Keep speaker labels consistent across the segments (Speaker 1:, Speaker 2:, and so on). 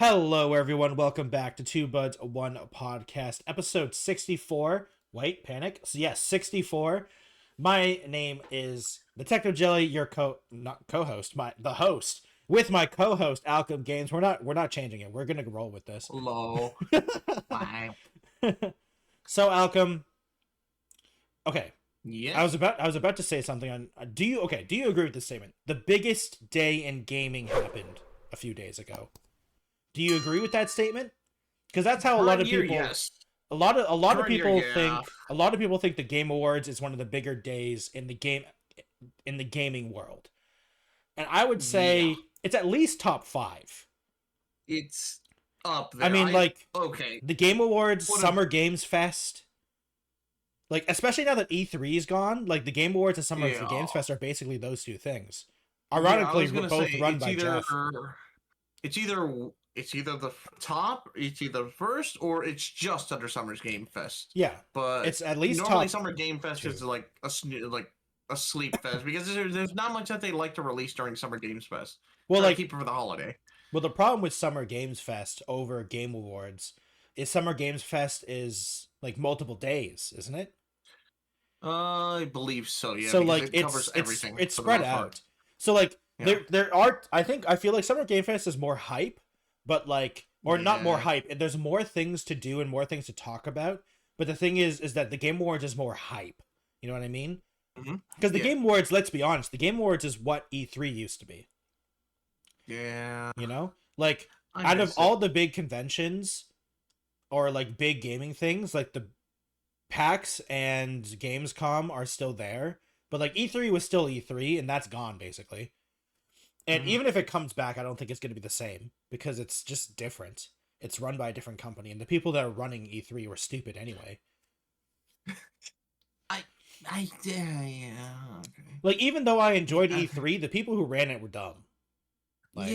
Speaker 1: Hello, everyone. Welcome back to Two Buds One Podcast, episode 64. Wait, panic. So, yes, 64. My name is Detective Jelly, your not co-host, the host, with my co-host Alchem Games. We're not changing it. We're gonna roll with this.
Speaker 2: Hello. Wow.
Speaker 1: So, Alchem. Okay,
Speaker 2: Yeah.
Speaker 1: I was about to say something on. Do you agree with this statement? The biggest day in gaming happened a few days ago. Do you agree with that statement? Because that's how a lot of people,
Speaker 2: yes.
Speaker 1: a lot of
Speaker 2: Current year,
Speaker 1: people
Speaker 2: yeah.
Speaker 1: think the Game Awards is one of the bigger days in the gaming world, and I would say
Speaker 2: Yeah.
Speaker 1: it's at least top 5.
Speaker 2: It's up there.
Speaker 1: I mean,
Speaker 2: okay.
Speaker 1: the Game Awards,
Speaker 2: What
Speaker 1: Summer Games Fest, like especially now that E3 is gone, like the Game Awards and Summer Games Fest are basically those two things. Ironically, both run by Jeff.
Speaker 2: It's either the top, it's either first, or it's just under Summer's Game Fest.
Speaker 1: Yeah,
Speaker 2: but
Speaker 1: it's at least
Speaker 2: normally
Speaker 1: top
Speaker 2: Summer Game Fest 2. Is like a sleep fest because there's not much that they like to release during Summer Games Fest.
Speaker 1: Well, like
Speaker 2: keep it for the holiday.
Speaker 1: Well, the problem with Summer Games Fest over Game Awards is Summer Games Fest is like multiple days, isn't it?
Speaker 2: I believe so. Yeah.
Speaker 1: So like
Speaker 2: it covers everything.
Speaker 1: It's spread out. So like there are I feel like Summer Game Fest is more hype, but like not more hype. There's more things to do and more things to talk about. But the thing is that the Game Awards is more hype. You know what I mean? Because the Game Awards, let's be honest, the Game Awards is what E3 used to be.
Speaker 2: Yeah.
Speaker 1: You know? Like, out of all the big conventions or like big gaming things, like the PAX and Gamescom are still there. But like E3 was still E3 and that's gone basically. And even if it comes back, I don't think it's going to be the same because it's just different. It's run by a different company and the people that are running E3 were stupid anyway.
Speaker 2: Okay.
Speaker 1: Like, even though I enjoyed E3, the people who ran it were dumb.
Speaker 2: Like,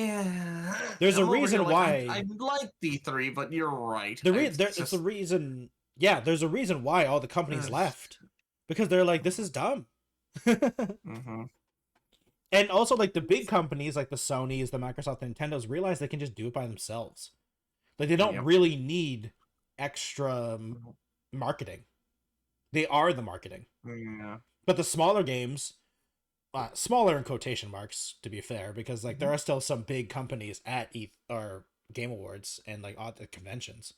Speaker 1: there's a reason why
Speaker 2: I like D3, but you're right.
Speaker 1: There's a reason. Yeah, there's a reason why all the companies left because they're like, this is dumb. And also, like the big companies, like the Sonys, the Microsoft, the Nintendos, realize they can just do it by themselves. Like they don't really need extra marketing. They are the marketing.
Speaker 2: Yeah.
Speaker 1: But the smaller games. Smaller in quotation marks, to be fair, because like there are still some big companies at or Game Awards and like at the conventions.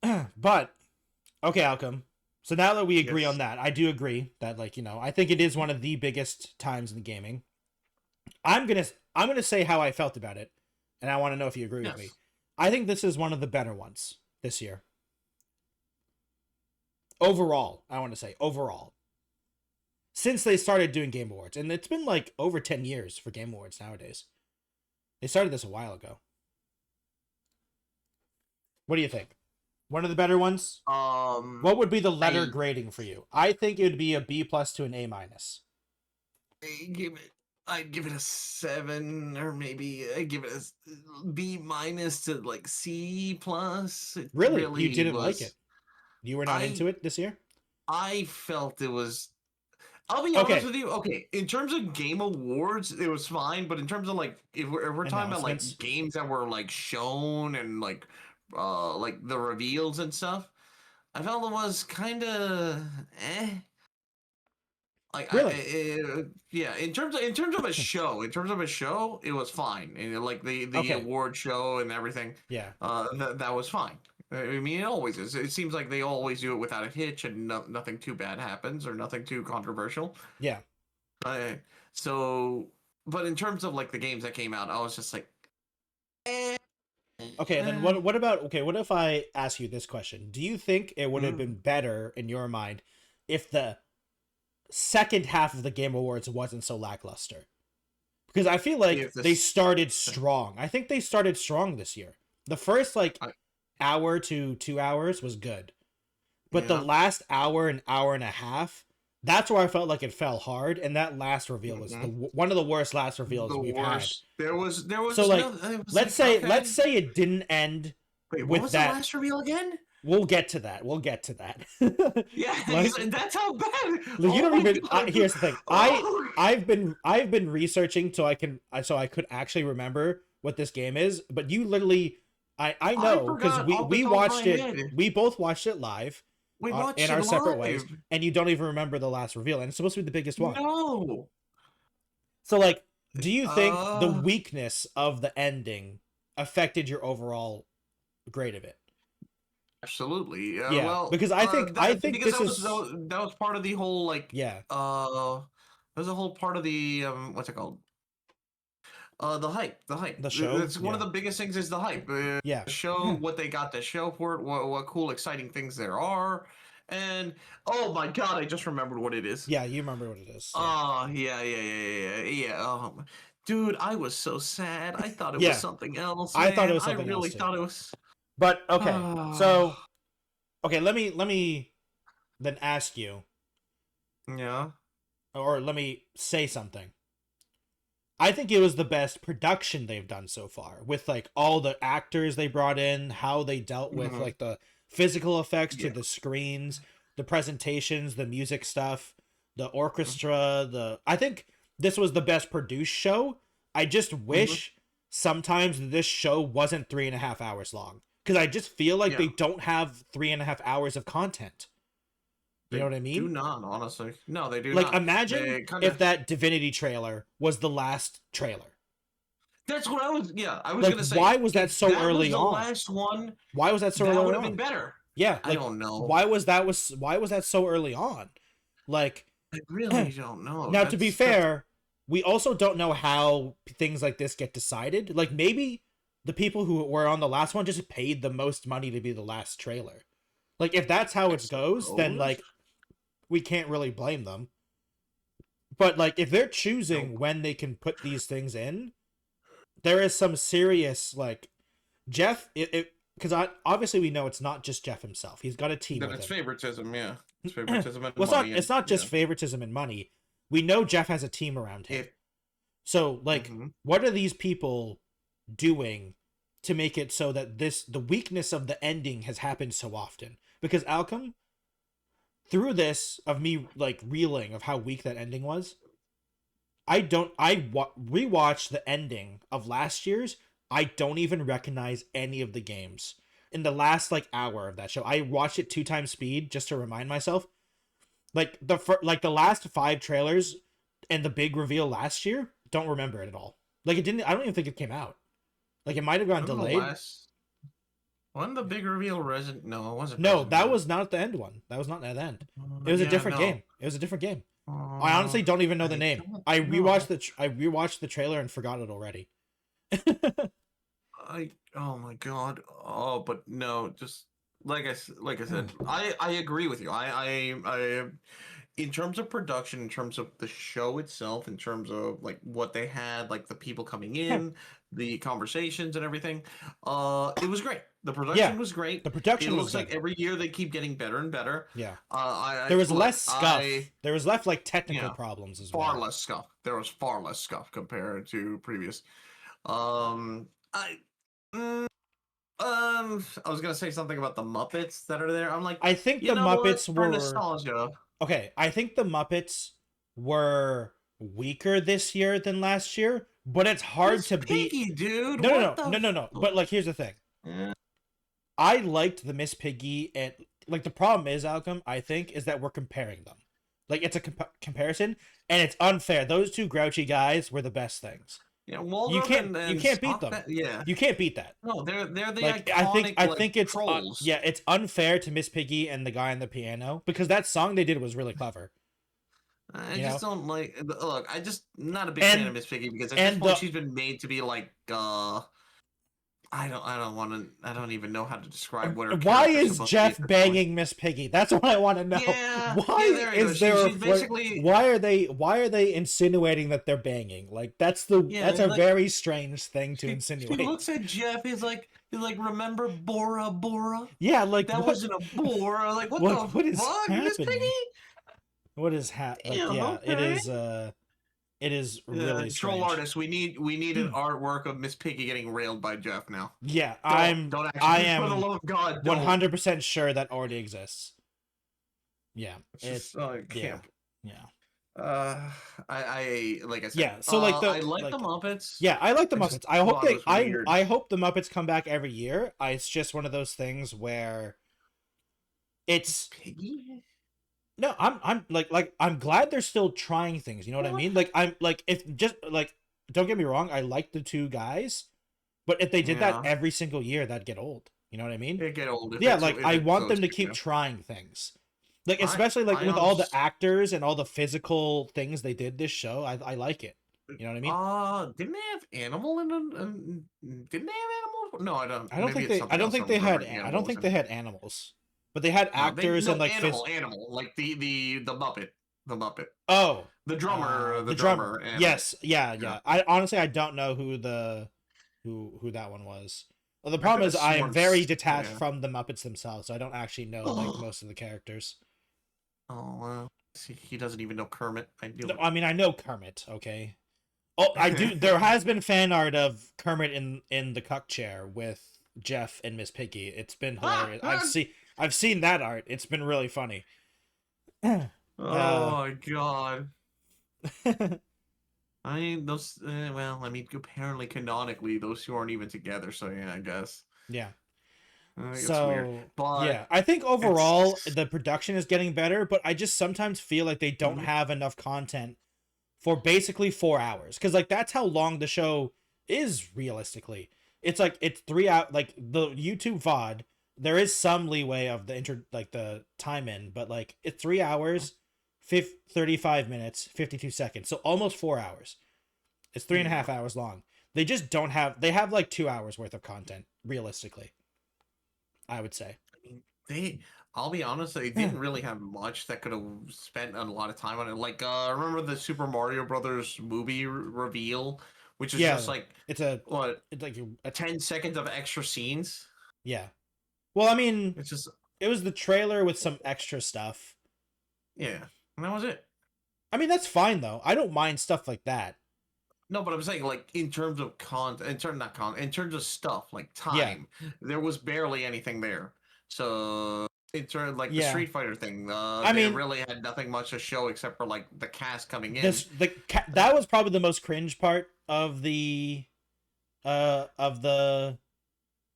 Speaker 1: But okay, Alchem. So now that we agree on that, I do agree that like I think it is one of the biggest times in gaming. I'm gonna say how I felt about it, and I want to know if you agree with me. I think this is one of the better ones this year. Overall, I want to say overall. Since they started doing Game Awards, and it's been like over 10 years for Game Awards nowadays. They started this a while ago. What do you think? One of the better ones? What would be the letter grading for you? I think it would be a B+ to an A-.
Speaker 2: I'd give it a 7, or maybe I'd give it a B- to like C+.
Speaker 1: Really? You didn't like it? You were not into it this year?
Speaker 2: I felt it was... I'll be honest with you. Okay, in terms of Game Awards, it was fine. But in terms of like, if we're talking about like games that were like shown and like the reveals and stuff, I felt it was kind of Like,
Speaker 1: really?
Speaker 2: In terms of a show, it was fine. And like the award show and everything, that was fine. I mean, it always is. It seems like they always do it without a hitch, and nothing too bad happens or nothing too controversial.
Speaker 1: Yeah.
Speaker 2: But in terms of like the games that came out, I was just like,
Speaker 1: Okay, then what about what if I ask you this question? Do you think it would have been better in your mind if the second half of the Game Awards wasn't so lackluster? Because I feel like they started strong. I think they started strong this year. The first hour to 2 hours was good, but the last hour and a half, that's where I felt like it fell hard, and that last reveal was one of the worst last reveals we've had.
Speaker 2: There was
Speaker 1: so like let's say it didn't end.
Speaker 2: Wait, what was that, the last reveal again?
Speaker 1: We'll get to that.
Speaker 2: Yeah, that's how bad.
Speaker 1: You don't even. Here's the thing. I've been researching so I could actually remember what this game is, but you literally, I know because we watched it. We both watched it live.
Speaker 2: We watched
Speaker 1: in
Speaker 2: it
Speaker 1: our separate
Speaker 2: live.
Speaker 1: ways, and you don't even remember the last reveal, and it's supposed to be the biggest one.
Speaker 2: No.
Speaker 1: So, like, do you think the weakness of the ending affected your overall grade of it?
Speaker 2: Absolutely.
Speaker 1: Yeah.
Speaker 2: Well,
Speaker 1: because I think this
Speaker 2: that was part of the whole like.
Speaker 1: Yeah.
Speaker 2: That was a whole part of the what's it called? The hype. The
Speaker 1: show.
Speaker 2: It's one of the biggest things is the hype.
Speaker 1: Yeah.
Speaker 2: Show what they got to show for it. What cool, exciting things there are. And oh my god, I just remembered what it is.
Speaker 1: Yeah, you remember what it is.
Speaker 2: Oh yeah. Dude, I was so sad. I thought it was something else. Man.
Speaker 1: I thought it was something else. I really
Speaker 2: thought it was.
Speaker 1: But okay, so let me then ask you.
Speaker 2: Yeah.
Speaker 1: Or let me say something. I think it was the best production they've done so far, with like all the actors they brought in, how they dealt with like the physical effects to the screens, the presentations, the music stuff, the orchestra, I think this was the best produced show. I just wish sometimes this show wasn't 3.5 hours long, because I just feel like they don't have 3.5 hours of content. You know what I mean?
Speaker 2: Do not, honestly. No, they do
Speaker 1: not.
Speaker 2: Like,
Speaker 1: imagine if that Divinity trailer was the last trailer.
Speaker 2: That's what I was
Speaker 1: like,
Speaker 2: going to say.
Speaker 1: Why was that so early on?
Speaker 2: The last one.
Speaker 1: Why was that so early on? That would have
Speaker 2: been better.
Speaker 1: Yeah, like,
Speaker 2: I don't know.
Speaker 1: Why was that so early on? Like,
Speaker 2: I really don't know.
Speaker 1: Now, to be fair, we also don't know how things like this get decided. Like, maybe the people who were on the last one just paid the most money to be the last trailer. Like, if that's how it goes, then, like, we can't really blame them. But, like, if they're choosing when they can put these things in, there is some serious, like, Jeff, because obviously we know it's not just Jeff himself. He's got a team with him.
Speaker 2: It's favoritism, yeah. It's favoritism and
Speaker 1: well,
Speaker 2: money.
Speaker 1: It's not just favoritism and money. We know Jeff has a team around him. So, like, what are these people doing to make it so that the weakness of the ending has happened so often? Because Alchem, through this of me like reeling of how weak that ending was, I rewatched the ending of last year's. I don't even recognize any of the games in the last like hour of that show. I watched it 2x speed just to remind myself. Like the last 5 trailers and the big reveal last year, don't remember it at all. Like it didn't. I don't even think it came out. Like it might have gone delayed.
Speaker 2: Wasn't the big reveal Resident? No, it wasn't.
Speaker 1: No, that was not the end one. That was not the end. It was a different game. It was a different game. I honestly don't even know the name. I rewatched the trailer and forgot it already.
Speaker 2: Oh my god. Oh, but no, just like I said, I agree with you. I in terms of production, in terms of the show itself, in terms of like what they had, like the people coming in, the conversations and everything, it was great. The production was great.
Speaker 1: The production
Speaker 2: looks like every year they keep getting better and better.
Speaker 1: Yeah. There was less scuff. There was less like technical problems as well.
Speaker 2: Far less scuff. There was far less scuff compared to previous. I was gonna say something about the Muppets that are there. I'm like,
Speaker 1: I think the Muppets were
Speaker 2: nostalgia.
Speaker 1: Okay, I think the Muppets were weaker this year than last year, but it's hard to
Speaker 2: beat. Dude,
Speaker 1: no. But like, here's the thing. I liked the Miss Piggy, and like the problem is, Alchem, I think, is that we're comparing them. Like it's a comparison, and it's unfair. Those two grouchy guys were the best things.
Speaker 2: Yeah,
Speaker 1: you can't beat them. You can't beat that.
Speaker 2: No, they're the
Speaker 1: like,
Speaker 2: iconic.
Speaker 1: I think it's
Speaker 2: trolls.
Speaker 1: It's unfair to Miss Piggy and the guy on the piano, because that song they did was really clever.
Speaker 2: I just don't like. Look, I just not a big fan of Miss Piggy, because at this point she's been made to be like. I don't even know how to describe what her.
Speaker 1: Why is Jeff banging Miss Piggy? That's what I want to know.
Speaker 2: Yeah,
Speaker 1: why is there? Basically, why are they insinuating that they're banging? Like that's a very strange thing to insinuate.
Speaker 2: He looks at Jeff. He's like, remember Bora?
Speaker 1: Yeah, like
Speaker 2: that wasn't a Bora. Like what is happening? Miss Piggy?
Speaker 1: What is happening? Okay. It is really
Speaker 2: troll
Speaker 1: strange.
Speaker 2: artists. We need an artwork of Miss Piggy getting railed by Jeff now.
Speaker 1: Yeah, I am
Speaker 2: for the love of God,
Speaker 1: 100% sure that already exists. Yeah,
Speaker 2: it's camp.
Speaker 1: Yeah.
Speaker 2: Uh, I like I said,
Speaker 1: Yeah, so like
Speaker 2: I like the Muppets.
Speaker 1: yeah, I like the
Speaker 2: I just
Speaker 1: Muppets. I hope
Speaker 2: thought it was weird.
Speaker 1: I hope the Muppets come back every year. It's just one of those things where it's
Speaker 2: Piggy?
Speaker 1: no, I'm like I'm glad they're still trying things. You know what I
Speaker 2: What?
Speaker 1: mean? Like I'm like if just like don't get me wrong, I like the two guys, but if they did that
Speaker 2: Yeah,
Speaker 1: every single year, that'd get old. You know what I mean?
Speaker 2: it get old
Speaker 1: Yeah, like
Speaker 2: if
Speaker 1: I
Speaker 2: it
Speaker 1: want
Speaker 2: goes
Speaker 1: them to
Speaker 2: to
Speaker 1: keep trying things. Like especially like
Speaker 2: I
Speaker 1: with all the
Speaker 2: honestly
Speaker 1: actors and all the physical things they did this show, I like it. You know what I mean?
Speaker 2: Didn't they have animal in them? Didn't they have animals? No, I don't.
Speaker 1: I don't
Speaker 2: Maybe
Speaker 1: think
Speaker 2: it's
Speaker 1: they I
Speaker 2: something
Speaker 1: don't
Speaker 2: else
Speaker 1: think
Speaker 2: I'm
Speaker 1: they had
Speaker 2: remembering
Speaker 1: I don't
Speaker 2: animals
Speaker 1: think
Speaker 2: in.
Speaker 1: they had animals. But they had
Speaker 2: No, they
Speaker 1: actors and
Speaker 2: no
Speaker 1: like
Speaker 2: animal like the Muppet, the Muppet,
Speaker 1: oh,
Speaker 2: the
Speaker 1: the drummer.
Speaker 2: drummer animal.
Speaker 1: Yes, yeah,
Speaker 2: Yeah,
Speaker 1: yeah. I honestly I don't know who that one was. Well, the
Speaker 2: I could
Speaker 1: problem
Speaker 2: have
Speaker 1: is I am
Speaker 2: sworn.
Speaker 1: very detached
Speaker 2: Yeah.
Speaker 1: from the Muppets themselves, so I don't actually know like most of the characters.
Speaker 2: Oh well, see, he doesn't even know Kermit. I knew
Speaker 1: No,
Speaker 2: it.
Speaker 1: I mean I know Kermit, okay. Oh, I do. There has been fan art of Kermit in the cuck chair with Jeff and Miss Piggy. It's been hilarious. I've seen that art. It's been really funny.
Speaker 2: Oh my god. I mean, those. Well, I mean, apparently canonically, those two aren't even together. So yeah, I guess.
Speaker 1: Yeah.
Speaker 2: It's weird,
Speaker 1: So
Speaker 2: but
Speaker 1: yeah, I think overall
Speaker 2: it's.
Speaker 1: the production is getting better, but I just sometimes feel like they don't
Speaker 2: Mhm.
Speaker 1: have enough content for basically 4 hours because like that's how long the show is realistically. It's like it's 3 hours. Like the YouTube VOD, there is some leeway of the like the time in, but like it's 3 hours, 35 minutes, 52 seconds, so almost 4 hours. It's three and a half
Speaker 2: Yeah.
Speaker 1: hours long. They just don't have. They have like 2 hours worth of content realistically. I would say.
Speaker 2: I mean, they. I'll be honest, they didn't really have much that could have spent a lot of time on it. Like, remember the Super Mario Brothers movie reveal, which is
Speaker 1: Yeah,
Speaker 2: just like
Speaker 1: it's a
Speaker 2: what
Speaker 1: it's like a
Speaker 2: 10 seconds of extra scenes.
Speaker 1: yeah. Well, I mean,
Speaker 2: It's just
Speaker 1: it was the trailer with some extra stuff.
Speaker 2: yeah, and that was it.
Speaker 1: I mean, that's fine though. I don't mind stuff like that.
Speaker 2: No, but I'm saying like in terms of in terms of stuff like
Speaker 1: Yeah,
Speaker 2: time, there was barely anything there. So in terms like the
Speaker 1: yeah.
Speaker 2: Street Fighter thing,
Speaker 1: I
Speaker 2: they
Speaker 1: mean,
Speaker 2: really had nothing much to show except for like the cast coming in.
Speaker 1: this that was probably the most cringe part of the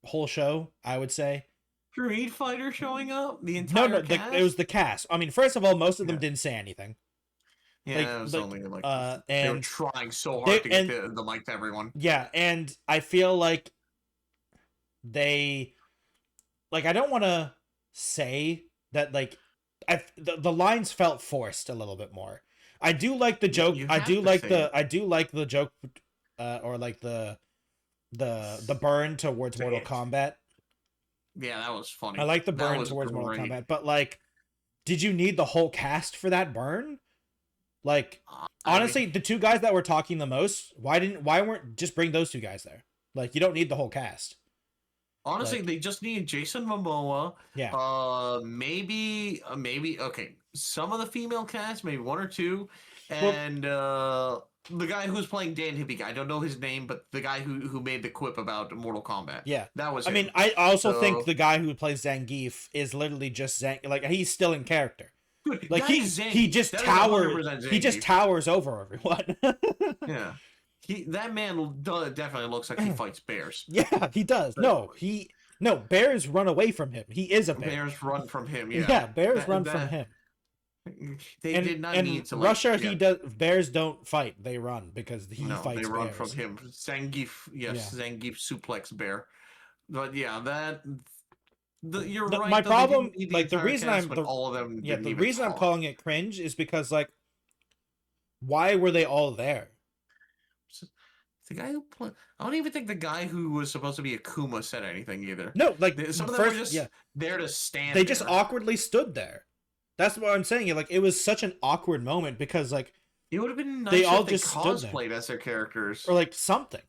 Speaker 1: whole show. I would say.
Speaker 2: Street Fighter showing up, the
Speaker 1: No,
Speaker 2: entire
Speaker 1: no, it was
Speaker 2: cast.
Speaker 1: the cast. I mean, first of all, most of them
Speaker 2: Yeah,
Speaker 1: didn't say anything.
Speaker 2: yeah, it was
Speaker 1: Like,
Speaker 2: only like they were
Speaker 1: and
Speaker 2: trying so hard
Speaker 1: they
Speaker 2: to get
Speaker 1: and
Speaker 2: the mic to everyone.
Speaker 1: yeah, and I feel like they like I don't want to say that like the lines felt forced a little bit more. I do like the joke.
Speaker 2: You have to say it.
Speaker 1: I do like the joke or like the burn towards
Speaker 2: Say
Speaker 1: Mortal
Speaker 2: it.
Speaker 1: Kombat.
Speaker 2: Yeah, that was
Speaker 1: I
Speaker 2: funny.
Speaker 1: like the
Speaker 2: That
Speaker 1: burn
Speaker 2: was
Speaker 1: towards Mortal
Speaker 2: great.
Speaker 1: Kombat, but like did you need the whole cast for that burn? Like
Speaker 2: I mean,
Speaker 1: honestly, the two guys that were talking the most, why weren't just bring those two guys there? Like you don't need the whole cast.
Speaker 2: honestly,
Speaker 1: Like
Speaker 2: they just need Jason Momoa.
Speaker 1: yeah.
Speaker 2: Maybe okay. Some of the female cast, maybe one or two,
Speaker 1: Well,
Speaker 2: and the guy who's playing Dan Hippie guy. I don't know his name, but the guy who made the quip about Mortal Kombat.
Speaker 1: yeah.
Speaker 2: That was
Speaker 1: I mean,
Speaker 2: him.
Speaker 1: I also think
Speaker 2: So
Speaker 1: the guy who plays Zangief is literally just like he's still in character.
Speaker 2: dude,
Speaker 1: Like
Speaker 2: that is
Speaker 1: he
Speaker 2: Zangief.
Speaker 1: just
Speaker 2: That is
Speaker 1: towers
Speaker 2: 100%
Speaker 1: he just
Speaker 2: Zangief.
Speaker 1: towers over everyone.
Speaker 2: Yeah, that man definitely looks like he fights bears.
Speaker 1: Yeah, he does.
Speaker 2: But
Speaker 1: No, bears run away from him. He is a bear.
Speaker 2: bears run from him. Yeah,
Speaker 1: Yeah, bears run from
Speaker 2: that
Speaker 1: him.
Speaker 2: they did not
Speaker 1: And
Speaker 2: need to like.
Speaker 1: Russia,
Speaker 2: Yeah,
Speaker 1: he does bears don't fight; they run because he
Speaker 2: no, they
Speaker 1: fights
Speaker 2: run from
Speaker 1: bears.
Speaker 2: him. Zangief,
Speaker 1: Yeah.
Speaker 2: yes, Zangief suplex bear. But yeah, you're
Speaker 1: The,
Speaker 2: right.
Speaker 1: my
Speaker 2: Though they
Speaker 1: problem,
Speaker 2: didn't need the
Speaker 1: like the
Speaker 2: entire
Speaker 1: reason
Speaker 2: cast, but all of them didn't
Speaker 1: the
Speaker 2: even
Speaker 1: reason I'm
Speaker 2: talk.
Speaker 1: calling it cringe is because like, why were they all there?
Speaker 2: The guy who I don't even think the guy who was supposed to be Akuma said anything either.
Speaker 1: No, like
Speaker 2: Some of them were
Speaker 1: first,
Speaker 2: just
Speaker 1: yeah,
Speaker 2: there to stand.
Speaker 1: they just
Speaker 2: there.
Speaker 1: awkwardly stood there. That's what I'm saying. Like it was such an awkward moment because like
Speaker 2: It would have been nice
Speaker 1: they all
Speaker 2: if they
Speaker 1: just stood there
Speaker 2: cosplayed as their characters.
Speaker 1: or like something.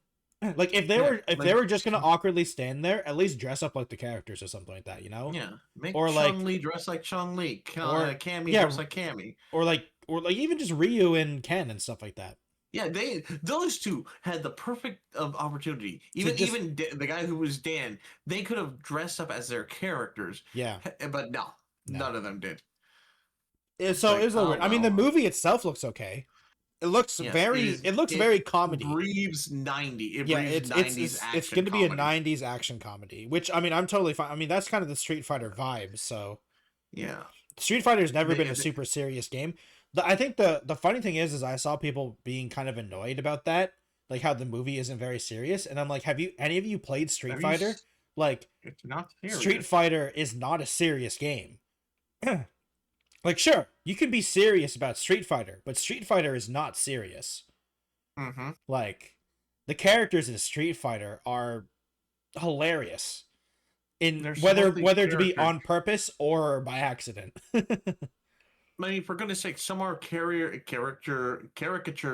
Speaker 1: Like if they
Speaker 2: Yeah,
Speaker 1: were they were just gonna awkwardly stand there, at least dress up like the characters or something like that, you know?
Speaker 2: yeah, make
Speaker 1: Or like
Speaker 2: Chun Li dress like Chun Li,
Speaker 1: or
Speaker 2: Cammy
Speaker 1: yeah,
Speaker 2: dress like Cammy.
Speaker 1: or like even just Ryu and Ken and stuff like that.
Speaker 2: Yeah, those two had the perfect opportunity.
Speaker 1: Just
Speaker 2: The guy who was Dan, they could have dressed up as their characters.
Speaker 1: yeah,
Speaker 2: But no,
Speaker 1: no.
Speaker 2: none of them did. It's
Speaker 1: So it
Speaker 2: like,
Speaker 1: was a
Speaker 2: I
Speaker 1: little
Speaker 2: don't
Speaker 1: weird. I mean, the
Speaker 2: know.
Speaker 1: movie itself looks okay. It looks
Speaker 2: Yes,
Speaker 1: it looks very comedy.
Speaker 2: Breathes 90. It
Speaker 1: Yeah,
Speaker 2: breathes 90s
Speaker 1: it's
Speaker 2: action
Speaker 1: going to be a
Speaker 2: comedy.
Speaker 1: 90s action comedy, which I mean, I'm totally fine. I mean, that's kind of the Street Fighter vibe, so
Speaker 2: Yeah.
Speaker 1: Street Fighter's never been a
Speaker 2: They-
Speaker 1: super serious game. I think the funny thing is I saw people being kind of annoyed about that, like how the movie isn't very serious, and I'm like, have you any of you played Street Fighter? Like,
Speaker 2: It's not
Speaker 1: Street
Speaker 2: serious.
Speaker 1: Fighter is not a serious game. Like, sure, you can be serious about Street Fighter, but Street Fighter is not serious.
Speaker 2: Mm-hmm.
Speaker 1: Like, the characters in Street Fighter are hilarious. In
Speaker 2: They're
Speaker 1: whether
Speaker 2: supposed to be
Speaker 1: to be
Speaker 2: characters.
Speaker 1: on purpose or by accident.
Speaker 2: I mean, for goodness sake, some are caricature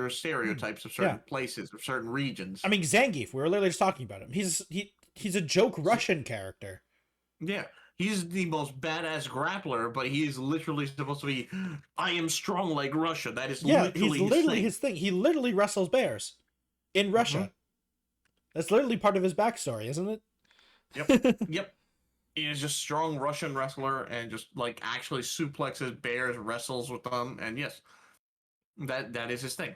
Speaker 2: stereotypes of certain places, of certain regions.
Speaker 1: I mean, Zangief, we were literally just talking about him. He's a joke Russian character.
Speaker 2: Yeah, he's the most badass grappler, but he's literally supposed to be, I am strong like Russia. That is literally
Speaker 1: his thing. He literally wrestles bears in Russia.
Speaker 2: Mm-hmm.
Speaker 1: That's literally part of his backstory, isn't it?
Speaker 2: Yep. Yep. He is just strong Russian wrestler and just like actually suplexes bears, wrestles with them, and yes, that is his thing.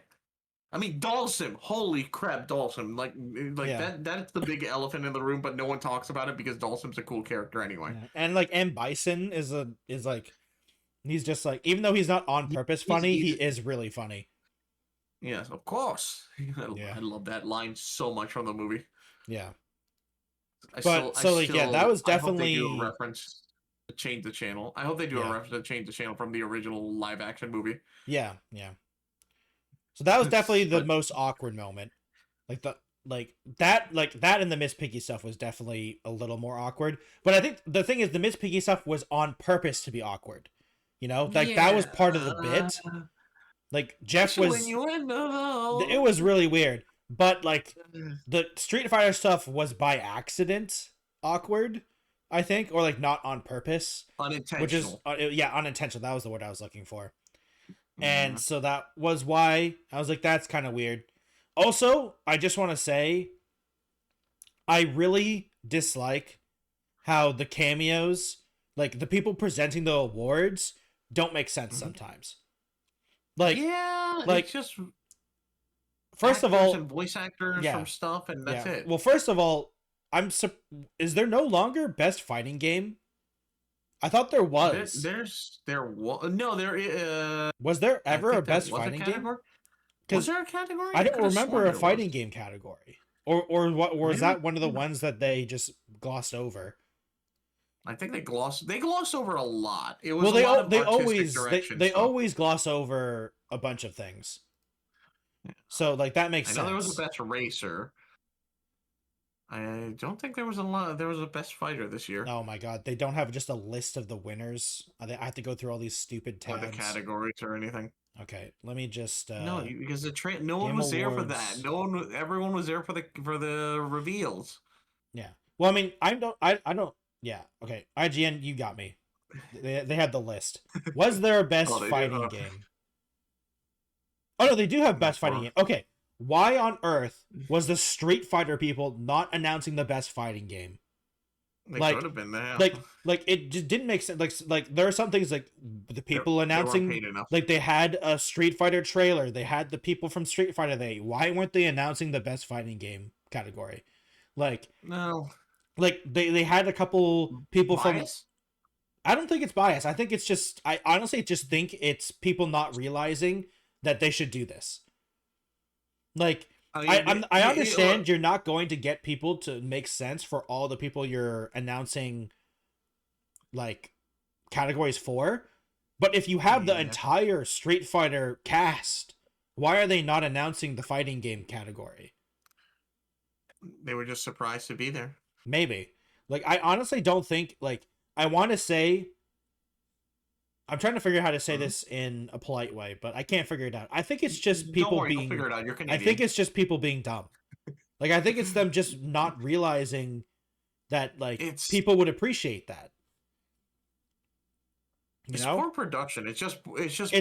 Speaker 2: I mean, Dalsim, holy crap, Dalsim! Like that's the big elephant in the room, but no one talks about it because Dalsim's a cool character anyway.
Speaker 1: Yeah. And like M Bison is like he's just like, even though he's not on purpose funny, he is really funny.
Speaker 2: Yes, of course. I love that line so much from the movie.
Speaker 1: Yeah.
Speaker 2: That
Speaker 1: was definitely.
Speaker 2: I hope they do a reference to change the channel. I hope they do a reference to change the channel from the original live action movie.
Speaker 1: Yeah, yeah. So that was definitely the most awkward moment. Like that and the Miss Piggy stuff was definitely a little more awkward. But I think the thing is, the Miss Piggy stuff was on purpose to be awkward. You know, like that was part of the bit. Like Jeff was. It was really weird. But like the Street Fighter stuff was by accident awkward, I think, or like not on purpose.
Speaker 2: Unintentional.
Speaker 1: Which is unintentional. That was the word I was looking for. And so that was why I was like, that's kind of weird. Also, I just want to say, I really dislike how the cameos, like the people presenting the awards, don't make sense sometimes. Like,
Speaker 2: it's just
Speaker 1: first of all,
Speaker 2: and voice actors from stuff, and that's it.
Speaker 1: Well, first of all, is there no longer best fighting game? I thought there was. Was there ever a best fighting game?
Speaker 2: Was there a category?
Speaker 1: I don't remember a fighting game category. Or what? Or was that one of the ones that they just glossed over?
Speaker 2: I think they glossed over a lot. It was
Speaker 1: they always gloss over a bunch of things. So like that makes sense.
Speaker 2: I know there was a best racer. I don't think there was a best fighter this year.
Speaker 1: Oh my god, they don't have just a list of the winners. I have to go through all these stupid tabs.
Speaker 2: Or the categories or anything.
Speaker 1: Okay, let me just
Speaker 2: no, because no one was there for that. Everyone was there for the reveals.
Speaker 1: Yeah. Well, I mean, I don't. Yeah. Okay. IGN, you got me. They had the list. Was there a best fighting game? Oh no, they do have best fighting game. Okay. Why on earth was the Street Fighter people not announcing the best fighting game?
Speaker 2: They could have been there.
Speaker 1: Like it just didn't make sense. Like there are some things like the people announcing, like they had a Street Fighter trailer. They had the people from Street Fighter. Why weren't they announcing the best fighting game category? Like
Speaker 2: no.
Speaker 1: Like they had a couple people from. I don't think it's bias. I think it's just. I honestly just think it's people not realizing that they should do this. Like I understand you're not going to get people to make sense for all the people you're announcing, like categories for, but if you have the entire Street Fighter cast, why are they not announcing the fighting game category?
Speaker 2: They were just surprised to be there.
Speaker 1: Maybe. Like, I honestly don't think, like, I want to say, I'm trying to figure out how to say this in a polite way, but I can't figure it out. I think it's just people being,
Speaker 2: figure it out. You're Canadian.
Speaker 1: I think it's just people being dumb. Like, I think it's them just not realizing that, people would appreciate that.
Speaker 2: It's poor production. It's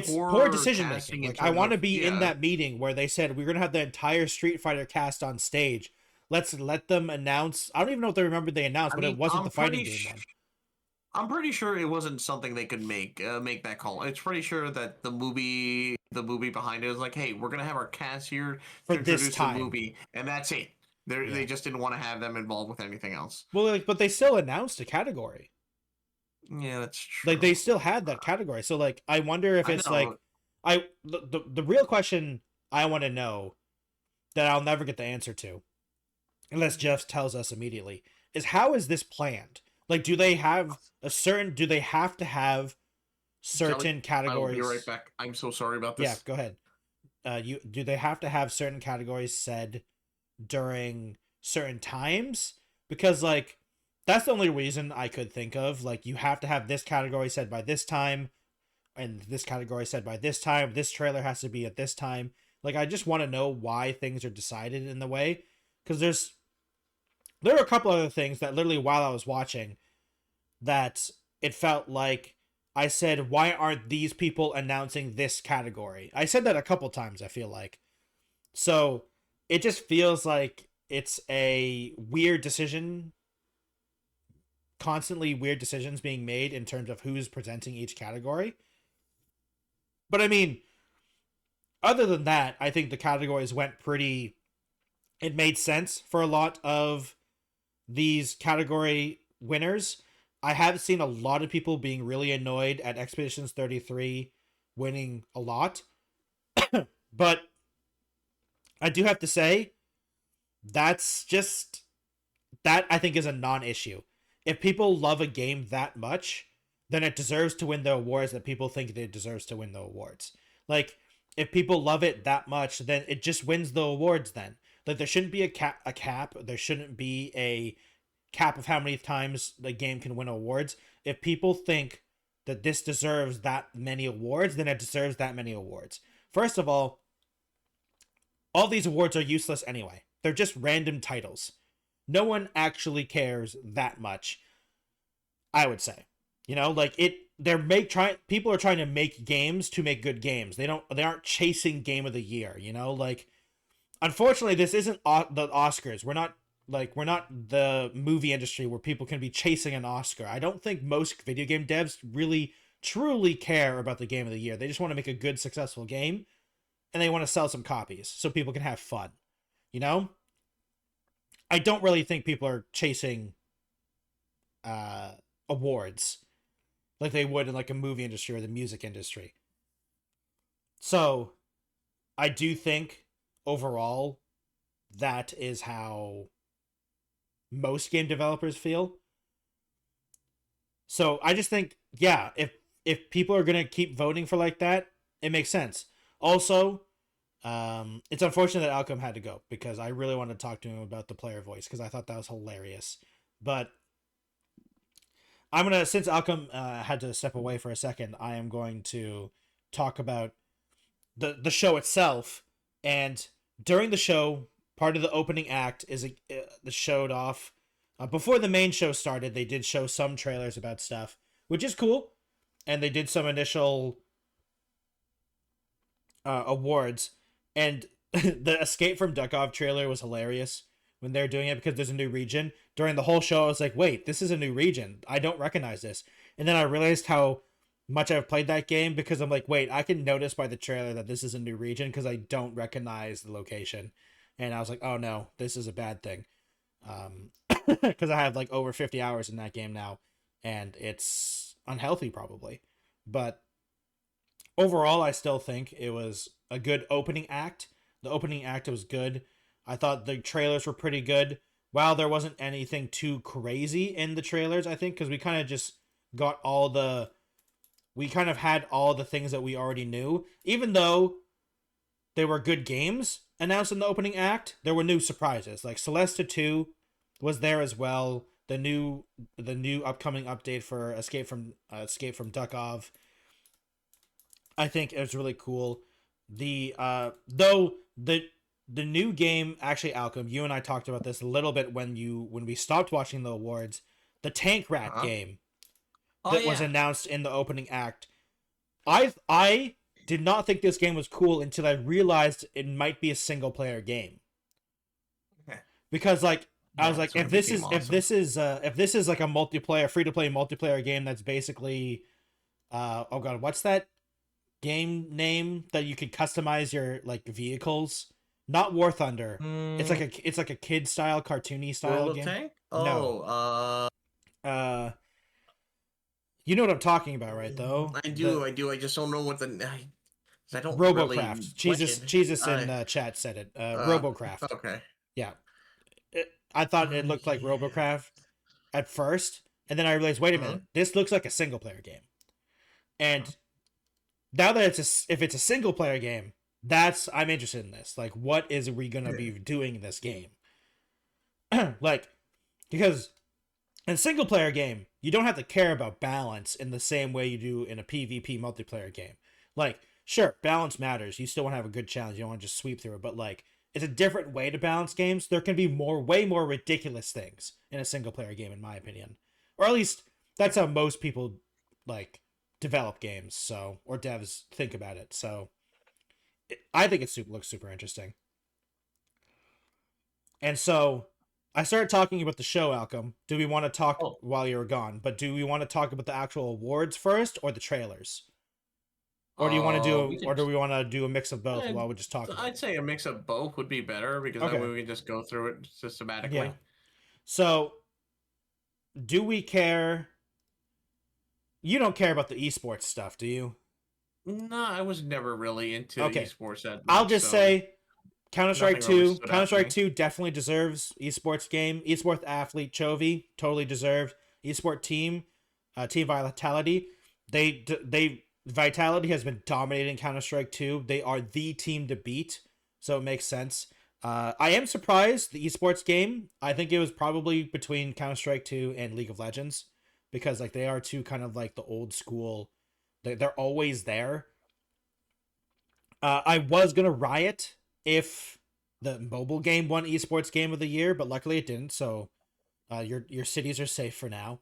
Speaker 1: poor decision making. Like, I want to be in that meeting where they said we're gonna have the entire Street Fighter cast on stage. Let's let them announce. I don't even know if they remember they announced, but it wasn't the fighting game one.
Speaker 2: I'm pretty sure it wasn't something they could make that call. It's pretty sure that the movie behind it was like, hey, we're gonna have our cast here
Speaker 1: For
Speaker 2: to
Speaker 1: this
Speaker 2: introduce the
Speaker 1: time.
Speaker 2: movie, and that's it. They
Speaker 1: Yeah.
Speaker 2: just didn't want to have them involved with anything else.
Speaker 1: Well, like, but they still announced a category.
Speaker 2: Yeah, that's
Speaker 1: Like
Speaker 2: true.
Speaker 1: they still had that category. So like I wonder if
Speaker 2: I
Speaker 1: it's like
Speaker 2: know.
Speaker 1: the real question I want to know that I'll never get the answer to unless Jeff tells us immediately is how is this planned? Like do they have do they have to have
Speaker 2: Jelly,
Speaker 1: certain
Speaker 2: I will be right
Speaker 1: categories?
Speaker 2: back. I'm so sorry about
Speaker 1: Yeah,
Speaker 2: this.
Speaker 1: go ahead. You do they have to have certain categories said during certain times? Because like that's the only reason I could think of. Like you have to have this category said by this time, and this category said by this time. This trailer has to be at this time. Like I just want to know why things are decided in the way, because there are a couple other things that literally while I was watching that it felt like I said, why aren't these people announcing this category? I said that a couple times, I feel like. So it just feels like it's a weird decision, constantly weird decisions being made in terms of who's presenting each category. But I mean, other than that, I think the categories went pretty. It made sense for a lot of these category winners. I have seen a lot of people being really annoyed at Expeditions 33 winning a lot. But I do have to say, that's just. That I think is a non issue. If people love a game that much, then it deserves to win the awards that people think it deserves to win the awards. Like, if people love it that much, then it just wins the awards then. Like, there shouldn't be a cap. There shouldn't be a cap of how many times the game can win awards. If people think that this deserves that many awards, then it deserves that many awards. First of all these awards are useless anyway. They're just random titles. No one actually cares that much, I would say. You know, like people are trying to make games to make good games. They aren't chasing game of the year, you know? Like unfortunately this isn't the Oscars. We're not the movie industry where people can be chasing an Oscar. I don't think most video game devs really truly care about the game of the year. They just want to make a good successful game and they want to sell some copies so people can have fun. You know? I don't really think people are chasing awards like they would in like a movie industry or the music industry. So I do think overall that is how most game developers feel. So I just think, yeah, if people are gonna keep voting for like that, it makes sense. Also, it's unfortunate that Alchem had to go because I really wanted to talk to him about the player voice because I thought that was hilarious. But I'm gonna since Alchem had to step away for a second, I am going to talk about the show itself. And during the show, part of the opening act is the showed off. Before the main show started, they did show some trailers about stuff, which is cool, and they did some initial awards. And the Escape from Duckov trailer was hilarious when they're doing it because there's a new region. During the whole show, I was like, wait, this is a new region. I don't recognize this. And then I realized how much I've played that game because I'm like, wait, I can notice by the trailer that this is a new region because I don't recognize the location. And I was like, oh no, this is a bad thing. Because I have like over 50 hours in that game now and it's unhealthy probably. But overall, I still think it was a good opening act. The opening act was good. I thought the trailers were pretty good. While there wasn't anything too crazy in the trailers, I think, because we kind of just got we kind of had all the things that we already knew. Even though they were good games announced in the opening act, there were new surprises. Like Celeste 2 was there as well. The new upcoming update for Escape from Duckov, I think it was really cool. Though the new game actually, Alchem, you and I talked about this a little bit when we stopped watching the awards. The Tank Rat
Speaker 2: Huh?
Speaker 1: game
Speaker 2: Oh
Speaker 1: that was
Speaker 2: yeah.
Speaker 1: announced in the opening act. I did not think this game was cool until I realized it might be a single player game.
Speaker 2: Okay.
Speaker 1: Because like I was like,
Speaker 2: That's when it became awesome.
Speaker 1: if this is like a multiplayer, free to play multiplayer game that's basically, oh god, what's that game name that you could customize your like vehicles? Not War Thunder. It's like a kid style, cartoony style
Speaker 2: World of
Speaker 1: game.
Speaker 2: Tank?
Speaker 1: No.
Speaker 2: Oh,
Speaker 1: Uh, you know what I'm talking about, right? Though
Speaker 2: I
Speaker 1: the
Speaker 2: do, I do. I just don't know what I don't really
Speaker 1: Robocraft.
Speaker 2: play
Speaker 1: Jesus in
Speaker 2: it.
Speaker 1: chat said it.
Speaker 2: Uh,
Speaker 1: Robocraft.
Speaker 2: okay.
Speaker 1: Yeah, I thought it looked like
Speaker 2: Yeah.
Speaker 1: Robocraft at first, and then I realized, wait a
Speaker 2: Uh-huh.
Speaker 1: minute, this looks like a single player game. And now that if it's a single player game, I'm interested in this. Like, what is we gonna be doing in this game? Like, because in a single player game, you don't have to care about balance in the same way you do in a PvP multiplayer game. Like, sure, balance matters. You still want to have a good challenge. You don't want to just sweep through it, but like, it's a different way to balance games. There can be way more ridiculous things in a single player game, in my opinion, or at least that's how most people like develop games. So, or devs think about it. So, I think looks super interesting. And so I started talking about the show, Alchem. Do we want to talk
Speaker 2: Oh,
Speaker 1: while you were gone? But do we want to talk about the actual awards first or the trailers? Or do you want to
Speaker 2: we
Speaker 1: or
Speaker 2: could.
Speaker 1: do we want to do a mix of both
Speaker 2: I'd,
Speaker 1: while we just talk about
Speaker 2: I'd
Speaker 1: it?
Speaker 2: say a mix of both would be better because that way
Speaker 1: Okay.
Speaker 2: we can just go through it
Speaker 1: Yeah.
Speaker 2: systematically.
Speaker 1: So, do we care? You don't care about the esports stuff, do you?
Speaker 2: No, I was never really into
Speaker 1: Okay.
Speaker 2: esports that
Speaker 1: I'll
Speaker 2: much,
Speaker 1: just
Speaker 2: so
Speaker 1: say Counter-Strike
Speaker 2: nothing really
Speaker 1: 2,
Speaker 2: stood out to
Speaker 1: Counter-Strike
Speaker 2: me.
Speaker 1: 2 definitely deserves esports game. Esports athlete Chovy totally deserved. Esport team, Team Vitality, they Vitality has been dominating Counter-Strike 2. They are the team to beat, so it makes sense. I am surprised the esports game. I think it was probably between Counter-Strike 2 and League of Legends because like they are two kind of like the old school. They're always there. I was gonna riot if the mobile game won esports game of the year, but luckily it didn't. So your cities are safe for now.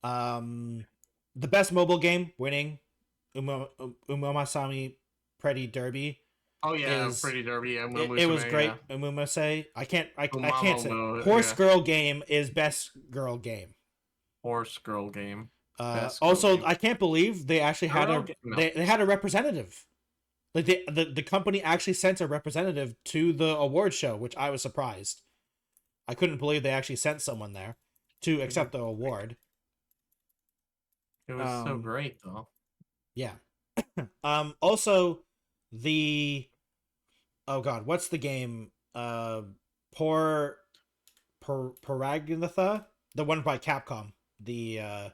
Speaker 1: Um, the best mobile game winning Umamasami Pretty Derby
Speaker 2: Oh yeah,
Speaker 1: is
Speaker 2: Pretty Derby, yeah,
Speaker 1: it was
Speaker 2: Musume,
Speaker 1: great.
Speaker 2: yeah.
Speaker 1: Umumase. I can't say
Speaker 2: Umamo,
Speaker 1: horse
Speaker 2: yeah.
Speaker 1: girl game is best girl game.
Speaker 2: Horse girl game. Best girl
Speaker 1: Also,
Speaker 2: game.
Speaker 1: I can't believe they actually had
Speaker 2: No.
Speaker 1: they had a representative. Like the company actually sent a representative to the award show, which I was surprised. I couldn't believe they actually sent someone there to accept the award.
Speaker 2: It was so
Speaker 1: Um,
Speaker 2: great though.
Speaker 1: yeah. Also, the oh god, what's the game? Poor Paragnatha, the one by Capcom.
Speaker 2: I'm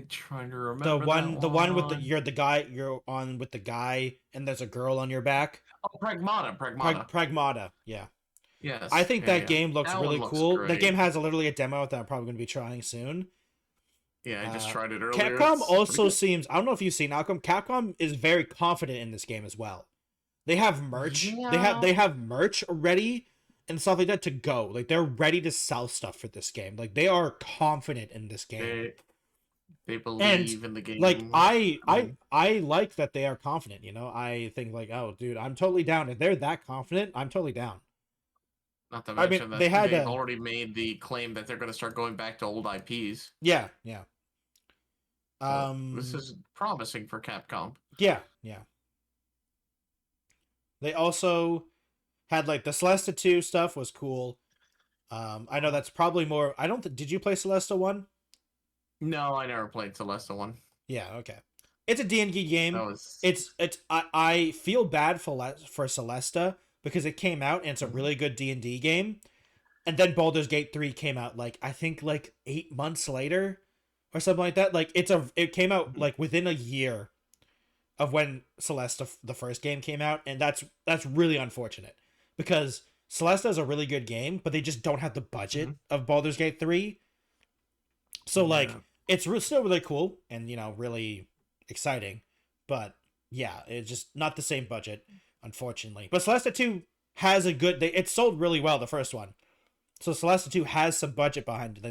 Speaker 2: trying to remember that
Speaker 1: The one with
Speaker 2: one.
Speaker 1: you're on with the guy and there's a girl on your back.
Speaker 2: Oh, Pragmata.
Speaker 1: Pragmata, yeah. I
Speaker 2: Yes,
Speaker 1: think
Speaker 2: yeah,
Speaker 1: that
Speaker 2: yeah.
Speaker 1: game looks
Speaker 2: That one
Speaker 1: really
Speaker 2: looks
Speaker 1: cool. That game
Speaker 2: great.
Speaker 1: has literally a demo that I'm probably going to be trying soon.
Speaker 2: Yeah, I just tried it earlier.
Speaker 1: Capcom
Speaker 2: It's pretty
Speaker 1: also
Speaker 2: good.
Speaker 1: seems, I don't know if you've seen Alchem, Capcom is very confident in this game as well. They have merch.
Speaker 2: Yeah.
Speaker 1: They have merch ready and stuff like that to go. Like they're ready to sell stuff for this game. Like they are confident in this game.
Speaker 2: They
Speaker 1: And
Speaker 2: believe in the
Speaker 1: like
Speaker 2: game.
Speaker 1: I like that they are confident, you know? I think like, oh dude, I'm totally down. If they're that confident, I'm totally down.
Speaker 2: Not to
Speaker 1: I mean,
Speaker 2: mention
Speaker 1: they
Speaker 2: that
Speaker 1: had
Speaker 2: they've
Speaker 1: a
Speaker 2: already made the claim that they're going to start going back to old IPs.
Speaker 1: yeah, yeah.
Speaker 2: So this is promising for Capcom.
Speaker 1: Yeah, yeah. They also had like the Celesta 2 stuff was cool. I know that's probably more. I don't. Did you play Celesta 1?
Speaker 2: No, I never played Celeste one.
Speaker 1: Yeah. Okay. It's a D&D game.
Speaker 2: That was.
Speaker 1: I feel bad for Celesta because it came out and it's a really good D&D game, and then Baldur's Gate 3 came out like I think like 8 months later or something like that. Like it came out like within a year of when Celeste the first game came out, and that's really unfortunate because Celeste is a really good game, but they just don't have the budget of Baldur's Gate 3. So like it's still really cool and you know really exciting, but yeah, it's just not the same budget, unfortunately. But Celeste 2 has a good it sold really well the first one. So Celeste 2 has some budget behind it.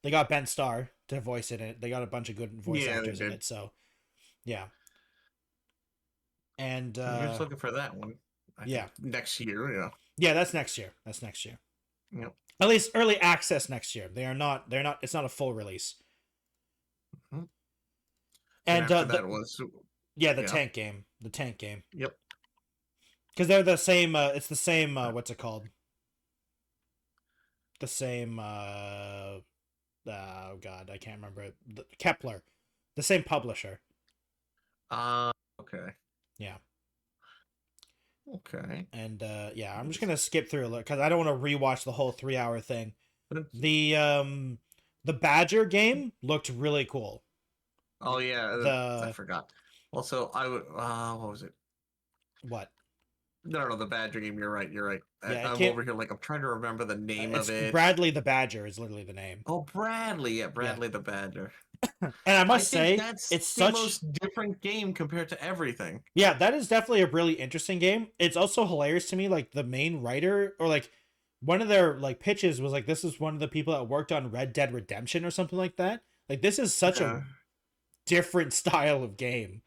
Speaker 1: They got Ben Starr to voice it in it. They got a bunch of good voice actors in it, so yeah. And
Speaker 2: You're just looking for that one. I
Speaker 1: yeah.
Speaker 2: think next year, yeah.
Speaker 1: Yeah, that's next year. That's next year.
Speaker 2: Yep.
Speaker 1: At least early access next year. They're not. It's not a full release.
Speaker 2: Mm-hmm. And
Speaker 1: And
Speaker 2: after that was
Speaker 1: the tank game. The tank game.
Speaker 2: Yep.
Speaker 1: Because they're the same. It's the same. What's it called? The same. Oh God, I can't remember it. Kepler, the same publisher.
Speaker 2: Okay.
Speaker 1: Yeah.
Speaker 2: Okay.
Speaker 1: And I'm just gonna skip through a look because I don't want to rewatch the whole 3-hour thing. The Badger game looked really cool.
Speaker 2: Oh yeah, I forgot. Also, I would. What was it?
Speaker 1: What?
Speaker 2: No, the Badger game. You're right. You're right.
Speaker 1: Yeah,
Speaker 2: I'm over here like I'm trying to remember the name of it.
Speaker 1: Bradley the Badger is literally the name.
Speaker 2: Oh, Bradley. Yeah, Bradley the Badger.
Speaker 1: And I must say,
Speaker 2: that's
Speaker 1: it's
Speaker 2: the most different game compared to everything.
Speaker 1: Yeah, that is definitely a really interesting game. It's also hilarious to me, like the main writer or like one of their like pitches was like this is one of the people that worked on Red Dead Redemption or something like that. Like this is such a different style of game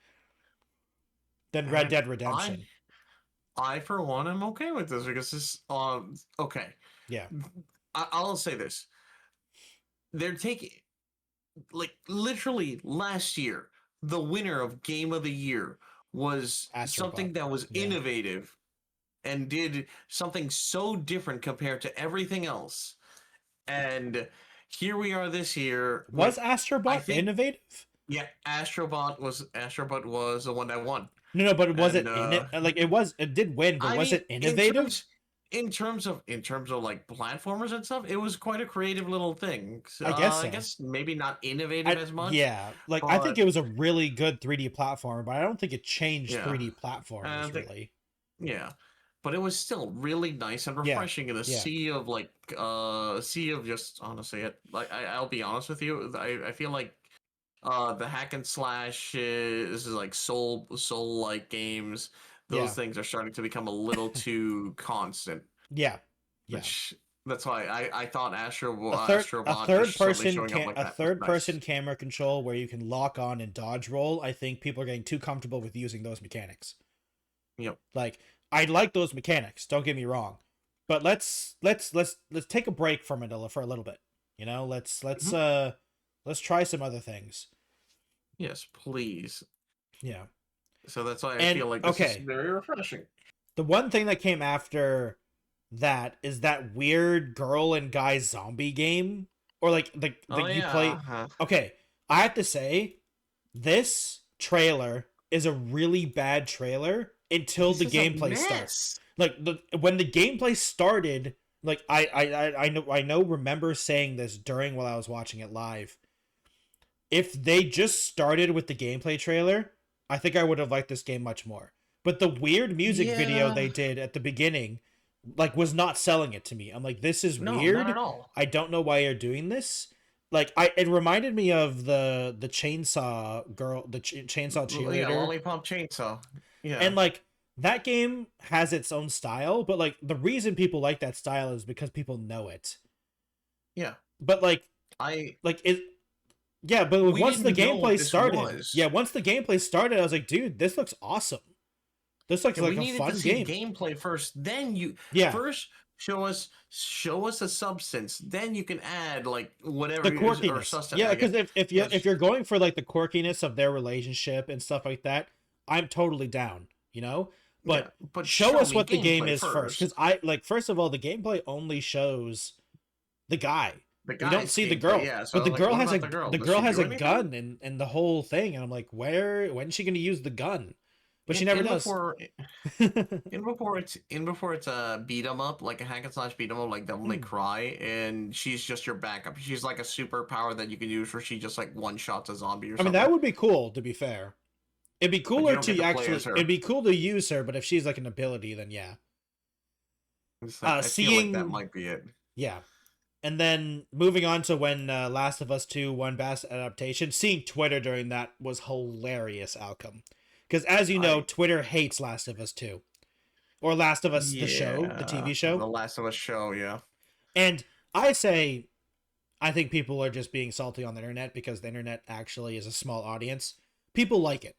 Speaker 1: than Red Dead Redemption.
Speaker 2: I for one am okay with this because this okay.
Speaker 1: Yeah.
Speaker 2: I'll say this. They're taking like literally last year, the winner of Game of the Year was something that was innovative and did something so different compared to everything else. And here we are this year.
Speaker 1: Was Astrobot innovative?
Speaker 2: Yeah, Astrobot was the one that won.
Speaker 1: No, but was it it did win, but was it innovative?
Speaker 2: In terms of like platformers and stuff, it was quite a creative little thing.
Speaker 1: I guess
Speaker 2: I guess maybe not innovative as much.
Speaker 1: Yeah, like I think it was a really good 3D platformer, but I don't think it changed 3D platformers really.
Speaker 2: Yeah, but it was still really nice and refreshing in a sea of like just honestly it. Like I'll be honest with you, I feel like the hack and slash is like soul like games. Those things are starting to become a little too constant.
Speaker 1: Yeah.
Speaker 2: Which that's why I thought Astrobot
Speaker 1: a third person camera control where you can lock on and dodge roll. I think people are getting too comfortable with using those mechanics.
Speaker 2: Yep.
Speaker 1: Like I like those mechanics, don't get me wrong. But let's take a break from it for a little bit. You know, let's try some other things.
Speaker 2: Yes, please.
Speaker 1: Yeah.
Speaker 2: So that's why I feel like this is very refreshing.
Speaker 1: The one thing that came after that is that weird girl and guy zombie game. Or like you play. Okay, I have to say, this trailer is a really bad trailer until the gameplay starts. Like when the gameplay started, like I remember saying this while I was watching it live. If they just started with the gameplay trailer, I think I would have liked this game much more. But the weird music video they did at the beginning, like, was not selling it to me. I'm like, this is weird. Not at all. I don't know why you're doing this. Like, it reminded me of the chainsaw girl, the chainsaw cheerleader.
Speaker 2: Yeah, Lollipop Chainsaw. Yeah.
Speaker 1: And like that game has its own style, but like the reason people like that style is because people know it.
Speaker 2: Yeah.
Speaker 1: But like yeah, but once the gameplay started, once the gameplay started, I was like, dude, this looks awesome. This looks like a fun game.
Speaker 2: Gameplay first, then first show us a substance, then you can add like whatever
Speaker 1: the quirkiness. Yeah, because if you're going for like the quirkiness of their relationship and stuff like that, I'm totally down. You know, but show us what the game is first. Because first of all, the gameplay only shows the guy. You don't see the girl, but the girl has a gun and the whole thing, and I'm like, when's she going to use the gun? But she never does.
Speaker 2: Before it's a beat 'em up, like a hack and slash beat 'em up, like Devil May Cry, and she's just your backup. She's like a superpower that you can use where she just like one shots a zombie or something.
Speaker 1: I mean, that would be cool. To be fair, it'd be cooler it'd be cool to use her. But if she's like an ability, then yeah.
Speaker 2: I feel like that might be it.
Speaker 1: Yeah. And then moving on to when Last of Us 2 won Best Adaptation, seeing Twitter during that was hilarious outcome. Because as you know, Twitter hates Last of Us 2. Or Last of Us, the show, the TV show.
Speaker 2: The Last of Us show, yeah.
Speaker 1: And I think people are just being salty on the internet because the internet actually is a small audience. People like it.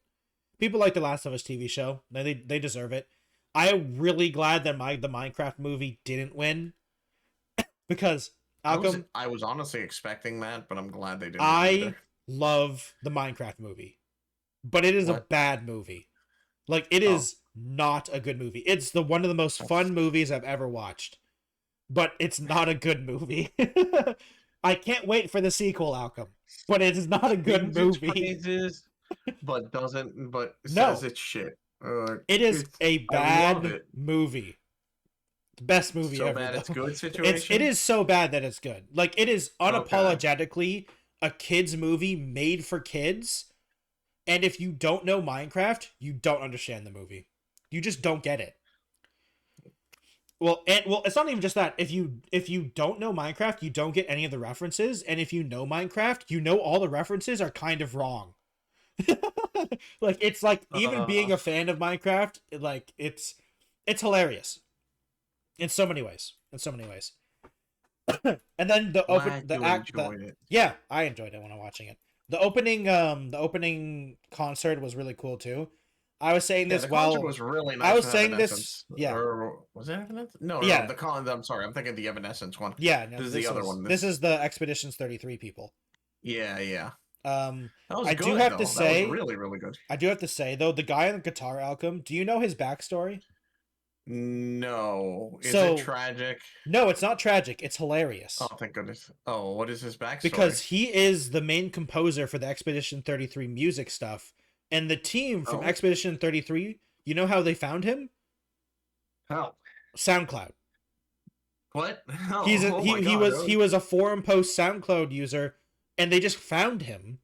Speaker 1: People like the Last of Us TV show. They deserve it. I'm really glad that the Minecraft movie didn't win because Alchem,
Speaker 2: I was honestly expecting that, but I'm glad they didn't win
Speaker 1: I
Speaker 2: either.
Speaker 1: love the Minecraft movie, but it is a
Speaker 2: What?
Speaker 1: bad movie. Like it
Speaker 2: Oh.
Speaker 1: is not a good movie. It's one of the most fun movies I've ever watched, but it's not a good movie. I can't wait for the sequel, Alchem, but it is not a good
Speaker 2: Sings its
Speaker 1: movie.
Speaker 2: praises, but says
Speaker 1: No,
Speaker 2: it's shit.
Speaker 1: it is a
Speaker 2: I love
Speaker 1: bad
Speaker 2: it.
Speaker 1: movie. The best movie
Speaker 2: So
Speaker 1: ever,
Speaker 2: bad it's
Speaker 1: though.
Speaker 2: good situation.
Speaker 1: It is so bad that it's good. Like it is
Speaker 2: Okay.
Speaker 1: unapologetically a kids movie made for kids. And if you don't know Minecraft, you don't understand the movie. You just don't get it. Well, it's not even just that. If you don't know Minecraft, you don't get any of the references, and if you know Minecraft, you know all the references are kind of wrong. Like it's like even being a fan of Minecraft, like it's hilarious in so many ways. In so many ways. And then yeah, I enjoyed it when I'm watching it. The opening concert was really cool too. I was saying this
Speaker 2: concert was really nice.
Speaker 1: I was saying this. Yeah.
Speaker 2: Or was it Evanescence? No,
Speaker 1: yeah.
Speaker 2: I'm sorry. I'm thinking the Evanescence one.
Speaker 1: Yeah. No,
Speaker 2: this is the other one.
Speaker 1: This is the Expeditions 33 people.
Speaker 2: Yeah.
Speaker 1: That was
Speaker 2: I
Speaker 1: good, do have though. To say
Speaker 2: that was really, really good.
Speaker 1: I do have to say though, the guy on the guitar, Alchem, do you know his backstory?
Speaker 2: No. Is it tragic?
Speaker 1: No, it's not tragic. It's hilarious.
Speaker 2: Oh, thank goodness. Oh, what is his backstory?
Speaker 1: Because he is the main composer for the Expedition 33 music stuff. And the team from Expedition 33, you know how they found him?
Speaker 2: How?
Speaker 1: SoundCloud.
Speaker 2: What?
Speaker 1: He was a forum post SoundCloud user, and they just found him,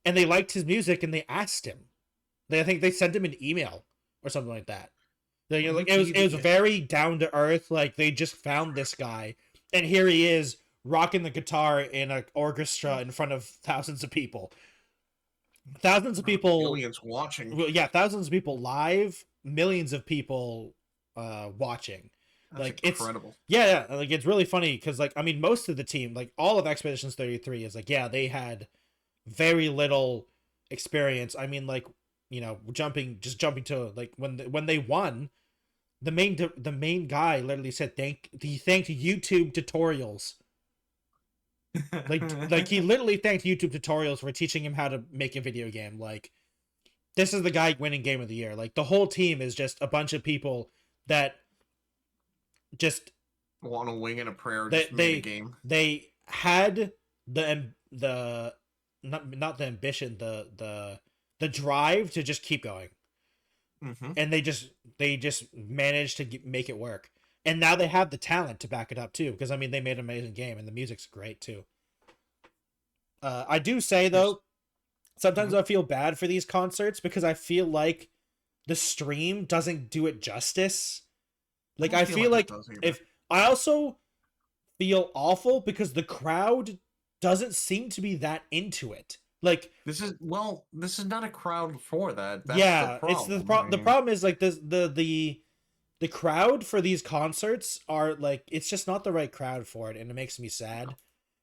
Speaker 1: and they liked his music, and they asked him. I think they sent him an email or something like that. It was very down to earth. Like they just found this guy, and here he is rocking the guitar in an orchestra in front of thousands of people. Thousands of people,
Speaker 2: millions watching.
Speaker 1: Yeah, thousands of people live, millions of people watching.
Speaker 2: That's
Speaker 1: like
Speaker 2: incredible.
Speaker 1: Yeah, like it's really funny because like I mean most of the team, like all of Expeditions 33 is like they had very little experience. I mean like jumping to like when they won, the main guy literally said he thanked YouTube tutorials. like he literally thanked YouTube tutorials for teaching him how to make a video game. Like this is the guy winning Game of the Year. Like the whole team is just a bunch of people that just
Speaker 2: want to wing in a prayer.
Speaker 1: They had the not the ambition, the drive to just keep going.
Speaker 2: Mm-hmm.
Speaker 1: And they just managed to make it work. And now they have the talent to back it up too, because I mean they made an amazing game and the music's great too. I do say though, sometimes I feel bad for these concerts because I feel like the stream doesn't do it justice. Like I feel like if I also feel awful because the crowd doesn't seem to be that into it. Like
Speaker 2: this is not a crowd for that.
Speaker 1: That's the problem. The problem is like the crowd for these concerts are like it's just not the right crowd for it, and it makes me sad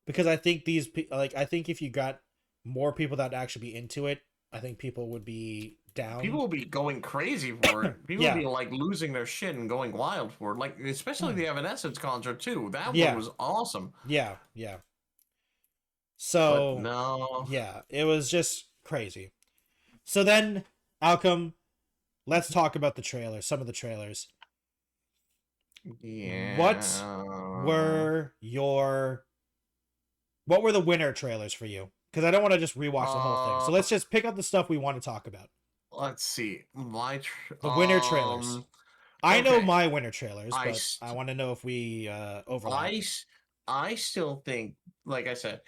Speaker 1: because I think I think if you got more people that actually be into it, I think people would be down.
Speaker 2: People will be going crazy for it. People will be like losing their shit and going wild for it. Like especially the Evanescence concert too. That one was awesome.
Speaker 1: Yeah. So
Speaker 2: but no.
Speaker 1: Yeah, it was just crazy. So then, Alchem, let's talk about the trailers. Some of the trailers.
Speaker 2: Yeah.
Speaker 1: What were the winner trailers for you? Because I don't want to just rewatch the whole thing. So let's just pick up the stuff we want to talk about.
Speaker 2: Let's see.
Speaker 1: The winner trailers. I know my winner trailers, but I want to know if we overlap.
Speaker 2: I still think, like I said,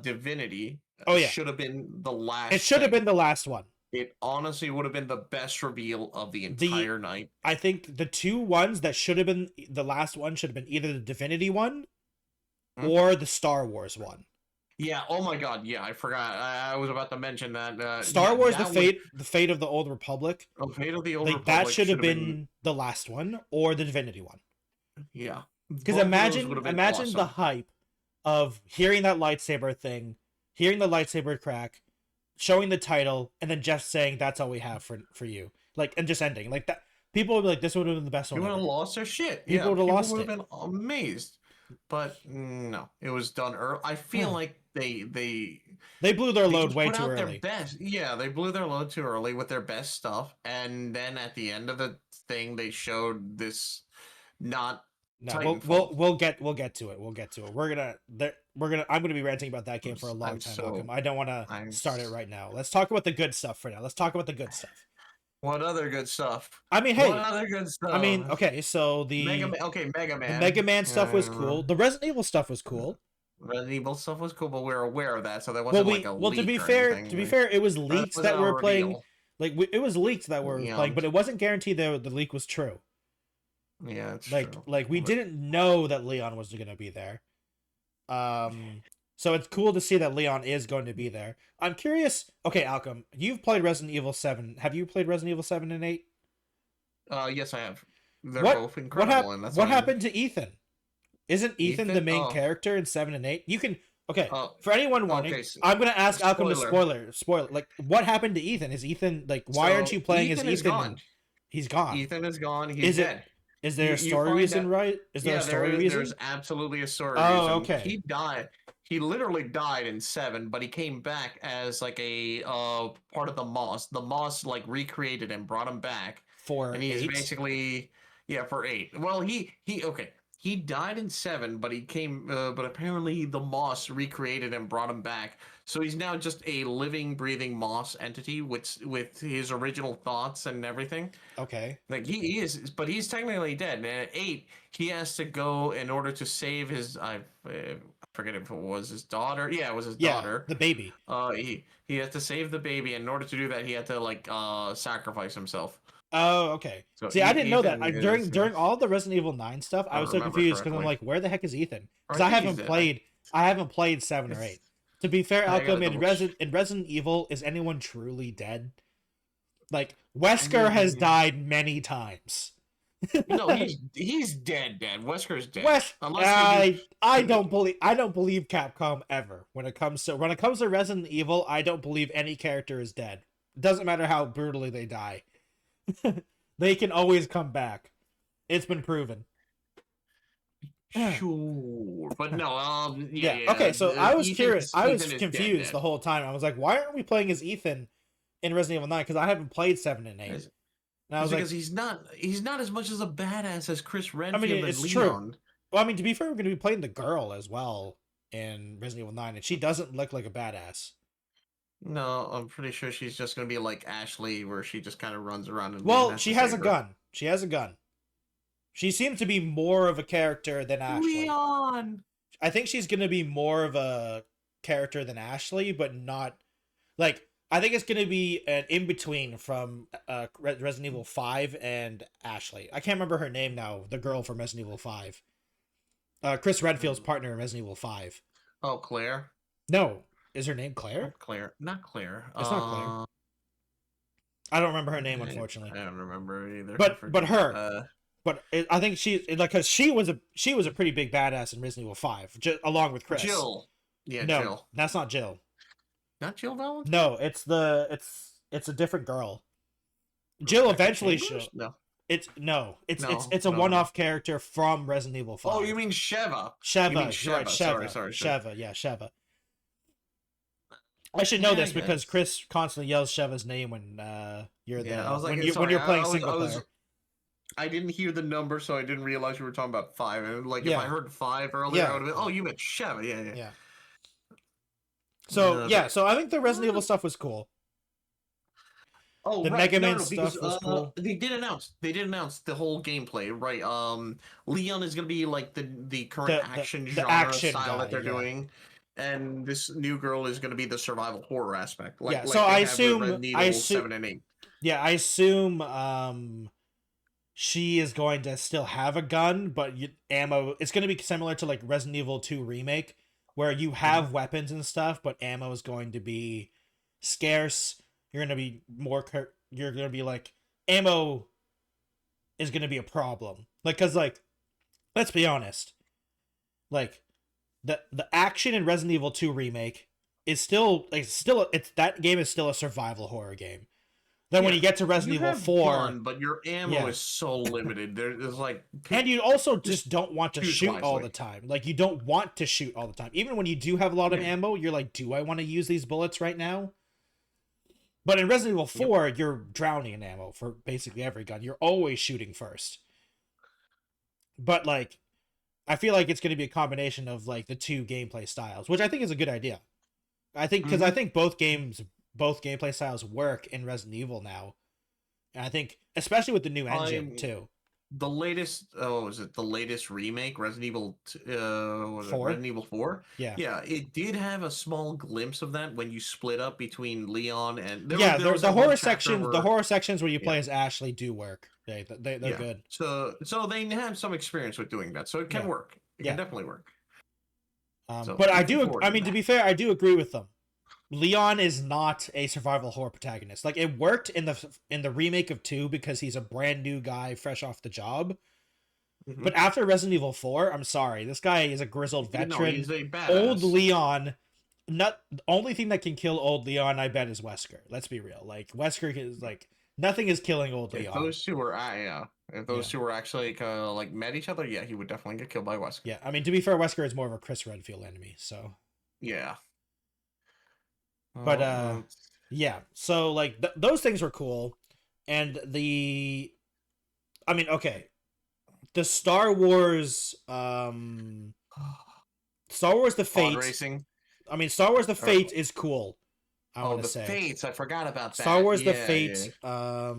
Speaker 2: Divinity should have been the last.
Speaker 1: It should have been the last one.
Speaker 2: It honestly would have been the best reveal of the entire night.
Speaker 1: I think the two ones that should have been the last one should have been either the Divinity one or the Star Wars one.
Speaker 2: Yeah. Oh my God. Yeah, I forgot. I was about to mention that.
Speaker 1: Star Wars: The Fate of the Old Republic.
Speaker 2: Oh, Fate of the Old Republic.
Speaker 1: That should have been the last one or the Divinity one.
Speaker 2: Yeah.
Speaker 1: Because imagine awesome. The hype of hearing that lightsaber thing, hearing the lightsaber crack, showing the title, and then just saying that's all we have for you. Like and just ending. Like People would be like, this would have been the best one
Speaker 2: You would have
Speaker 1: ever.
Speaker 2: lost their shit.
Speaker 1: People
Speaker 2: Yeah,
Speaker 1: would have
Speaker 2: people
Speaker 1: lost
Speaker 2: would have
Speaker 1: it.
Speaker 2: been amazed. But no, it was done early. I feel like they
Speaker 1: blew their load
Speaker 2: just
Speaker 1: way
Speaker 2: put
Speaker 1: too
Speaker 2: out their
Speaker 1: early.
Speaker 2: best. Yeah, they blew their load too early with their best stuff, and then at the end of the thing, they showed this not
Speaker 1: No,
Speaker 2: Titanfall.
Speaker 1: we'll get to it. We'll get to it. I'm gonna be ranting about that game for a long time, Malcolm. I don't want to start it right now. Let's talk about the good stuff for now. Let's talk about the good stuff.
Speaker 2: What other good stuff?
Speaker 1: I mean, hey.
Speaker 2: What other good stuff?
Speaker 1: I mean, okay, so the
Speaker 2: Mega Man.
Speaker 1: The Mega Man stuff was cool. The Resident Evil stuff was cool.
Speaker 2: Resident Evil stuff was cool, but we were aware of that, so there wasn't like a leak.
Speaker 1: Well, to be fair, it was leaked that we're playing. Like it was leaked that we're playing, but it wasn't guaranteed that the leak was true.
Speaker 2: Yeah, it's
Speaker 1: true. Like we didn't know that Leon was going to be there. So it's cool to see that Leon is going to be there. I'm curious. Okay, Alchem, you've played Resident Evil 7. Have you played Resident Evil 7 and 8?
Speaker 2: Yes, I have. They're both incredible.
Speaker 1: What happened to Ethan? Isn't Ethan the main character in 7 and 8? You can for anyone wanting, I'm gonna ask Alchem to spoiler. Like, what happened to Ethan? Is Ethan why aren't you playing as Ethan?
Speaker 2: Gone.
Speaker 1: He's gone.
Speaker 2: Ethan is gone. He's dead.
Speaker 1: Is there a story reason, right? Is there a story reason?
Speaker 2: There's absolutely a story reason.
Speaker 1: Oh, okay.
Speaker 2: He died. He literally died in 7, but he came back as like a part of the Moss. The Moss recreated him, brought him back.
Speaker 1: And
Speaker 2: he's basically for 8. Well, he died in 7, but he came. But apparently the Moss recreated and brought him back. So he's now just a living, breathing Moss entity with his original thoughts and everything.
Speaker 1: Okay.
Speaker 2: Like he is, but he's technically dead. And at 8, he has to go in order to save his. I forget if it was his daughter. Yeah, it was his daughter.
Speaker 1: The baby.
Speaker 2: He had to save the baby. And in order to do that, he had to sacrifice himself.
Speaker 1: Oh, okay. So see, I didn't know that. During all the Resident Evil 9 stuff, I was so confused because I'm like, where the heck is Ethan? Because I haven't played 7 or 8. To be fair, Alchem, in Resident Evil, is anyone truly dead? Like, Wesker has died many times.
Speaker 2: No, he's dead. Wesker's dead.
Speaker 1: I don't believe Capcom ever. When it comes to Resident Evil, I don't believe any character is dead. It doesn't matter how brutally they die. They can always come back. It's been proven.
Speaker 2: Sure, but no.
Speaker 1: Okay, so I was curious. I was confused the whole time. I was like, why aren't we playing as Ethan in Resident Evil 9? Because I haven't played 7 and 8. And I was
Speaker 2: because he's not as much as a badass as Chris Redfield.
Speaker 1: I mean, it's true. Well, I mean, to be fair, we're going to be playing the girl as well in Resident Evil 9, and she doesn't look like a badass.
Speaker 2: No, I'm pretty sure she's just going to be like Ashley, where she just kind of runs around. And
Speaker 1: she has a gun. She has a gun. She seems to be more of a character than Ashley.
Speaker 2: Leon!
Speaker 1: I think she's going to be more of a character than Ashley, but not... I think it's going to be an in-between from Resident Evil 5 and Ashley. I can't remember her name now, the girl from Resident Evil 5. Chris Redfield's partner in Resident Evil 5.
Speaker 2: Oh, Claire?
Speaker 1: No. Is her name Claire?
Speaker 2: Not Claire.
Speaker 1: It's not Claire. I don't remember her name, unfortunately.
Speaker 2: I don't remember either.
Speaker 1: But her... But I think because she was a pretty big badass in Resident Evil 5, along with Chris.
Speaker 2: Jill. Yeah,
Speaker 1: no,
Speaker 2: Jill.
Speaker 1: That's not Jill.
Speaker 2: Not Jill Valentine?
Speaker 1: No, it's a different girl. Jill eventually shows.
Speaker 2: No.
Speaker 1: It's a one-off character from Resident Evil 5.
Speaker 2: Oh, you mean Sheva?
Speaker 1: Sheva,
Speaker 2: right,
Speaker 1: Sheva.
Speaker 2: Sorry.
Speaker 1: Sheva, yeah, Sheva. I should know this because Chris constantly yells Sheva's name when you're there. When you're playing single player.
Speaker 2: I didn't hear the number, so I didn't realize you were talking about 5. And if I heard 5 earlier, I would have been, oh, you meant Sheva. Yeah.
Speaker 1: So I think the Resident Evil stuff was cool.
Speaker 2: Oh,
Speaker 1: the Mega Man stuff was cool.
Speaker 2: They did announce the whole gameplay, right? Leon is gonna be like the current action genre style that they're doing, and this new girl is gonna be the survival horror aspect.
Speaker 1: So I assume
Speaker 2: 7 and 8.
Speaker 1: Yeah, I assume she is going to still have a gun, but ammo. It's going to be similar to like Resident Evil 2 Remake, where you have weapons and stuff, but ammo is going to be scarce. You're going to be you're going to be like, ammo is going to be a problem. Because let's be honest. The action in Resident Evil 2 Remake is that game is still a survival horror game. Then when you get to Resident Evil 4,
Speaker 2: gun, but your ammo is so limited. There's like,
Speaker 1: and you also just don't want to shoot
Speaker 2: wisely.
Speaker 1: all the time. Like, you don't want to shoot all the time. Even when you do have a lot of ammo, you're like, do I want to use these bullets right now? But in Resident Evil 4, you're drowning in ammo for basically every gun. You're always shooting first. But like, I feel like it's going to be a combination of like the two gameplay styles, which I think is a good idea. I think because I think both gameplay styles work in Resident Evil now, and I think especially with the new engine too.
Speaker 2: The latest, is it the latest remake, Resident Evil 4? Resident Evil 4?
Speaker 1: Yeah,
Speaker 2: it did have a small glimpse of that when you split up between Leon and
Speaker 1: the horror section. The horror sections where you play as Ashley do work. They're good.
Speaker 2: So they have some experience with doing that, so it can work. It can definitely work.
Speaker 1: But I do. I mean, to be fair, I do agree with them. Leon is not a survival horror protagonist. Like, it worked in the remake of 2 because he's a brand new guy fresh off the job. But after Resident Evil 4, I'm sorry, this guy is a grizzled veteran.
Speaker 2: He's a badass.
Speaker 1: Old Leon. Not the only thing that can kill old Leon, I bet, is Wesker. Let's be real. Like, Wesker is like nothing is killing old Leon.
Speaker 2: If those two were if those two were actually like met each other, he would definitely get killed by Wesker.
Speaker 1: Yeah, I mean, to be fair, Wesker is more of a Chris Redfield enemy, so
Speaker 2: yeah.
Speaker 1: But yeah, so like those things were cool, and the Star Wars the Fate
Speaker 2: racing.
Speaker 1: I mean, Star Wars the Fate is cool. I want to say
Speaker 2: Fates. I forgot about that.
Speaker 1: Star Wars the Fate. Well,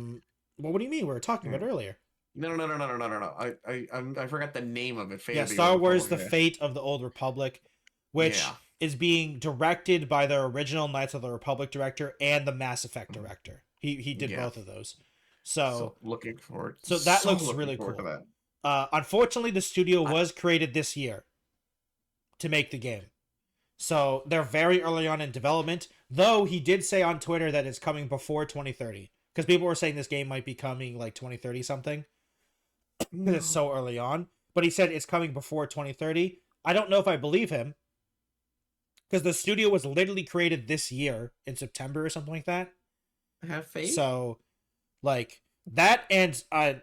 Speaker 1: what do you mean? We were talking about earlier.
Speaker 2: No. I forgot the name of it.
Speaker 1: Fate Star Wars the Fate of the Old Republic, which is being directed by the original Knights of the Republic director and the Mass Effect director. He did both of those. So
Speaker 2: looking forward.
Speaker 1: So that looks really cool. Unfortunately, the studio was created this year to make the game. So they're very early on in development, though he did say on Twitter that it's coming before 2030. Because people were saying this game might be coming like 2030 something. Because it's so early on. But he said it's coming before 2030. I don't know if I believe him. Because the studio was literally created this year in September or something like that.
Speaker 2: Have faith.
Speaker 1: So, like, that, and I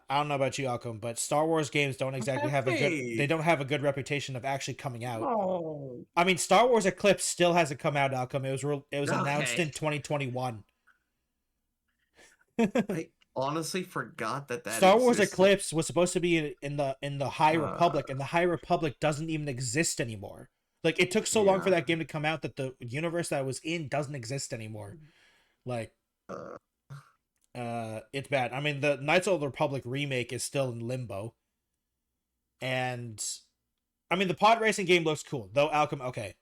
Speaker 1: don't know about you, Alchem, but Star Wars games don't exactly have a good reputation of actually coming out.
Speaker 2: Oh.
Speaker 1: I mean, Star Wars Eclipse still hasn't come out, Alchem. It was announced in 2021.
Speaker 2: I honestly forgot that
Speaker 1: Star Wars Eclipse was supposed to be in the High Republic, and the High Republic doesn't even exist anymore. Like, it took so long for that game to come out that the universe that I was in doesn't exist anymore. Like, it's bad. I mean, the Knights of the Republic remake is still in limbo. And, I mean, the pod racing game looks cool. Though, Alchem, okay.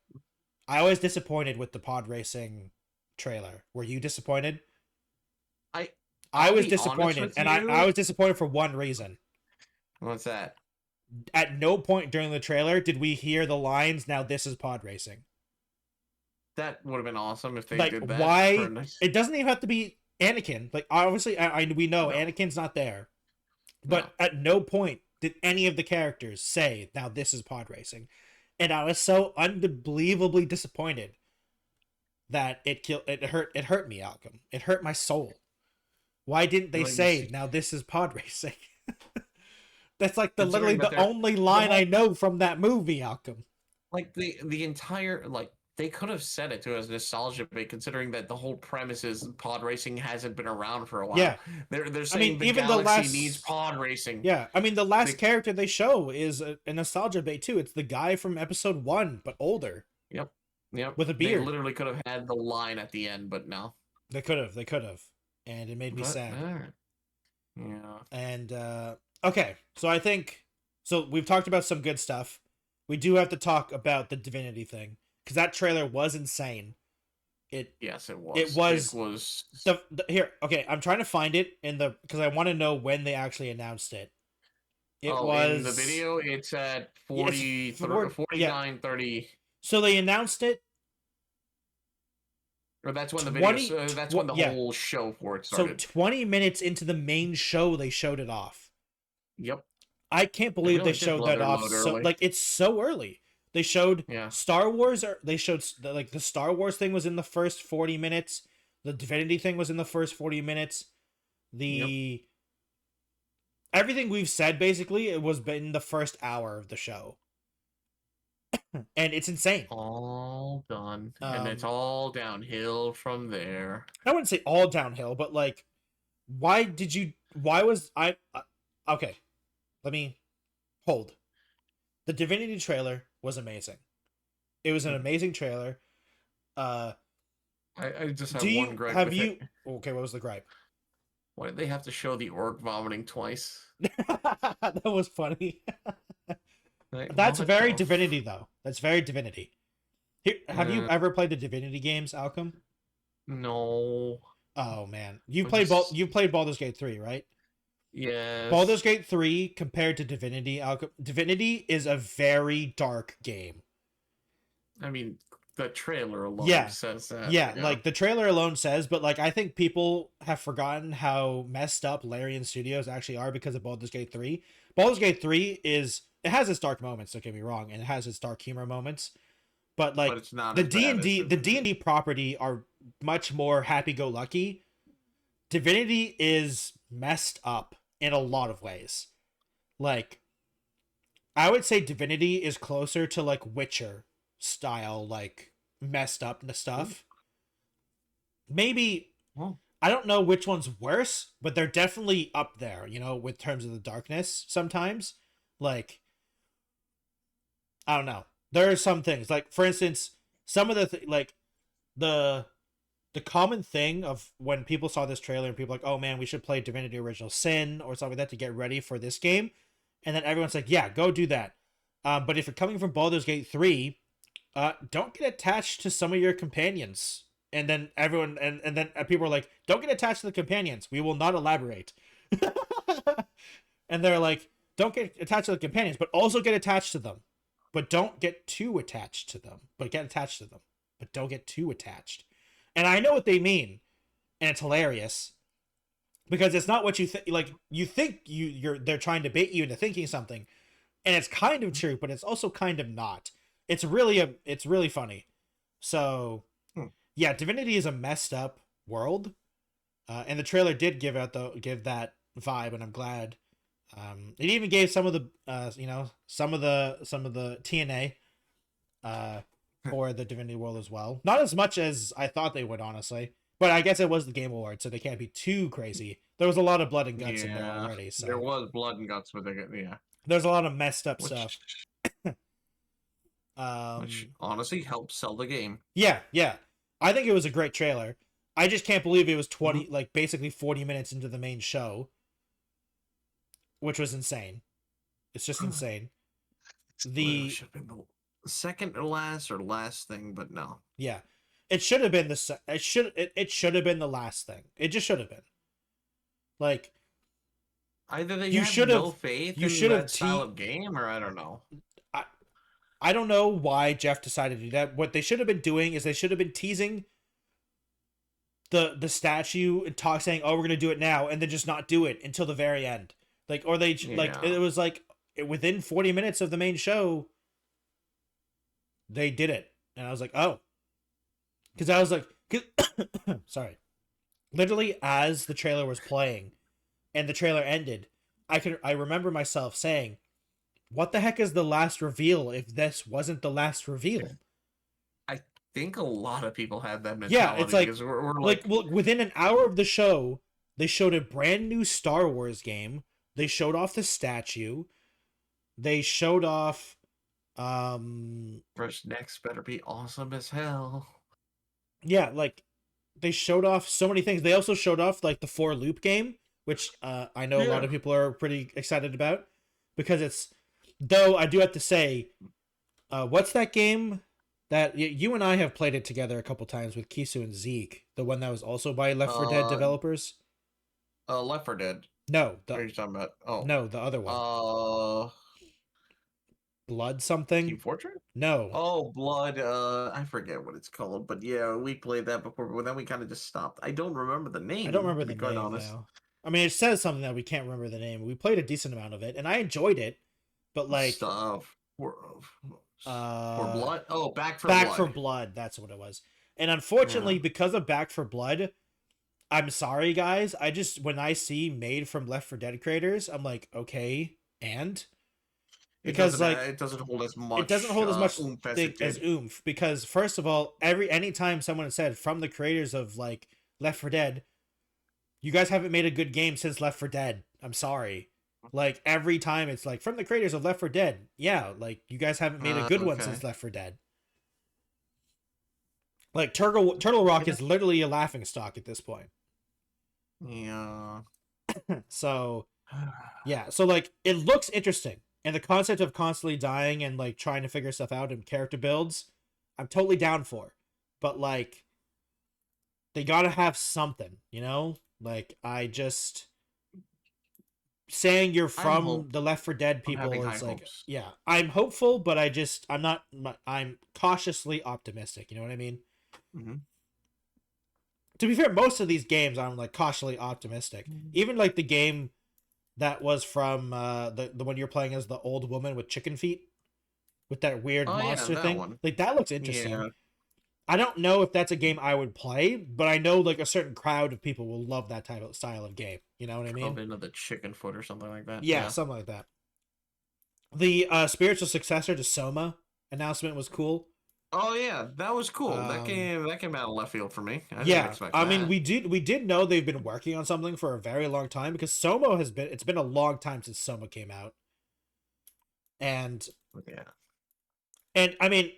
Speaker 1: I was disappointed with the pod racing trailer. Were you disappointed? I was disappointed. And I was disappointed for one reason.
Speaker 2: What's that?
Speaker 1: At no point during the trailer did we hear the lines, "Now this is pod racing."
Speaker 2: That would have been awesome if they did that.
Speaker 1: Why? It doesn't even have to be Anakin. Like, obviously, we know Anakin's not there. But at no point did any of the characters say, "Now this is pod racing." And I was so unbelievably disappointed that it hurt me, Alchem. It hurt my soul. Why didn't they say, "Now this is pod racing"? That's like literally the only line I know from that movie, Alchem.
Speaker 2: Like the entire, like, they could have said it to as nostalgia bait, considering that the whole premise is pod racing hasn't been around for a while.
Speaker 1: Yeah,
Speaker 2: they're saying even the galaxy needs pod racing.
Speaker 1: Yeah, I mean, the last character they show is a nostalgia bait too. It's the guy from episode 1, but older.
Speaker 2: Yep.
Speaker 1: With a beard.
Speaker 2: They literally could have had the line at the end, but no.
Speaker 1: They could have, and it made me sad.
Speaker 2: Yeah.
Speaker 1: And okay, so I think we've talked about some good stuff. We do have to talk about the Divinity thing, because that trailer was insane.
Speaker 2: Yes, it was.
Speaker 1: It was. Here, okay, I'm trying to find it because I want to know when they actually announced it.
Speaker 2: It was in the video. It's at 49:30.
Speaker 1: So they announced it.
Speaker 2: Or that's when the video. That's when the whole show for it started.
Speaker 1: So 20 minutes into the main show, they showed it off.
Speaker 2: Yep.
Speaker 1: I can't believe they showed that off. So, like, it's so early. They showed Star Wars. They showed the Star Wars thing was in the first 40 minutes. The Divinity thing was in the first 40 minutes.
Speaker 2: Yep.
Speaker 1: Everything we've said, basically, it was in the first hour of the show. And it's insane.
Speaker 2: All done. And it's all downhill from there.
Speaker 1: I wouldn't say all downhill, but like, why was I... okay, let me hold. The Divinity trailer was amazing. It was an amazing trailer.
Speaker 2: I just have one gripe with it.
Speaker 1: Okay, what was the gripe?
Speaker 2: Why did they have to show the orc vomiting twice?
Speaker 1: That was funny. That's very Divinity, though. That's very Divinity. Have you ever played the Divinity games, Alchem?
Speaker 2: No.
Speaker 1: Oh man, you played Baldur's Gate 3, right?
Speaker 2: Yes.
Speaker 1: Baldur's Gate 3 compared to Divinity, Alchem. Divinity is a very dark game.
Speaker 2: I mean, the trailer alone says that.
Speaker 1: Yeah, like the trailer alone says, but like I think people have forgotten how messed up Larian Studios actually are because of Baldur's Gate 3. Baldur's Gate 3 it has its dark moments, don't get me wrong, and it has its dark humor moments. But like
Speaker 2: it's not
Speaker 1: the D&D property are much more happy-go-lucky. Divinity is messed up in a lot of ways. Like I would say Divinity is closer to like Witcher style, like messed up stuff. Maybe I don't know which one's worse, but they're definitely up there, you know, with terms of the darkness sometimes. Like I don't know. There are some things, like for instance, some of the common thing of when people saw this trailer and people were like, oh man, we should play Divinity Original Sin or something like that to get ready for this game, and then everyone's like, yeah, go do that. But if you're coming from Baldur's Gate 3, don't get attached to some of your companions. And then everyone, and then people are like, don't get attached to the companions. We will not elaborate. And they're like, don't get attached to the companions, but also get attached to them. But don't get too attached to them. But get attached to them. But don't get too attached. And I know what they mean. And it's hilarious. Because it's not what you think. Like, you think they're trying to bait you into thinking something. And it's kind of true, but it's also kind of not. It's really funny. So, yeah, Divinity is a messed up world. And the trailer did give that vibe, and I'm glad. It even gave some of the some of the TNA for the Divinity world as well. Not as much as I thought they would, honestly. But I guess it was the Game Awards, so they can't be too crazy. There was a lot of blood and guts in there already. So
Speaker 2: there was blood and guts with it. Yeah.
Speaker 1: There's a lot of messed up stuff.
Speaker 2: Which honestly helps sell the game.
Speaker 1: Yeah. I think it was a great trailer. I just can't believe it was 20, like basically 40 minutes into the main show. Which was insane. It's just insane.
Speaker 2: Should have been the second or last thing, but no.
Speaker 1: Yeah, it should have been it should have been the last thing. It just should have been. Like
Speaker 2: either they had no faith in that style of game, or I don't know.
Speaker 1: I don't know why Jeff decided to do that. What they should have been doing is they should have been teasing the statue and saying, "Oh, we're gonna do it now," and then just not do it until the very end. Like, or they like it was like within 40 minutes of the main show, they did it, and I was like, oh, because I was like, sorry, literally as the trailer was playing, and the trailer ended, I remember myself saying, what the heck is the last reveal if this wasn't the last reveal?
Speaker 2: I think a lot of people had that mentality.
Speaker 1: Yeah, it's like we're well, within an hour of the show, they showed a brand new Star Wars game. They showed off the statue. They showed off
Speaker 2: First next better be awesome as hell.
Speaker 1: Yeah, like they showed off so many things. They also showed off like the 4 loop game, which I know a lot of people are pretty excited about because it's, though I do have to say, what's that game that you and I have played it together a couple times with Kisu and Zeke, the one that was also by Left 4 Dead developers?
Speaker 2: Left 4 Dead.
Speaker 1: No,
Speaker 2: what are you talking about? Oh,
Speaker 1: no, the other one. Blood something.
Speaker 2: Team Fortress?
Speaker 1: No.
Speaker 2: Oh, Blood. I forget what it's called, but yeah, we played that before. But then we kind of just stopped. I don't remember the name.
Speaker 1: I don't remember the name. Now. I mean, it says something that we can't remember the name. We played a decent amount of it, and I enjoyed it. But like
Speaker 2: stuff for Blood. Oh, Back for
Speaker 1: Blood.
Speaker 2: Back
Speaker 1: for Blood. That's what it was. And unfortunately, because of Back 4 Blood, I'm sorry, guys. When I see made from Left 4 Dead creators, I'm like, okay, and because
Speaker 2: it doesn't hold as much oomph as it did.
Speaker 1: Because first of all, anytime someone said from the creators of like Left 4 Dead, you guys haven't made a good game since Left 4 Dead. I'm sorry. Like every time it's like from the creators of Left 4 Dead. Yeah, like you guys haven't made a good one since Left 4 Dead. Like Turtle Rock is literally a laughingstock at this point.
Speaker 2: Yeah.
Speaker 1: So, yeah. So like it looks interesting, and the concept of constantly dying and like trying to figure stuff out and character builds, I'm totally down for. But like, they gotta have something, you know? Like saying you're from the Left 4 Dead people is like, hopes. Yeah, I'm hopeful, but I'm cautiously optimistic. You know what I mean?
Speaker 2: Mm-hmm.
Speaker 1: To be fair, most of these games I'm like cautiously optimistic. Mm-hmm. Even like the game that was from the one you're playing as the old woman with chicken feet, with that weird monster thing. One. Like that looks interesting. Yeah. I don't know if that's a game I would play, but I know like a certain crowd of people will love that type of style of game. You know what I mean?
Speaker 2: Probably another chicken foot or something like that.
Speaker 1: Yeah, something like that. The spiritual successor to Soma announcement was cool.
Speaker 2: Oh yeah, that was cool. That came out of left field for me.
Speaker 1: I mean, we did know they've been working on something for a very long time because it's been a long time since Soma came out. And
Speaker 2: yeah.
Speaker 1: And I mean,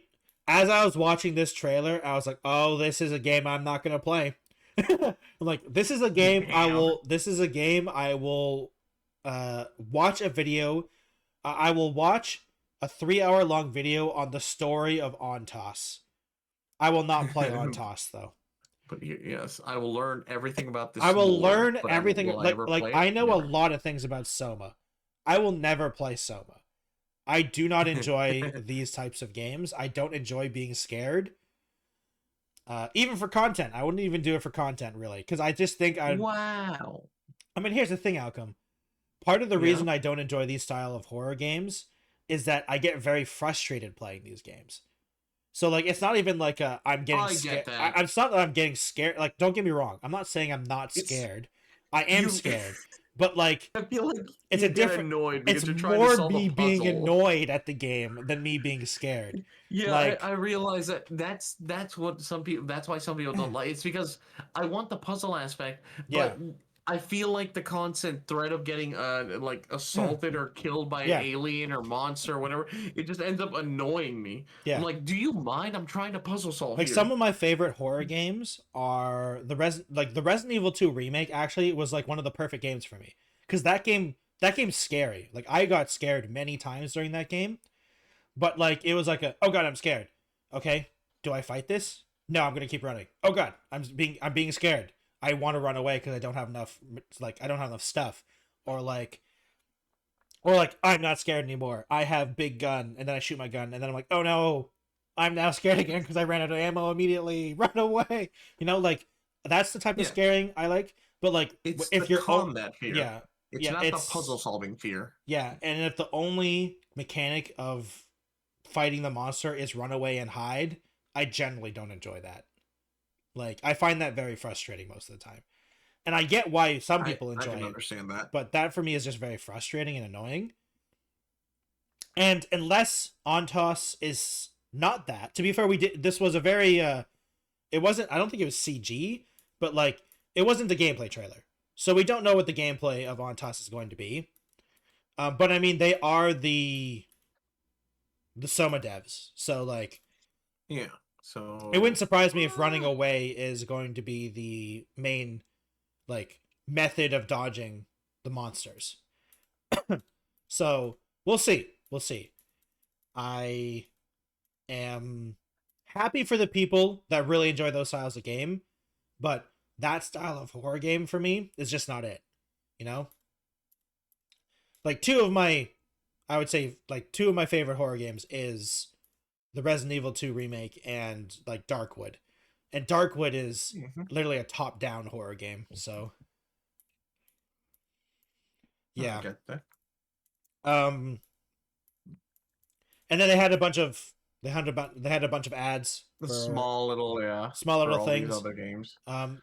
Speaker 1: as I was watching this trailer, I was like, "Oh, this is a game I'm not gonna play." I'm like, "This is a game I will. This is a game I will watch a video. I will watch a 3-hour long video on the story of Ontos. I will not play Ontos though.
Speaker 2: But yes, I will learn everything about this.
Speaker 1: I will learn everything. I know a lot of things about Soma. I will never play Soma. I do not enjoy these types of games. I don't enjoy being scared. Even for content. I wouldn't even do it for content, really. Because I just think
Speaker 2: Wow.
Speaker 1: I mean, here's the thing, Alchem. Part of the reason I don't enjoy these style of horror games is that I get very frustrated playing these games. So, like, it's not even like I'm getting scared. It's not that I'm getting scared. Like, don't get me wrong. I'm not saying I'm not scared. I am scared. But like,
Speaker 2: I feel like
Speaker 1: it's a different.
Speaker 2: Annoyed
Speaker 1: it's
Speaker 2: you're trying more to solve
Speaker 1: me being annoyed at the game than me being scared.
Speaker 2: Yeah, like, I realize that's what some people. That's why some people don't like. It's because I want the puzzle aspect, but I feel like the constant threat of getting like assaulted or killed by an alien or monster or whatever, it just ends up annoying me. Yeah. I'm like, do you mind? I'm trying to puzzle solve.
Speaker 1: Like, some of my favorite horror games are the Resident Evil 2 remake. Actually, was like one of the perfect games for me because that game's scary. Like, I got scared many times during that game, but like it was like oh god, I'm scared. Okay, do I fight this? No, I'm gonna keep running. Oh god, I'm being scared. I want to run away because I don't have enough. Like, I don't have enough stuff, or like I'm not scared anymore. I have big gun, and then I shoot my gun, and then I'm like, oh no, I'm now scared again because I ran out of ammo immediately. Run away, you know, like that's the type of scaring I like. But like,
Speaker 2: it's if you're combat fear, it's not the puzzle solving fear.
Speaker 1: Yeah, and if the only mechanic of fighting the monster is run away and hide, I generally don't enjoy that. Like, I find that very frustrating most of the time. And I get why some people enjoy it. I can
Speaker 2: understand that.
Speaker 1: But that for me is just very frustrating and annoying. And unless Ontos is not that, to be fair, this was a very, it wasn't, I don't think it was CG, but like, it wasn't the gameplay trailer. So we don't know what the gameplay of Ontos is going to be. But I mean, they are the Soma devs. So like,
Speaker 2: yeah. So
Speaker 1: it wouldn't surprise me if running away is going to be the main, like, method of dodging the monsters. So we'll see. We'll see. I am happy for the people that really enjoy those styles of game, but that style of horror game for me is just not it. You know? Like, two of my favorite horror games is the Resident Evil 2 remake and like Darkwood. And Darkwood is literally a top-down horror game, so yeah.
Speaker 2: I get that.
Speaker 1: And then they had a bunch of They had a bunch of ads
Speaker 2: The
Speaker 1: for
Speaker 2: small little for all
Speaker 1: things.
Speaker 2: these other games.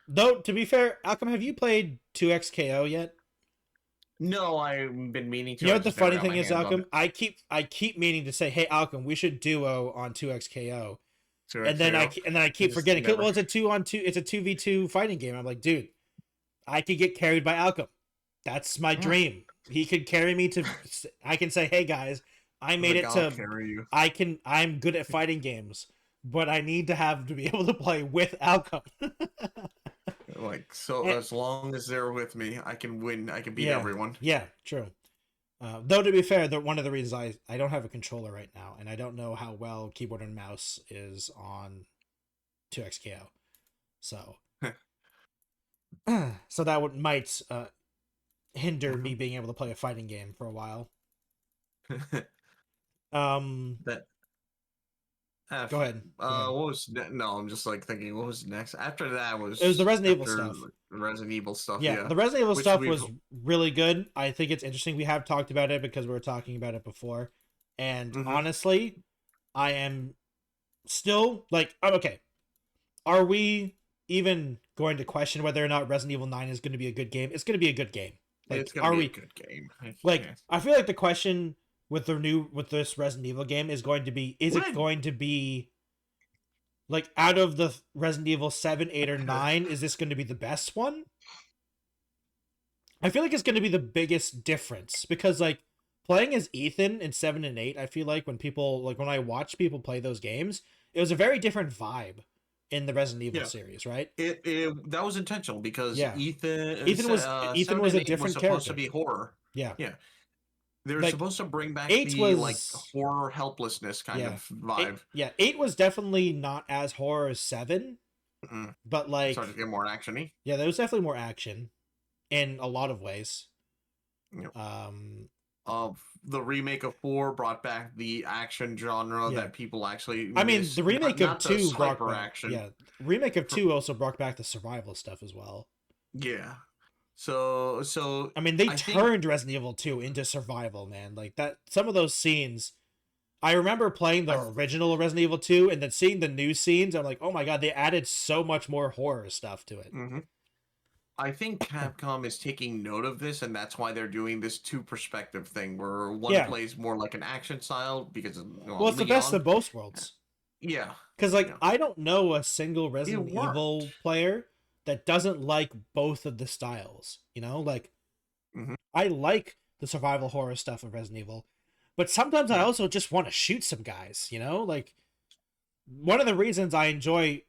Speaker 1: Though to be fair, Alchem, have you played 2XKO yet?
Speaker 2: No, I've been meaning to.
Speaker 1: You know
Speaker 2: I
Speaker 1: what the
Speaker 2: just never
Speaker 1: funny
Speaker 2: got
Speaker 1: thing
Speaker 2: my
Speaker 1: is,
Speaker 2: hands on
Speaker 1: Alchem?
Speaker 2: it.
Speaker 1: I keep meaning to say, hey, Alchem, we should duo on 2XKO.
Speaker 2: 2XKO.
Speaker 1: And then I keep forgetting.
Speaker 2: Never.
Speaker 1: Well, it's a 2-on-2. It's a 2v2 fighting game. I'm like, dude, I could get carried by Alchem. That's my dream. He could carry me to. I can say, hey guys, I made it to.
Speaker 2: Carry you.
Speaker 1: I'm good at fighting games, but I need to be able to play with Alchem.
Speaker 2: Like, so as long as they're with me, I can win. I can beat everyone.
Speaker 1: Yeah, true. Though to be fair, one of the reasons I don't have a controller right now, and I don't know how well keyboard and mouse is on 2XKO, so so that might hinder me being able to play a fighting game for a while. Go ahead.
Speaker 2: What was no? I'm just like thinking, what was next? After that was
Speaker 1: it was the Resident Evil stuff.
Speaker 2: Resident Evil stuff.
Speaker 1: Yeah, the Resident Evil stuff was really good. I think it's interesting. We have talked about it because we were talking about it before, and honestly, I am still like, okay. Are we even going to question whether or not Resident Evil 9 is going to be a good game? It's going to be a good game. Like,
Speaker 2: it's going to be a good game.
Speaker 1: Like, I feel like the question with this Resident Evil game is going to be, is it going to be like, out of the Resident Evil 7, 8, or 9, is this going to be the best one? I feel like it's going to be the biggest difference because, like, playing as Ethan in 7 and 8, I feel like when I watch people play those games, it was a very different vibe in the Resident Evil series, right?
Speaker 2: That was intentional because Ethan
Speaker 1: was a different character.
Speaker 2: Supposed to be horror.
Speaker 1: Yeah.
Speaker 2: They were supposed to bring back the horror helplessness kind of vibe.
Speaker 1: 8 was definitely not as horror as 7, but like
Speaker 2: started to get more actiony.
Speaker 1: Yeah, there was definitely more action in a lot of ways.
Speaker 2: The remake of 4 brought back the action genre that people actually.
Speaker 1: I mean, the remake of 2 brought back
Speaker 2: action.
Speaker 1: Yeah, remake of 2 also brought back the survival stuff as well.
Speaker 2: Yeah. So
Speaker 1: I mean, they turned Resident Evil 2 into survival, man. Like that, some of those scenes. I remember playing the original Resident Evil 2 and then seeing the new scenes. I'm like, oh my god, they added so much more horror stuff to it.
Speaker 2: I think Capcom is taking note of this, and that's why they're doing this 2 perspective thing, where one plays more like an action style because
Speaker 1: it's the best of both worlds.
Speaker 2: Yeah,
Speaker 1: because I don't know a single Resident Evil player that doesn't like both of the styles. You know, like I like the survival horror stuff of Resident Evil, but sometimes I also just want to shoot some guys. You know, like one of the reasons I enjoy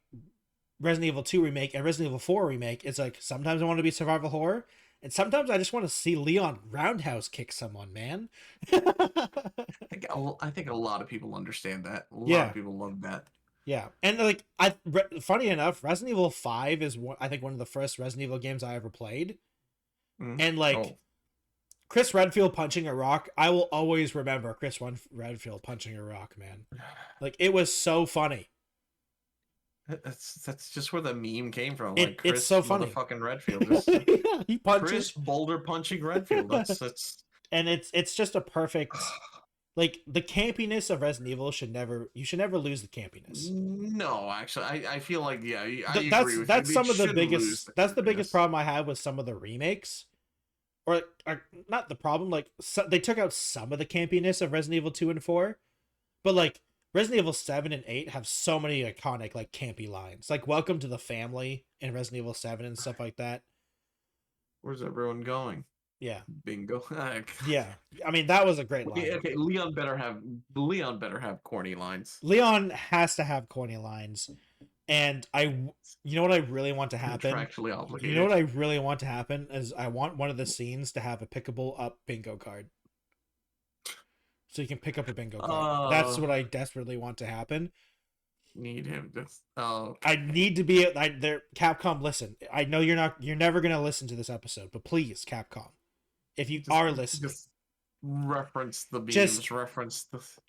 Speaker 1: Resident Evil 2 remake and Resident Evil 4 remake is like sometimes I want to be survival horror and sometimes I just want to see Leon roundhouse kick someone, man.
Speaker 2: I think a lot of people understand that. A lot of people love that.
Speaker 1: Yeah, and like funny enough, Resident Evil 5 is I think one of the first Resident Evil games I ever played, and like Chris Redfield punching a rock, I will always remember Chris Redfield punching a rock, man. Like it was so funny.
Speaker 2: That's just where the meme came from.
Speaker 1: Like Chris, it's so funny.
Speaker 2: Fucking Redfield.
Speaker 1: He punches
Speaker 2: Chris Boulder punching Redfield. That's
Speaker 1: and it's just a perfect. Like the campiness of Resident Evil you should never lose the campiness.
Speaker 2: No, actually, I feel like I
Speaker 1: agree with that's you. Some of the biggest. That's the biggest problem I have with some of the remakes, or not the problem. Like they took out some of the campiness of Resident Evil 2 and 4, but like Resident Evil 7 and 8 have so many iconic like campy lines, like "Welcome to the Family" in Resident Evil 7 and stuff like that.
Speaker 2: Where's everyone going?
Speaker 1: Yeah.
Speaker 2: Bingo.
Speaker 1: Yeah. I mean, that was a great line.
Speaker 2: Okay, Leon better have corny lines.
Speaker 1: Leon has to have corny lines. And you know what I really want to happen?
Speaker 2: Contractually obligated.
Speaker 1: You know what I really want to happen is I want one of the scenes to have a pickable up bingo card. So you can pick up a bingo card. That's what I desperately want to happen.
Speaker 2: Need him to
Speaker 1: I need to be there. Capcom, listen. I know you're never gonna listen to this episode, but please, Capcom. If you are listening,
Speaker 2: just reference the beams,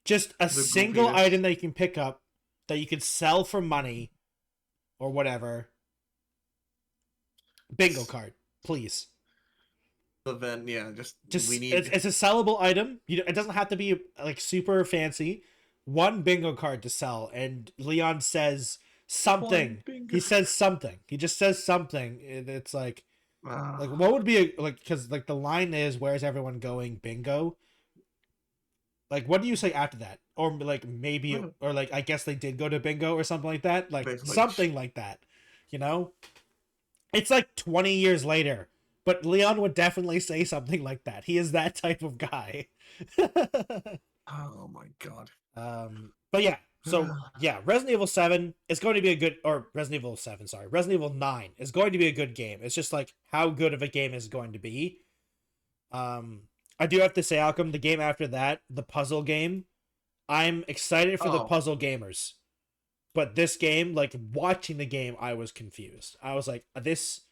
Speaker 1: just a single item that you can pick up that you can sell for money or whatever. Bingo card, please.
Speaker 2: Then we need
Speaker 1: it's a sellable item. It doesn't have to be like super fancy. one bingo card to sell, and Leon says something. He says something. He just says something. It's like what would be because like the line is, "Where's everyone going? Bingo." Like, what do you say after that? Or like maybe, or like I guess they did go to bingo or something like that. Like something like that, you know. It's like 20 years later, but Leon would definitely say something like that. He is that type of guy.
Speaker 2: Oh my god.
Speaker 1: But yeah, so yeah, Resident Evil 7 is going to be a good, or Resident Evil 7, sorry, Resident Evil 9 is going to be a good game. It's just like how good of a game is it going to be. I do have to say, Alchem, the game after that, the puzzle game, I'm excited for the puzzle gamers. But this game, like watching the game, I was confused. I was like, this.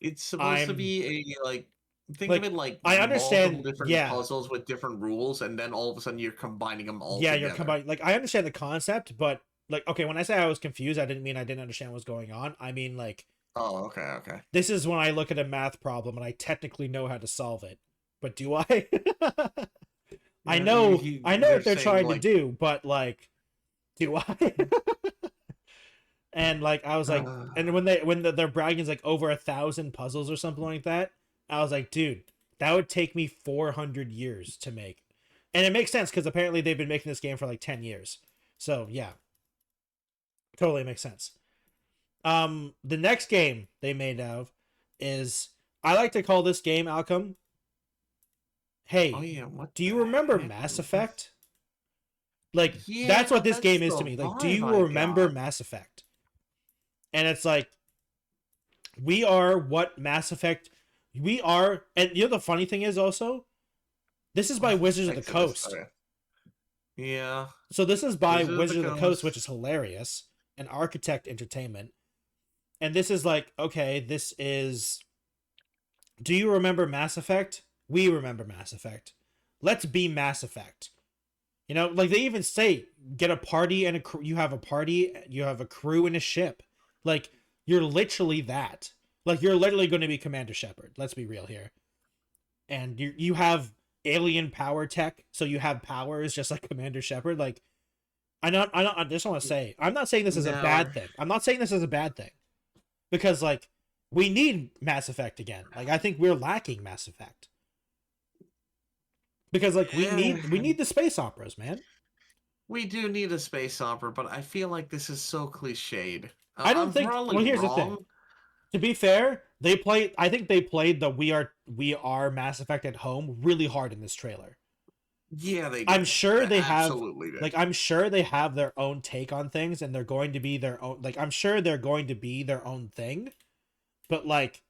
Speaker 2: It's supposed to be a think of it like
Speaker 1: I understand
Speaker 2: different puzzles with different rules, and then all of a sudden you're combining them all.
Speaker 1: Yeah,
Speaker 2: together.
Speaker 1: You're combining. Like I understand the concept, but like okay, when I say I was confused, I didn't mean I didn't understand what was going on. I mean like.
Speaker 2: Oh, okay.
Speaker 1: This is when I look at a math problem and I technically know how to solve it, but do I? I know what they're trying to do, but like, do I? And like I was like, and when they're bragging is like over 1,000 puzzles or something like that, I was like, dude, that would take me 400 years to make, and it makes sense because apparently they've been making this game for like 10 years, so yeah, totally makes sense. The next game they made of is I like to call this game Alchem. Hey, do you remember Mass Effect? Like that's what this game is to me. Like, do you remember Mass Effect? And it's like, we are what Mass Effect, we are. And you know, the funny thing is also, this is by Wizards of the Coast.
Speaker 2: Yeah.
Speaker 1: So this is by Wizards of the Coast, which is hilarious, and Architect Entertainment. And this is like, okay, this is, do you remember Mass Effect? We remember Mass Effect. Let's be Mass Effect. You know, like they even say, get a party and you have a party, you have a crew and a ship. Like, you're literally that. Like, you're literally going to be Commander Shepard. Let's be real here. And you have alien power tech, so you have powers just like Commander Shepard. Like, I just want to say, I'm not saying this is a bad thing. I'm not saying this is a bad thing. Because, like, we need Mass Effect again. Like, I think we're lacking Mass Effect. Because, like, we need the space operas, man.
Speaker 2: We do need a space opera, but I feel like this is so cliched.
Speaker 1: I don't think. Well, here's the thing. To be fair, I think they played the "We Are Mass Effect at Home" really hard in this trailer.
Speaker 2: Yeah, they did.
Speaker 1: I'm sure they have.
Speaker 2: Absolutely did.
Speaker 1: Like, I'm sure they have their own take on things, and they're going to be their own. Like, I'm sure they're going to be their own thing. But like,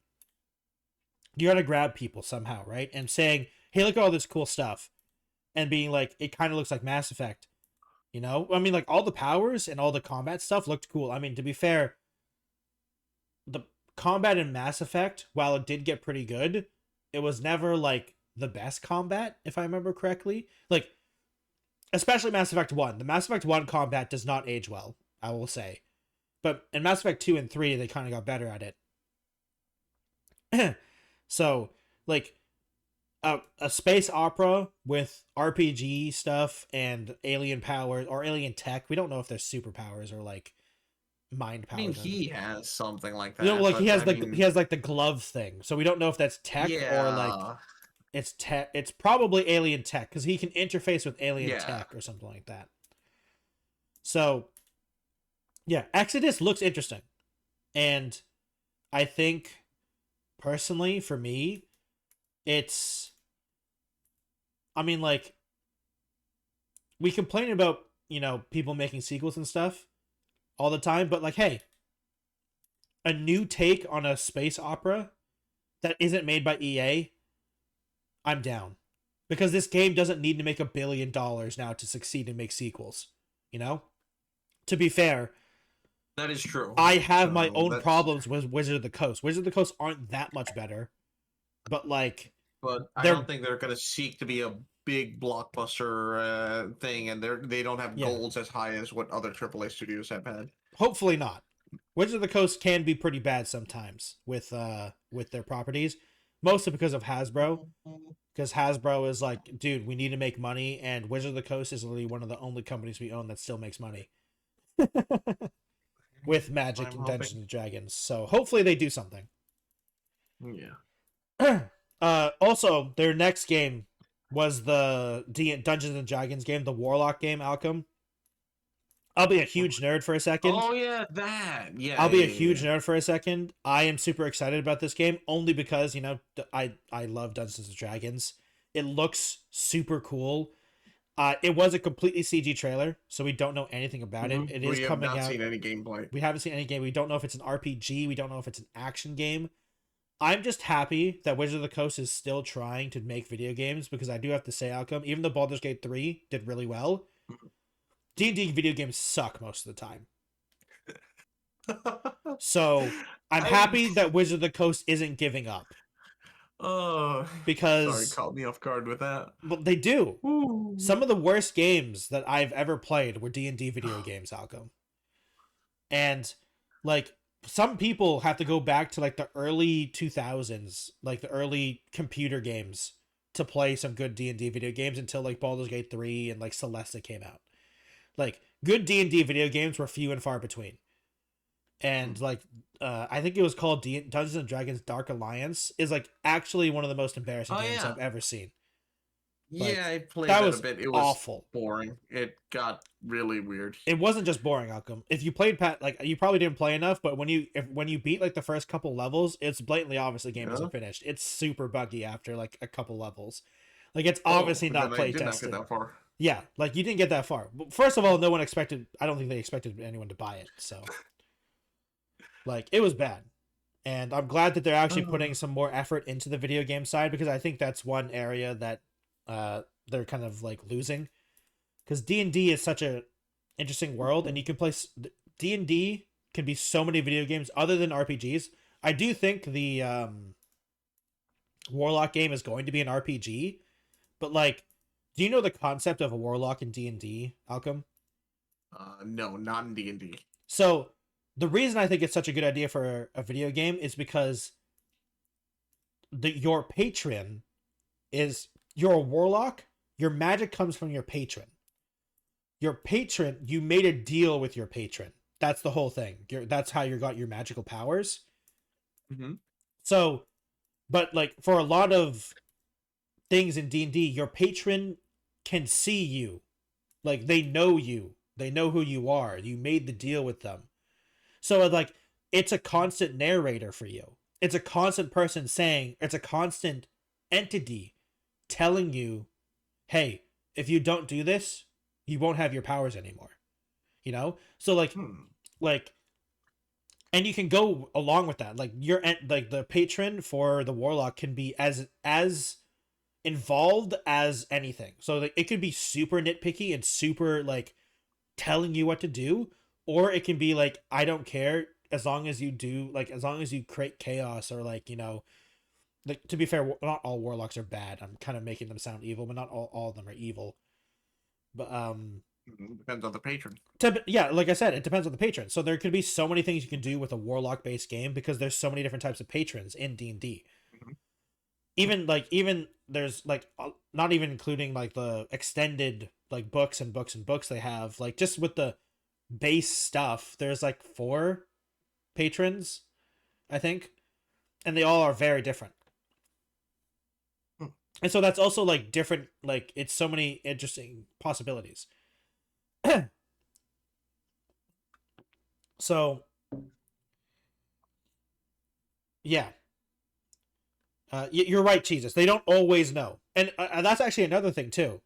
Speaker 1: you gotta grab people somehow, right? And saying, "Hey, look at all this cool stuff," and being like, "It kind of looks like Mass Effect." You know, I mean, like all the powers and all the combat stuff looked cool. I mean, to be fair, the combat in Mass Effect, while it did get pretty good, it was never like the best combat, if I remember correctly. Like, especially Mass Effect 1. The Mass Effect 1 combat does not age well, I will say. But in Mass Effect 2 and 3, they kind of got better at it. So, like, a space opera with RPG stuff and alien powers or alien tech. We don't know if there's superpowers or like mind powers.
Speaker 2: I mean, he has something like that.
Speaker 1: You know, like he has like the glove thing. So we don't know if that's tech or like it's tech. It's probably alien tech because he can interface with alien tech or something like that. So yeah, Exodus looks interesting, and I think personally for me, I mean, like, we complain about, you know, people making sequels and stuff all the time, but like, hey, a new take on a space opera that isn't made by EA, I'm down. Because this game doesn't need to make $1 billion now to succeed and make sequels, you know? To be fair,
Speaker 2: that is true.
Speaker 1: I have my own problems with Wizard of the Coast. Wizard of the Coast aren't that much better, but like,
Speaker 2: but I don't think they're going to seek to be a big blockbuster thing, and they don't have goals as high as what other AAA studios have had.
Speaker 1: Hopefully not. Wizards of the Coast can be pretty bad sometimes with their properties, mostly because of Hasbro. Because Hasbro is like, dude, we need to make money, and Wizard of the Coast is literally one of the only companies we own that still makes money with Magic
Speaker 2: I'm
Speaker 1: and
Speaker 2: hoping.
Speaker 1: Dungeons and Dragons. So hopefully they do something.
Speaker 2: Yeah.
Speaker 1: Also, their next game was the Dungeons and Dragons game, the Warlock game, Alchem. I'll be a huge nerd for a second.
Speaker 2: Oh yeah, that. Yeah.
Speaker 1: I'll be a
Speaker 2: Yeah.
Speaker 1: huge nerd for a second. I am super excited about this game only because, you know, I love Dungeons and Dragons. It looks super cool. It was a completely CG trailer, so we don't know anything about it. It is coming out.
Speaker 2: We have not seen any gameplay.
Speaker 1: We haven't seen any game. We don't know if it's an RPG. We don't know if it's an action game. I'm just happy that Wizard of the Coast is still trying to make video games, because I do have to say, Outcome, even though Baldur's Gate 3 did really well, D&D video games suck most of the time. So I'm happy that Wizard of the Coast isn't giving up.
Speaker 2: Oh,
Speaker 1: because
Speaker 2: sorry, caught me off guard with that.
Speaker 1: But they do.
Speaker 2: Ooh.
Speaker 1: Some of the worst games that I've ever played were D&D video games, Alchem. And like, some people have to go back to like the early 2000s, like the early computer games, to play some good D&D video games until like Baldur's Gate 3 and like Celeste came out. Like, good D&D video games were few and far between. And like, I think it was called Dungeons and Dragons Dark Alliance, is like actually one of the most embarrassing games I've ever seen.
Speaker 2: Like, yeah, I played that a bit. It was
Speaker 1: awful.
Speaker 2: Boring. It got really weird.
Speaker 1: It wasn't just boring, Alchem. If you played like, you probably didn't play enough, but when you beat like the first couple levels, it's blatantly obvious the game isn't finished. It's super buggy after like a couple levels. Like, it's obviously not play tested.
Speaker 2: That far.
Speaker 1: Yeah, like, you didn't get that far. First of all, no one expected. I don't think they expected anyone to buy it. So, like, it was bad. And I'm glad that they're actually putting some more effort into the video game side, because I think that's one area that they're kind of like losing. Because D&D is such a interesting world, and you can play D&D can be so many video games other than RPGs. I do think the Warlock game is going to be an RPG, but like, do you know the concept of a Warlock in D&D, Alchem?
Speaker 2: No, not in D&D.
Speaker 1: So the reason I think it's such a good idea for a video game is because your patron is, you're a warlock. Your magic comes from your patron. Your patron, you made a deal with your patron. That's the whole thing. That's how you got your magical powers.
Speaker 2: Mm-hmm.
Speaker 1: So, but like, for a lot of things in D&D, your patron can see you. Like, they know you. They know who you are. You made the deal with them. So like, it's a constant narrator for you. It's a constant person saying, it's a constant entity telling you, hey, if you don't do this, you won't have your powers anymore. You know? So like, and you can go along with that. Like, like, the patron for the warlock can be as involved as anything. So like, it could be super nitpicky and super like telling you what to do, or it can be like, I don't care, as long as you do, like, as long as you create chaos, or like, you know, like, to be fair, not all warlocks are bad. I'm kind of making them sound evil, but not all of them are evil. But
Speaker 2: depends on the patron.
Speaker 1: Yeah, like I said, it depends on the patron. So there could be so many things you can do with a warlock based game, because there's so many different types of patrons in D&D. Even there's like, not even including like the extended like books and books and books they have, like, just with the base stuff, there's like 4 patrons, I think, and they all are very different. And so that's also like different, like, it's so many interesting possibilities. So yeah, you're right, Jesus. They don't always know, and that's actually another thing too.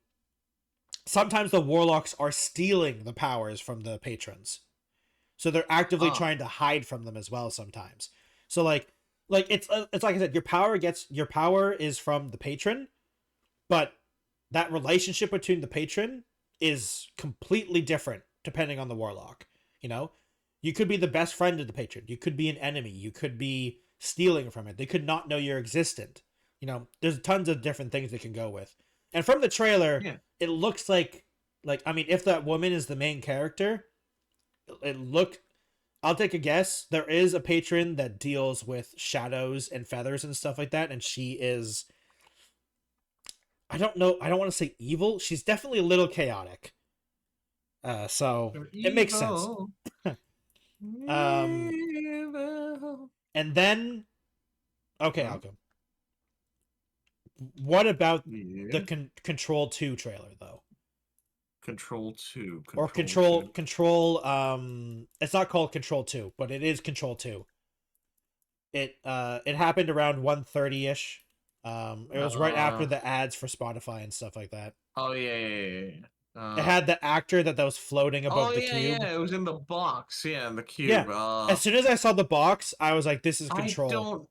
Speaker 1: Sometimes the warlocks are stealing the powers from the patrons, so they're actively trying to hide from them as well sometimes. So like it's like I said, your power is from the patron, but that relationship between the patron is completely different depending on the warlock. You know, you could be the best friend of the patron, you could be an enemy, you could be stealing from it, they could not know you're existent. You know, there's tons of different things they can go with. And from the trailer, it looks like, I mean, if that woman is the main character, I'll take a guess. There is a patron that deals with shadows and feathers and stuff like that, and she is, I don't know, I don't want to say evil. She's definitely a little chaotic. So
Speaker 2: You're
Speaker 1: it makes sense.
Speaker 2: evil.
Speaker 1: Um,
Speaker 2: Evil.
Speaker 1: and then okay,
Speaker 2: Huh?
Speaker 1: Alchem. What about the
Speaker 2: Yeah.
Speaker 1: Control 2 trailer though?
Speaker 2: Control 2.
Speaker 1: Or
Speaker 2: Control 2.
Speaker 1: Control it's not called Control 2, but it is Control 2. It happened around 1:30ish. It was right after
Speaker 2: Uh,
Speaker 1: the ads for Spotify and stuff like that.
Speaker 2: oh, yeah, yeah, yeah, yeah.
Speaker 1: It had the actor that was floating
Speaker 2: Oh,
Speaker 1: above the
Speaker 2: yeah,
Speaker 1: cube.
Speaker 2: yeah. It was in the box. Yeah, in the
Speaker 1: Yeah.
Speaker 2: cube.
Speaker 1: As soon as I saw the box, I was like, this is
Speaker 2: I
Speaker 1: Control.
Speaker 2: don't.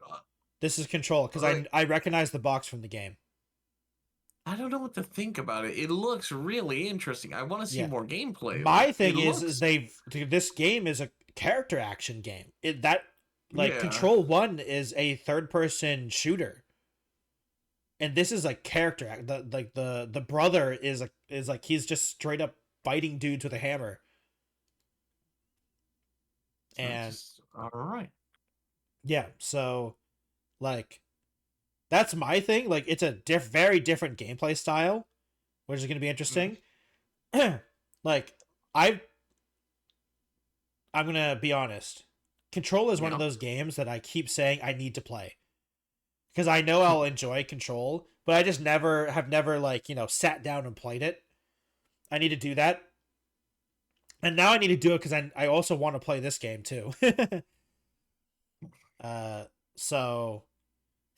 Speaker 1: This is Control, because
Speaker 2: Like,
Speaker 1: I recognize the box from the game.
Speaker 2: I don't know what to think about it. It looks really interesting. I want to see
Speaker 1: Yeah.
Speaker 2: more gameplay.
Speaker 1: My
Speaker 2: Like,
Speaker 1: thing
Speaker 2: it
Speaker 1: is
Speaker 2: looks.
Speaker 1: this game is a character action game. Like
Speaker 2: Yeah.
Speaker 1: Control 1 is a third person shooter. And this is like character the brother is like he's just straight up fighting dudes with a hammer. And
Speaker 2: All right.
Speaker 1: yeah, so like that's my thing. Like it's a very different gameplay style, which is going to be interesting. Like I I'm going to be honest. Control is one of
Speaker 2: Yeah.
Speaker 1: those games that I keep saying I need to play. Because I know I'll enjoy Control, but I just never like, sat down and played it. I need to do that. And now I need to do it because I also want to play this game too. So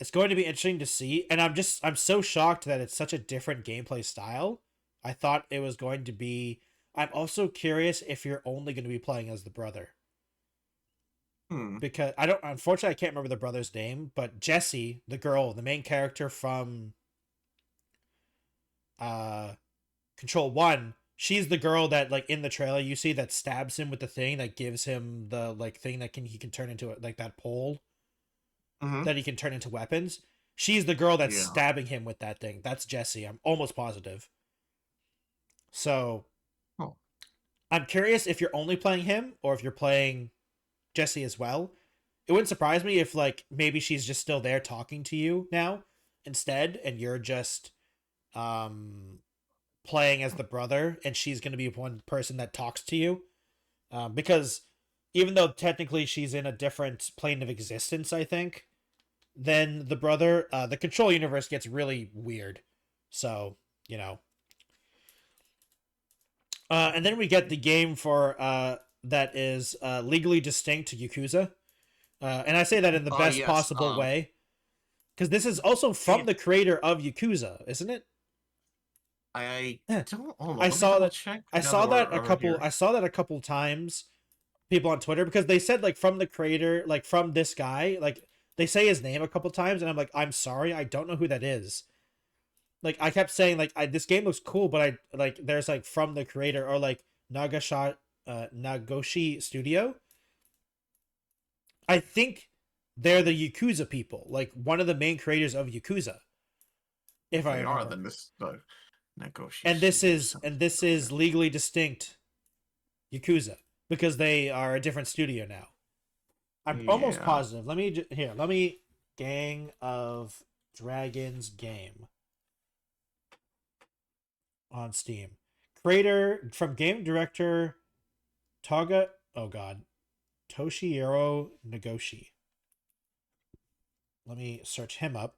Speaker 1: it's going to be interesting to see. And I'm so shocked that it's such a different gameplay style. I thought it was going to be. I'm also curious if you're only going to be playing as the brother. Because unfortunately I can't remember the brother's name, but Jessie, the girl, the main character from Control 1, she's the girl that like in the trailer you see that stabs him with the thing that gives him the like thing that he can turn into like that pole that he can turn into weapons. She's the girl that's stabbing him with that thing. That's Jessie. I'm almost positive. So I'm curious if you're only playing him or if you're playing Jessie as well. It wouldn't surprise me if like maybe she's just still there talking to you now instead, and you're just playing as the brother, and she's going to be one person that talks to you. Because even though technically she's in a different plane of existence, I think, than the brother, the Control universe gets really weird. So, and then we get the game for that is legally distinct to Yakuza. And I say that in the best possible way. Because this is also from the creator of Yakuza, isn't it?
Speaker 2: I don't.
Speaker 1: I saw that. I saw that a couple times. People on Twitter, because they said like from the creator, like from this guy, like they say his name a couple times, and I'm like, I'm sorry, I don't know who that is. Like I kept saying like this game looks cool, but I like there's like from the creator or like Nagoshi Studio. I think they're the Yakuza people, like one of the main creators of Yakuza. If I remember.
Speaker 2: Then this Nagoshi.
Speaker 1: And this is legally distinct Yakuza because they are a different studio now. I'm almost positive. Let me Gang of Dragons game on Steam. Creator from game director Toshihiro Nagoshi. Let me search him up.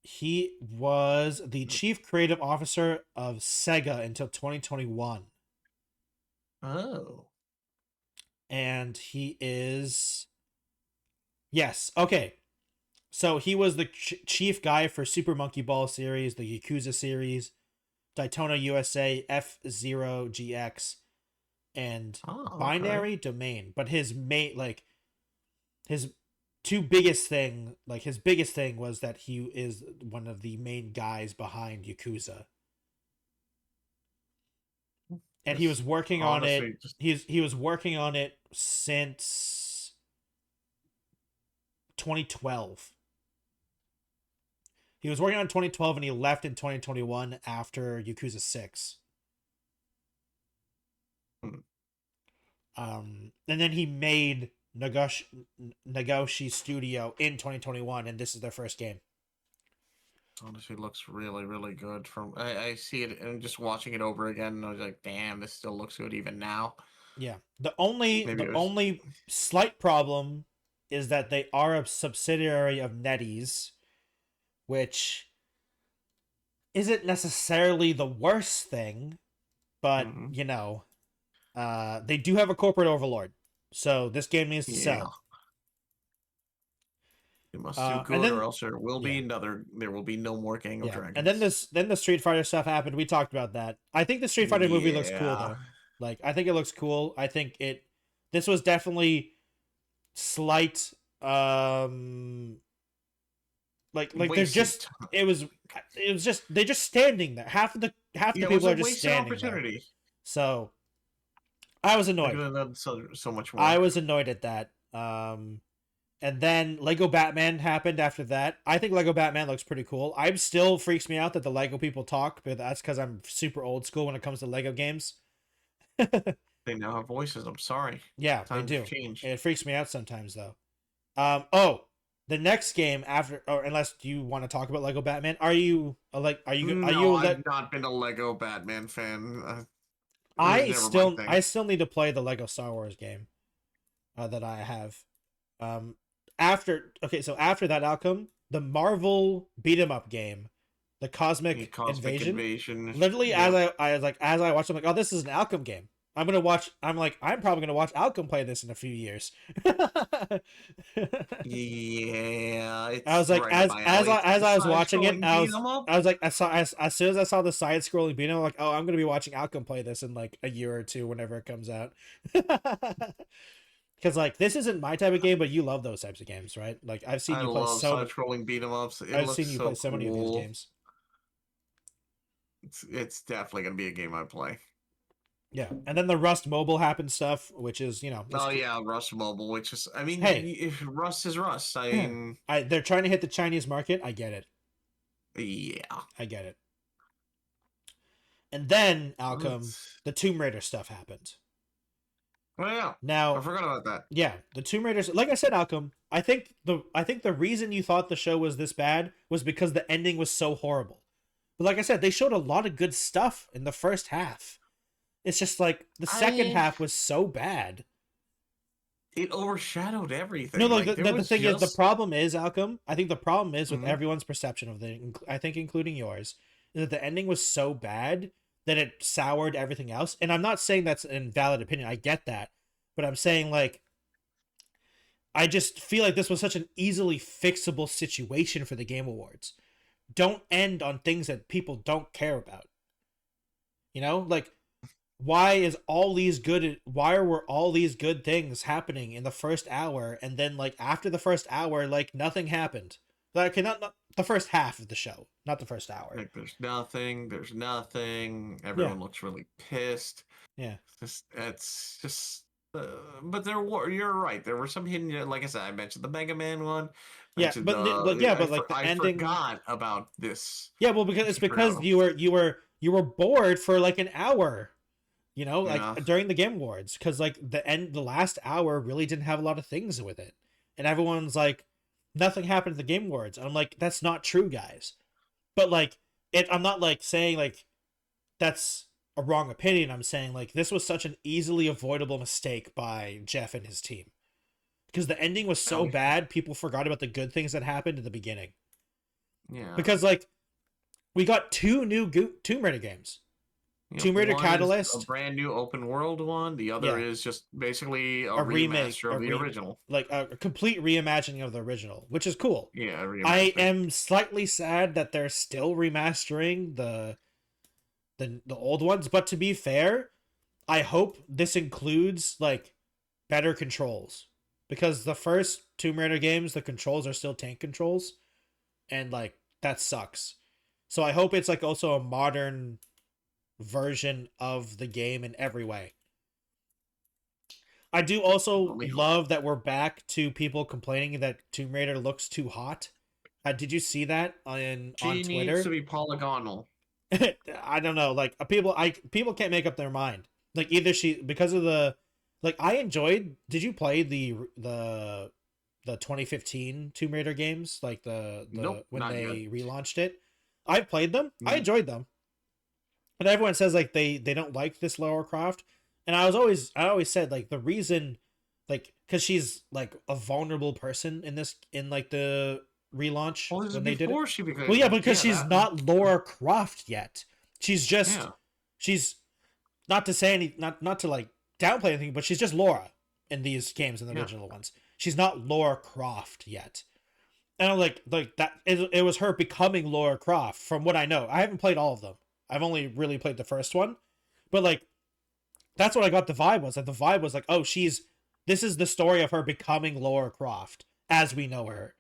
Speaker 1: He was the chief creative officer of Sega until 2021.
Speaker 2: Oh.
Speaker 1: And he is... Yes, okay. So he was the chief guy for Super Monkey Ball series, the Yakuza series, Daytona USA, F-Zero GX, and Binary Domain. But his his biggest thing was that he is one of the main guys behind Yakuza. And he was working on it. He was working on it since 2012. He was working on 2012 and he left in 2021 after Yakuza 6. And then he made Nagoshi Studio in 2021, and this is their first game.
Speaker 2: Honestly, looks really, really good. I see it and just watching it over again, and I was like, damn, this still looks good even now.
Speaker 1: Yeah. The only slight problem is that they are a subsidiary of NetEase, which isn't necessarily the worst thing, but they do have a corporate overlord, so this game needs to sell.
Speaker 2: It must do good, or else there will be no more Gang of Dragons.
Speaker 1: And then the Street Fighter stuff happened. We talked about that. I think the Street Fighter movie looks cool though. Like, I think it looks cool. I think this was definitely slight like they're just it was just they're just standing there. Half the people are just standing there. So I was annoyed.
Speaker 2: So much more.
Speaker 1: I was annoyed at that. And then Lego Batman happened after that. I think Lego Batman looks pretty cool. I'm still freaks me out that the Lego people talk, but that's because I'm super old school when it comes to Lego games.
Speaker 2: They now have voices. I'm sorry.
Speaker 1: Yeah, they do. It freaks me out sometimes though. The next game after, or unless you want to talk about Lego Batman, are you?
Speaker 2: I've not been a Lego Batman fan.
Speaker 1: I still need to play the Lego Star Wars game that I have. After that, Alchem, the Marvel beat 'em up game, the Cosmic Invasion. Literally, as I watched, I'm like, oh, this is an Alchem game. I'm probably gonna watch Alchem play this in a few years.
Speaker 2: Yeah,
Speaker 1: I was like, as I was watching it, I was like, as soon as I saw the side scrolling beat 'em, I'm like, oh, I'm gonna be watching Alchem play this in like a year or two whenever it comes out. Because like this isn't my type of game, but you love those types of games, right? Like I've seen you play
Speaker 2: side-scrolling beat 'em ups.
Speaker 1: I've seen you play so many of these games.
Speaker 2: It's definitely gonna be a game I play.
Speaker 1: Yeah, and then the Rust Mobile happened stuff, which is
Speaker 2: Rust Mobile, which is if Rust is Rust,
Speaker 1: they're trying to hit the Chinese market. I get it.
Speaker 2: Yeah,
Speaker 1: I get it. And then Alchem, the Tomb Raider stuff happened.
Speaker 2: Oh yeah.
Speaker 1: Now
Speaker 2: I forgot about that.
Speaker 1: Yeah, the Tomb Raiders. Like I said, Alchem, I think the reason you thought the show was this bad was because the ending was so horrible. But like I said, they showed a lot of good stuff in the first half. It's just like the second half was so bad.
Speaker 2: It overshadowed everything.
Speaker 1: No, the thing is, the problem is, Alchem, I think the problem is with everyone's perception of I think including yours, is that the ending was so bad that it soured everything else. And I'm not saying that's an invalid opinion. I get that. But I'm saying, like, I just feel like this was such an easily fixable situation for the Game Awards. Don't end on things that people don't care about. You know? Like, why were all these good things happening in the first hour, and then, like, after the first hour, like, nothing happened? Like, not the first half of the show, not the first hour.
Speaker 2: Like, there's nothing. Everyone looks really pissed.
Speaker 1: Yeah.
Speaker 2: It's just... but you're right. There were some hidden, like I said, I mentioned the Mega Man one.
Speaker 1: Yeah, but the ending.
Speaker 2: I forgot about this.
Speaker 1: Yeah, well, because you were bored for like an hour, during the Game Awards, because like the last hour really didn't have a lot of things with it, and everyone's like, nothing happened at the Game Awards. I'm like, that's not true, guys. But like, I'm not like saying like that's a wrong opinion. I'm saying like this was such an easily avoidable mistake by Jeff and his team, because the ending was so bad, people forgot about the good things that happened in the beginning.
Speaker 2: Yeah,
Speaker 1: because like we got 2 new Tomb Raider games. Tomb Raider Catalyst,
Speaker 2: a brand new open world one. The other is just basically a remaster of the original, like
Speaker 1: a complete reimagining of the original, which is cool.
Speaker 2: Yeah,
Speaker 1: I am slightly sad that they're still remastering the old ones, but to be fair, I hope this includes like better controls, because the first Tomb Raider games, the controls are still tank controls, and like that sucks. So I hope it's like also a modern version of the game in every way. I do also love that we're back to people complaining that Tomb Raider looks too hot. Did you see that on Twitter?
Speaker 2: She needs to be polygonal.
Speaker 1: I don't know, like people can't make up their mind. Like either because of the like I enjoyed. Did you play the 2015 Tomb Raider games, like the
Speaker 2: Nope,
Speaker 1: when
Speaker 2: not yet.
Speaker 1: they relaunched it? I've played them. I
Speaker 2: Mm.
Speaker 1: enjoyed them. But everyone says like they don't like this Lara Croft, and I always said like the reason, like because she's like a vulnerable person in this in like the relaunch
Speaker 2: Well, this is
Speaker 1: when they did it.
Speaker 2: before she became.
Speaker 1: Well, yeah, because she's
Speaker 2: that.
Speaker 1: not Lara Croft yet. She's just
Speaker 2: Yeah.
Speaker 1: she's not to say any not to like downplay anything, but she's just Laura in these games in the
Speaker 2: Yeah.
Speaker 1: original ones. She's not Lara Croft yet. And I'm like that it was her becoming Lara Croft from what I know. I haven't played all of them. I've only really played the first one. But like that's what I got the vibe was. That the vibe was like, oh, this is the story of her becoming Lara Croft as we know her.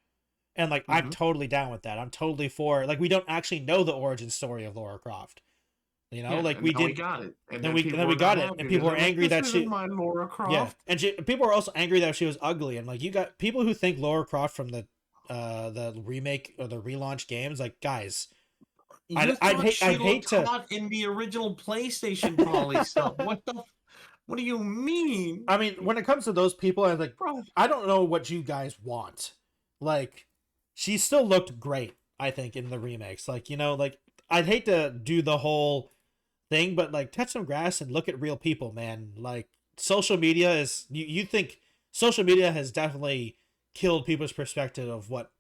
Speaker 1: And like I'm totally down with that. I'm totally for like we don't actually know the origin story of Lara Croft. You know, like we did.
Speaker 2: We got it,
Speaker 1: and then we got it, and people were angry that she.
Speaker 2: My Lara Croft.
Speaker 1: Yeah, and people were also angry that she was ugly, and like you got people who think Lara Croft from the remake or the relaunch games, like guys, I'd hate to
Speaker 2: in the original PlayStation Poly stuff. What do you mean?
Speaker 1: I mean, when it comes to those people, I'm like,
Speaker 2: Bro.
Speaker 1: I don't know what you guys want. Like, she still looked great, I think, in the remakes. Like, you know, like I'd hate to do the whole thing, but like touch some grass and look at real people, man. Like social media is you think social media has definitely killed people's perspective of what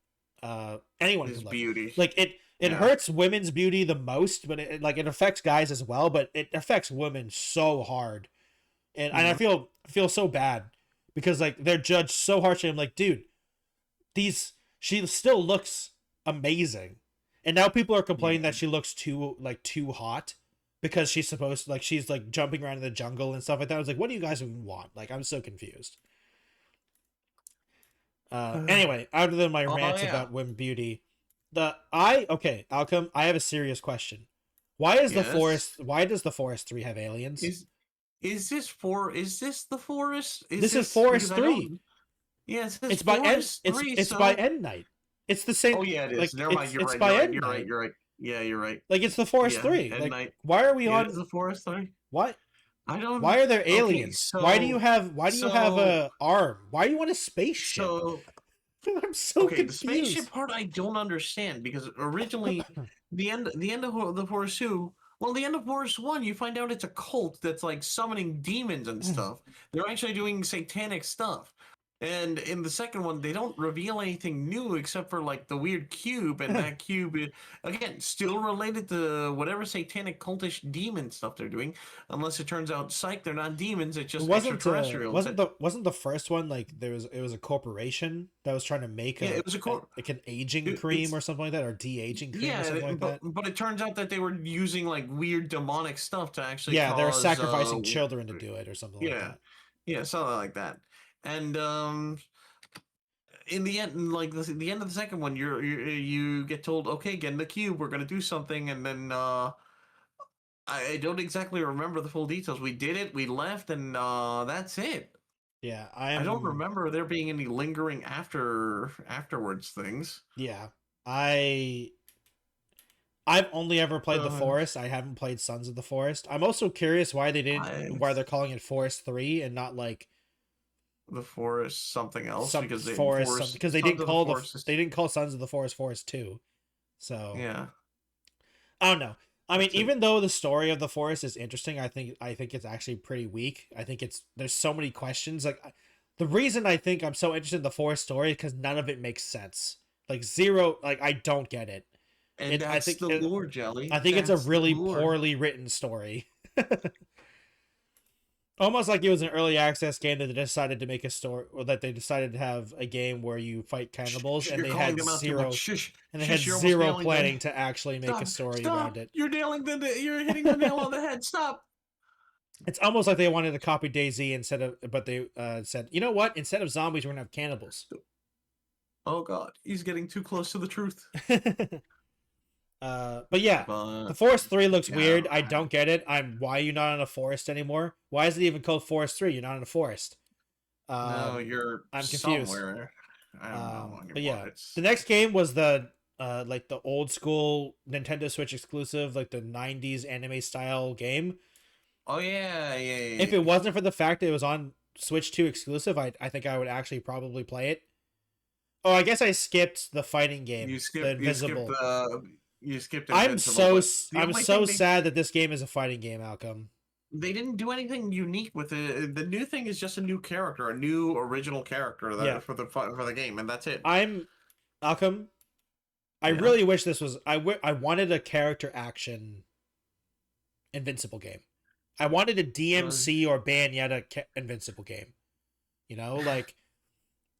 Speaker 1: anyone can look.
Speaker 2: Beauty.
Speaker 1: Like it hurts women's beauty the most, but it affects guys as well, but it affects women so hard. And I feel so bad because like they're judged so harshly. I'm like, dude, she still looks amazing. And now people are complaining that she looks too hot because she's supposed to, like, she's like jumping around in the jungle and stuff like that. I was like, what do you guys even want? Like, I'm so confused. Anyway, other than my rant about women beauty, Alchem, I have a serious question. Why does the Forest 3 have aliens?
Speaker 2: Is this the Forest?
Speaker 1: This is Forest 3.
Speaker 2: Yeah,
Speaker 1: it's by End Night. It's the same.
Speaker 2: Oh yeah, it is.
Speaker 1: Like,
Speaker 2: Never mind. You're right. Yeah, you're right.
Speaker 1: Like it's the Forest 3. Like, why are we on
Speaker 2: the Forest 3?
Speaker 1: What?
Speaker 2: I don't.
Speaker 1: Why are there aliens? Why do you have a arm? Why do you want a spaceship? I'm so confused.
Speaker 2: The spaceship part I don't understand because originally the end of the Forest 2. Well, the end of Forest 1, you find out it's a cult that's like summoning demons and stuff. They're actually doing satanic stuff. And in the second one, they don't reveal anything new except for like the weird cube, and that cube, again, still related to whatever satanic cultish demon stuff they're doing. Unless it turns out, psych, they're not demons; it's just extraterrestrial.
Speaker 1: Wasn't the first one like it was a corporation that was trying to make like an aging cream or something like that, or de-aging cream or something like that?
Speaker 2: But it turns out that they were using like weird demonic stuff to actually
Speaker 1: they were sacrificing children to do it or something like that.
Speaker 2: Yeah, something like that. And in the end, like the end of the second one, you get told, okay, get in the cube, we're gonna do something, and then I don't exactly remember the full details. We did it, we left, and that's it.
Speaker 1: Yeah,
Speaker 2: I don't remember there being any lingering afterwards things.
Speaker 1: Yeah, I've only ever played the Forest. I haven't played Sons of the Forest. I'm also curious why they're calling it Forest 3 and not like
Speaker 2: the Forest something else, because they
Speaker 1: didn't call Sons of the Forest 2. So
Speaker 2: yeah,
Speaker 1: I don't know. I mean, even though the story of the Forest is interesting, I think it's actually pretty weak. I think there's so many questions. Like the reason I think I'm so interested in the Forest story is because none of it makes sense. Like zero, like I don't get it.
Speaker 2: And I think the lore, Jelly.
Speaker 1: I think it's a really poorly written story. Almost like it was an early access game that they decided to make a story, or that they decided to have a game where you fight cannibals, and they had zero planning to actually make a story around it.
Speaker 2: You're hitting the nail on the head. Stop.
Speaker 1: It's almost like they wanted to copy DayZ but they said, you know what? Instead of zombies, we're gonna have cannibals.
Speaker 2: Oh God, he's getting too close to the truth.
Speaker 1: But yeah, the Forest 3 looks weird. I don't get it. Why are you not in a forest anymore? Why is it even called Forest 3? You're not in a forest.
Speaker 2: I'm confused. Somewhere. I don't know anymore.
Speaker 1: But yeah, the next game was the like the old school Nintendo Switch exclusive, like the 90s anime style game.
Speaker 2: Oh yeah.
Speaker 1: If it wasn't for the fact that it was on Switch 2 exclusive, I think I would actually probably play it. Oh, I guess I skipped the fighting game, the Invisible.
Speaker 2: You skipped
Speaker 1: I'm
Speaker 2: Invincible.
Speaker 1: I'm so sad that this game is a fighting game, Alchem.
Speaker 2: They didn't do anything unique with it. The new thing is just a new character, a new original character for the game, and that's it.
Speaker 1: Alchem. I really wish this was. I wanted a character action Invincible game. I wanted a DMC or Bayonetta Invincible game. You know, like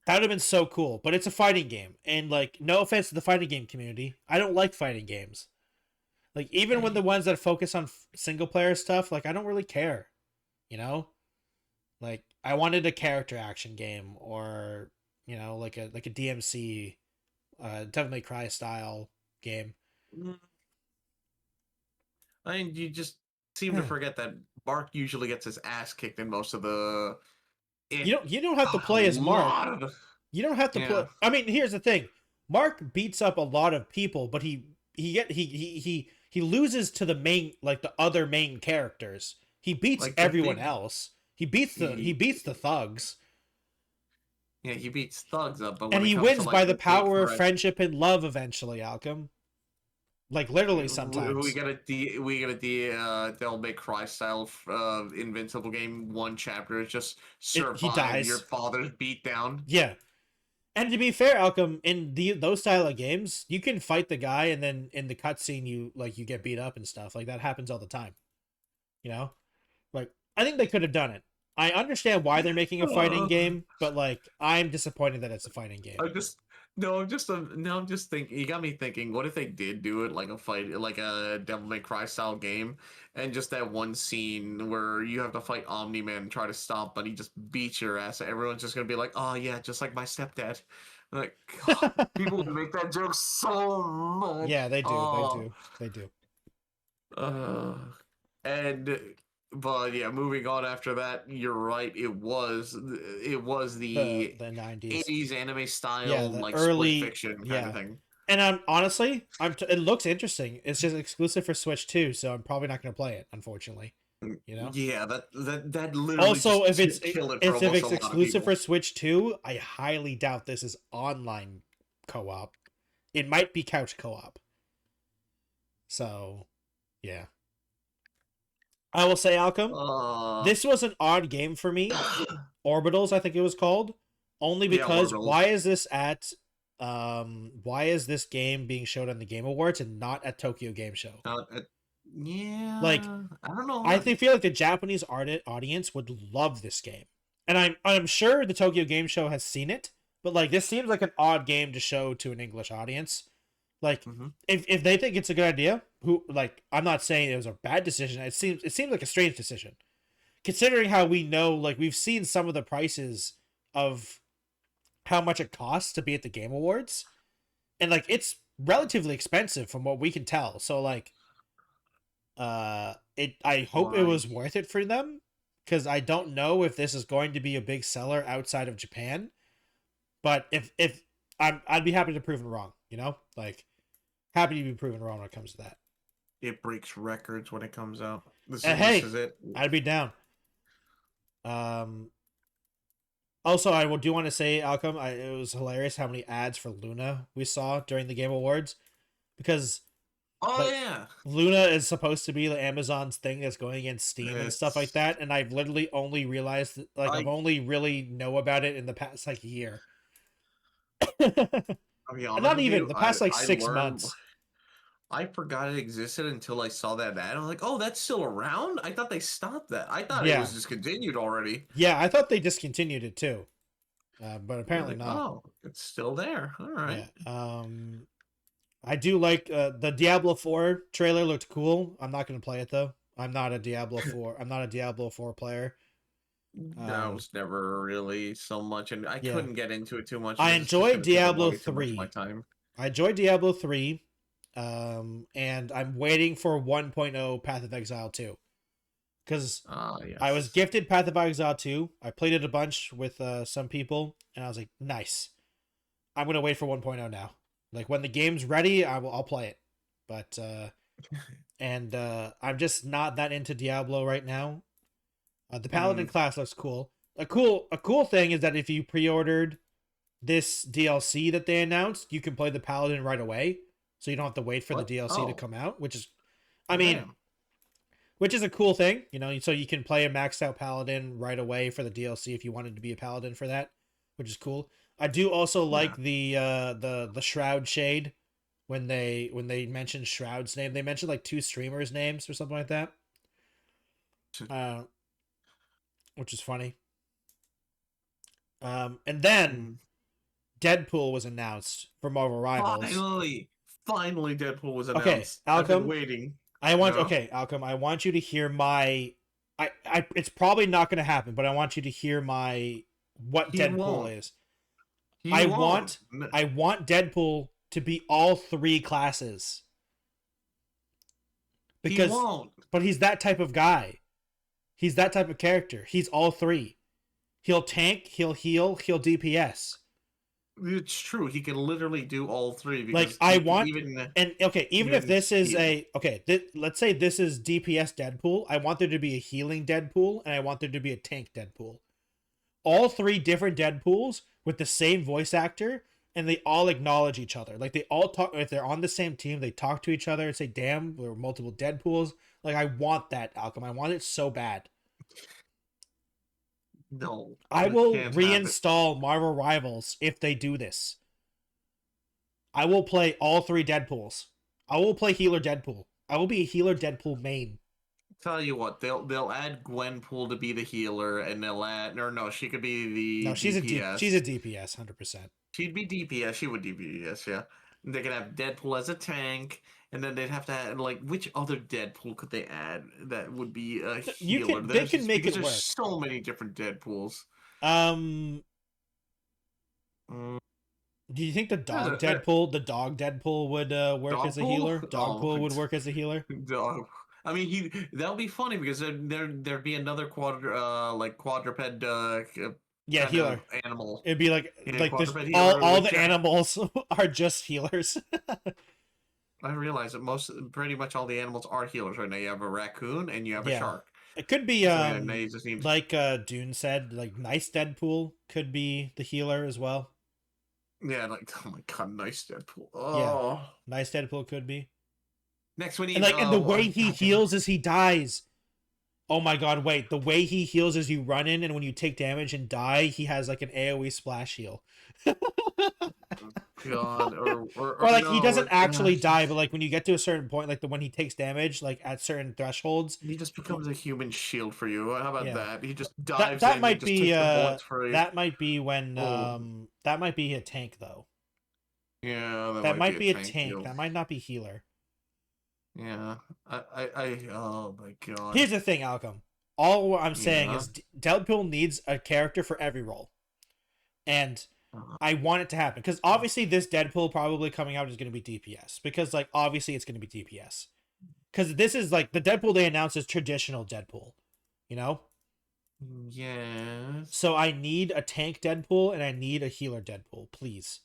Speaker 1: that would have been so cool. But it's a fighting game, and like, no offense to the fighting game community, I don't like fighting games. Like, even when the ones that focus on single player stuff, like, I don't really care. You know, like, I wanted a character action game, or you know, like a DMC, Devil May Cry style game.
Speaker 2: I mean, you just seem to forget that Mark usually gets his ass kicked in most of the.
Speaker 1: You don't have to play as Mark. You don't have to play. I mean, here's the thing: Mark beats up a lot of people, but he loses to the other main characters. He beats like everyone else. He beats the thugs.
Speaker 2: Yeah, he beats thugs up, but
Speaker 1: and he wins by the power of friendship and love. Eventually, Alchem. Like, literally, sometimes
Speaker 2: we get a Devil May Cry style Invincible game. One chapter is just survive your father's beatdown.
Speaker 1: Yeah, and to be fair, Alchem, in those style of games, you can fight the guy, and then in the cutscene, you get beat up and stuff. Like, that happens all the time. You know, like, I think they could have done it. I understand why they're making a fighting game, but like, I'm disappointed that it's a fighting game.
Speaker 2: I'm just thinking. You got me thinking. What if they did do it like a Devil May Cry style game, and just that one scene where you have to fight Omni-Man and try to stop, but he just beats your ass. Everyone's just gonna be like, "Oh yeah, just like my stepdad." Like, God, people would make that joke so much.
Speaker 1: Yeah, they do. They do.
Speaker 2: But yeah, moving on after that, you're right. It was the 90s, 80s anime style, like early split fiction kind of thing.
Speaker 1: And honestly, it looks interesting. It's just exclusive for Switch 2, so I'm probably not going to play it, unfortunately. You know?
Speaker 2: Yeah, that literally.
Speaker 1: Also, if it's exclusive for Switch 2, I highly doubt this is online co-op. It might be couch co-op. So, yeah. I will say, Alchem, this was an odd game for me. Orbitals, I think it was called. Only because why is this game being showed on the Game Awards and not at Tokyo Game Show?
Speaker 2: Yeah.
Speaker 1: Like,
Speaker 2: I don't know.
Speaker 1: I feel like the Japanese audience would love this game. And I'm sure the Tokyo Game Show has seen it, but like, this seems like an odd game to show to an English audience. Like, if they think it's a good idea, I'm not saying it was a bad decision. It seems like a strange decision, considering how we know, like, we've seen some of the prices of how much it costs to be at the Game Awards, and like, it's relatively expensive from what we can tell. So like, I hope it was worth it for them, because I don't know if this is going to be a big seller outside of Japan. But if I'd be happy to prove it wrong. You know, like, happy to be proven wrong when it comes to that.
Speaker 2: It breaks records when it comes out. This is it.
Speaker 1: I'd be down. Also, I do want to say, Alchem, it was hilarious how many ads for Luna we saw during the Game Awards, because Luna is supposed to be the Amazon's thing that's going against Steam and stuff like that, and I've literally only realized I've only really know about it in the past like year. Not even the past 6 months.
Speaker 2: I forgot it existed until I saw that ad. I'm like, oh, that's still around? I thought they stopped that. I thought it was discontinued already.
Speaker 1: Yeah, I thought they discontinued it too. But apparently not.
Speaker 2: Oh, it's still there. All right.
Speaker 1: Yeah. I do like the Diablo 4 trailer looked cool. I'm not going to play it though. I'm not a Diablo 4 player.
Speaker 2: That was never really so much, and I couldn't get into it too much.
Speaker 1: I enjoyed Diablo 3. I enjoyed Diablo 3, and I'm waiting for 1.0 Path of Exile 2. Because I was gifted Path of Exile 2. I played it a bunch with some people, and I was like, nice. I'm going to wait for 1.0 now. Like, when the game's ready, I'll play it. But, I'm just not that into Diablo right now. The Paladin class looks cool. a cool thing is that if you pre-ordered this DLC that they announced, you can play the Paladin right away, so you don't have to wait for
Speaker 2: What?
Speaker 1: the DLC to come out, which is, I
Speaker 2: Oh,
Speaker 1: mean,
Speaker 2: damn.
Speaker 1: which is a cool thing, so you can play a maxed out Paladin right away for the DLC if you wanted to be a Paladin for that, which is cool. I do also like the Shroud Shade when they mentioned Shroud's name. They mentioned like 2 streamers' names or something like that. Which is funny. And then Deadpool was announced for Marvel Rivals.
Speaker 2: Finally, Deadpool was announced.
Speaker 1: Okay, Alchem,
Speaker 2: I've been waiting.
Speaker 1: Alchem, I want you to hear my. It's probably not going to happen, but I want you to hear what Deadpool is. I want Deadpool to be all 3 classes. Because, but he's that type of guy. He's that type of character. He's all 3. He'll tank, he'll heal, he'll DPS.
Speaker 2: It's true. He can literally do all 3.
Speaker 1: Because if this is let's say this is DPS Deadpool, I want there to be a healing Deadpool, and I want there to be a tank Deadpool. All 3 different Deadpools with the same voice actor, and they all acknowledge each other. Like, they all talk, if they're on the same team, they talk to each other and say, damn, there were multiple Deadpools. Like, I want that, Alchem. I want it so bad.
Speaker 2: No.
Speaker 1: I will reinstall Marvel Rivals if they do this. I will play all 3 Deadpools. I will play Healer Deadpool. I will be a Healer Deadpool main.
Speaker 2: Tell you what, they'll add Gwenpool to be the healer, and they'll add she could be the
Speaker 1: she's
Speaker 2: DPS.
Speaker 1: She's a DPS 100%.
Speaker 2: She'd be DPS. She would DPS. Yeah. They could have Deadpool as a tank, and then they'd have to add, like, which other Deadpool could they add that would be a healer?
Speaker 1: They can make it work.
Speaker 2: There's so many different Deadpools.
Speaker 1: Do you think the dog Deadpool would work as a healer? Dogpool would work as a healer?
Speaker 2: Dog. I mean, that would be funny because there'd be another quadruped
Speaker 1: healer
Speaker 2: animal.
Speaker 1: It'd be like all the animals are just healers.
Speaker 2: I realize that pretty much all the animals are healers right now. You have a raccoon and you have a shark.
Speaker 1: It could be like Dune said, like Nice Deadpool could be the healer as well.
Speaker 2: Yeah, like, oh my god, Nice Deadpool. Oh,
Speaker 1: yeah, Nice Deadpool could be.
Speaker 2: Next we need,
Speaker 1: and the way he heals is he dies. Oh my god, wait. The way he heals is you run in, and when you take damage and die, he has like an AoE splash heal.
Speaker 2: God,
Speaker 1: or like, he doesn't actually die, but like when you get to a certain point, like when he takes damage, like at certain thresholds,
Speaker 2: he just becomes a human shield for you. How about that? He just dives
Speaker 1: that
Speaker 2: in.
Speaker 1: Might be
Speaker 2: that
Speaker 1: might be when that might be a tank though.
Speaker 2: Yeah,
Speaker 1: that might be a tank. Heal. That might not be healer.
Speaker 2: Yeah, I oh my god.
Speaker 1: Here's the thing, Alchem. All I'm saying is Deadpool needs a character for every role, and I want it to happen because obviously this Deadpool probably coming out is going to be DPS because like obviously it's going to be DPS because this is like the Deadpool they announced is traditional Deadpool, you know.
Speaker 2: Yeah.
Speaker 1: So I need a tank Deadpool and I need a healer Deadpool, please.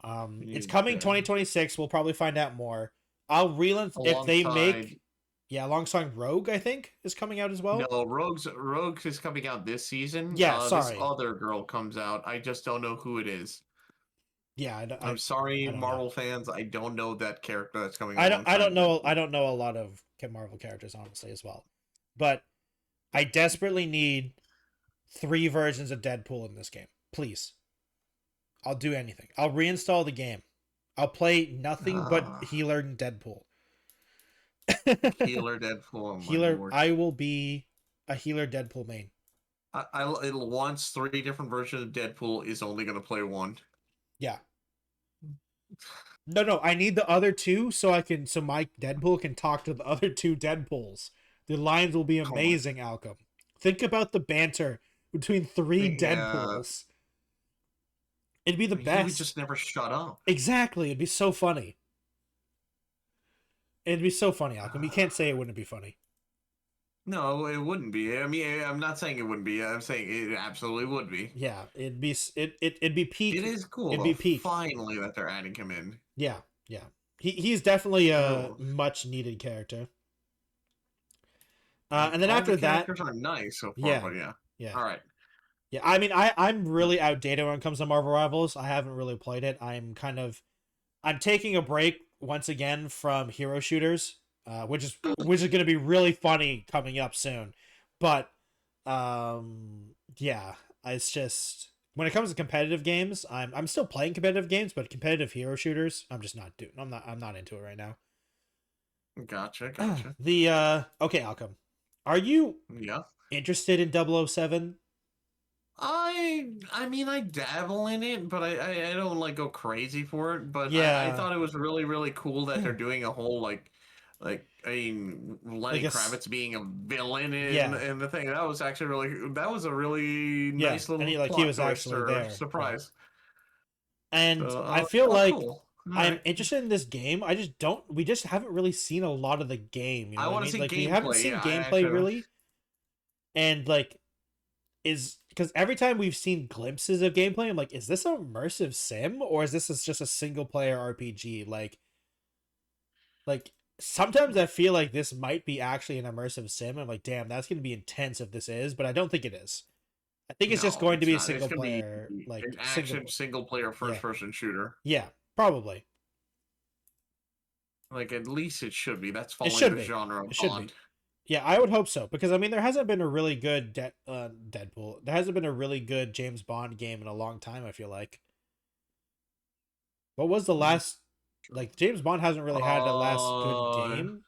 Speaker 1: It's coming 2026. We'll probably find out more. I'll relent if they make alongside Rogue, I think, is coming out as well.
Speaker 2: No, Rogue is coming out this season.
Speaker 1: Yeah, sorry.
Speaker 2: This other girl comes out. I just don't know who it is.
Speaker 1: Yeah,
Speaker 2: I'm sorry, Marvel fans. I don't know that character that's coming
Speaker 1: out. I don't know a lot of Marvel characters, honestly, as well. But I desperately need 3 versions of Deadpool in this game. Please. I'll do anything. I'll reinstall the game. I'll play nothing but healer Deadpool.
Speaker 2: Healer Deadpool.
Speaker 1: Healer. I will be a healer Deadpool main.
Speaker 2: It'll once 3 different versions of Deadpool is only going to play 1.
Speaker 1: Yeah. No. I need the other 2 so my Deadpool can talk to the other 2 Deadpools. The lines will be amazing, Alchem. Think about the banter between 3 Deadpools. It'd be the best.
Speaker 2: He would just never shut up.
Speaker 1: Exactly. It'd be so funny. It'd be so funny, Alchem. You can't say it wouldn't be funny.
Speaker 2: No, it wouldn't be. I mean, I'm not saying it wouldn't be. I'm saying it absolutely would be.
Speaker 1: Yeah, it'd be peak.
Speaker 2: It is cool.
Speaker 1: It'd be peak.
Speaker 2: Finally, that they're adding him in.
Speaker 1: Yeah. He's definitely a much needed character. And then after that,
Speaker 2: characters are nice so far. But
Speaker 1: Yeah.
Speaker 2: All right.
Speaker 1: Yeah, I mean, I'm really outdated when it comes to Marvel Rivals. I haven't really played it. I'm taking a break once again from hero shooters, which is going to be really funny coming up soon. But yeah, it's just when it comes to competitive games, I'm still playing competitive games, but competitive hero shooters, I'm not into it right now.
Speaker 2: Gotcha.
Speaker 1: Okay, Alchem, are you
Speaker 2: Yeah.
Speaker 1: interested in 007?
Speaker 2: I mean I dabble in it, but I don't like go crazy for it. But I
Speaker 1: Yeah,
Speaker 2: thought it was really, really cool that they're doing a whole like I mean
Speaker 1: like
Speaker 2: Lenny
Speaker 1: a
Speaker 2: Kravitz being a villain
Speaker 1: yeah,
Speaker 2: in the thing. That was actually that was a really
Speaker 1: yeah,
Speaker 2: nice
Speaker 1: and
Speaker 2: little
Speaker 1: he
Speaker 2: plot
Speaker 1: was
Speaker 2: twist
Speaker 1: actually
Speaker 2: or
Speaker 1: there. Yeah.
Speaker 2: surprise.
Speaker 1: And
Speaker 2: So I
Speaker 1: I
Speaker 2: was
Speaker 1: feel
Speaker 2: like, oh
Speaker 1: like
Speaker 2: cool. All
Speaker 1: I'm
Speaker 2: right.
Speaker 1: interested in this game. I just don't. We just haven't really seen a lot of the game. You know
Speaker 2: I
Speaker 1: what I
Speaker 2: want to
Speaker 1: mean?
Speaker 2: see
Speaker 1: Like we haven't
Speaker 2: gameplay.
Speaker 1: seen
Speaker 2: Yeah, I
Speaker 1: gameplay
Speaker 2: actually
Speaker 1: really, and like is because every time we've seen glimpses of gameplay, I'm like, is this a immersive sim or is this just a single player RPG? Like sometimes I feel like this might be actually an immersive sim. I'm like, damn, that's gonna be intense if this is, but I don't think it is. I think it's just
Speaker 2: no,
Speaker 1: going to
Speaker 2: it's
Speaker 1: be a
Speaker 2: not. It's
Speaker 1: single
Speaker 2: gonna be
Speaker 1: player,
Speaker 2: an
Speaker 1: like
Speaker 2: action single player
Speaker 1: yeah,
Speaker 2: first person shooter.
Speaker 1: yeah, probably.
Speaker 2: Like at least it should be. That's
Speaker 1: It
Speaker 2: following
Speaker 1: should
Speaker 2: the
Speaker 1: be.
Speaker 2: genre
Speaker 1: It
Speaker 2: of
Speaker 1: should be.
Speaker 2: Bond.
Speaker 1: Yeah, I would hope so because I mean there hasn't been a really good Deadpool. There hasn't been a really good James Bond game in a long time. I feel like. What was the
Speaker 2: Mhm.
Speaker 1: last? Like James Bond hasn't really had a last good
Speaker 2: Uh,
Speaker 1: game.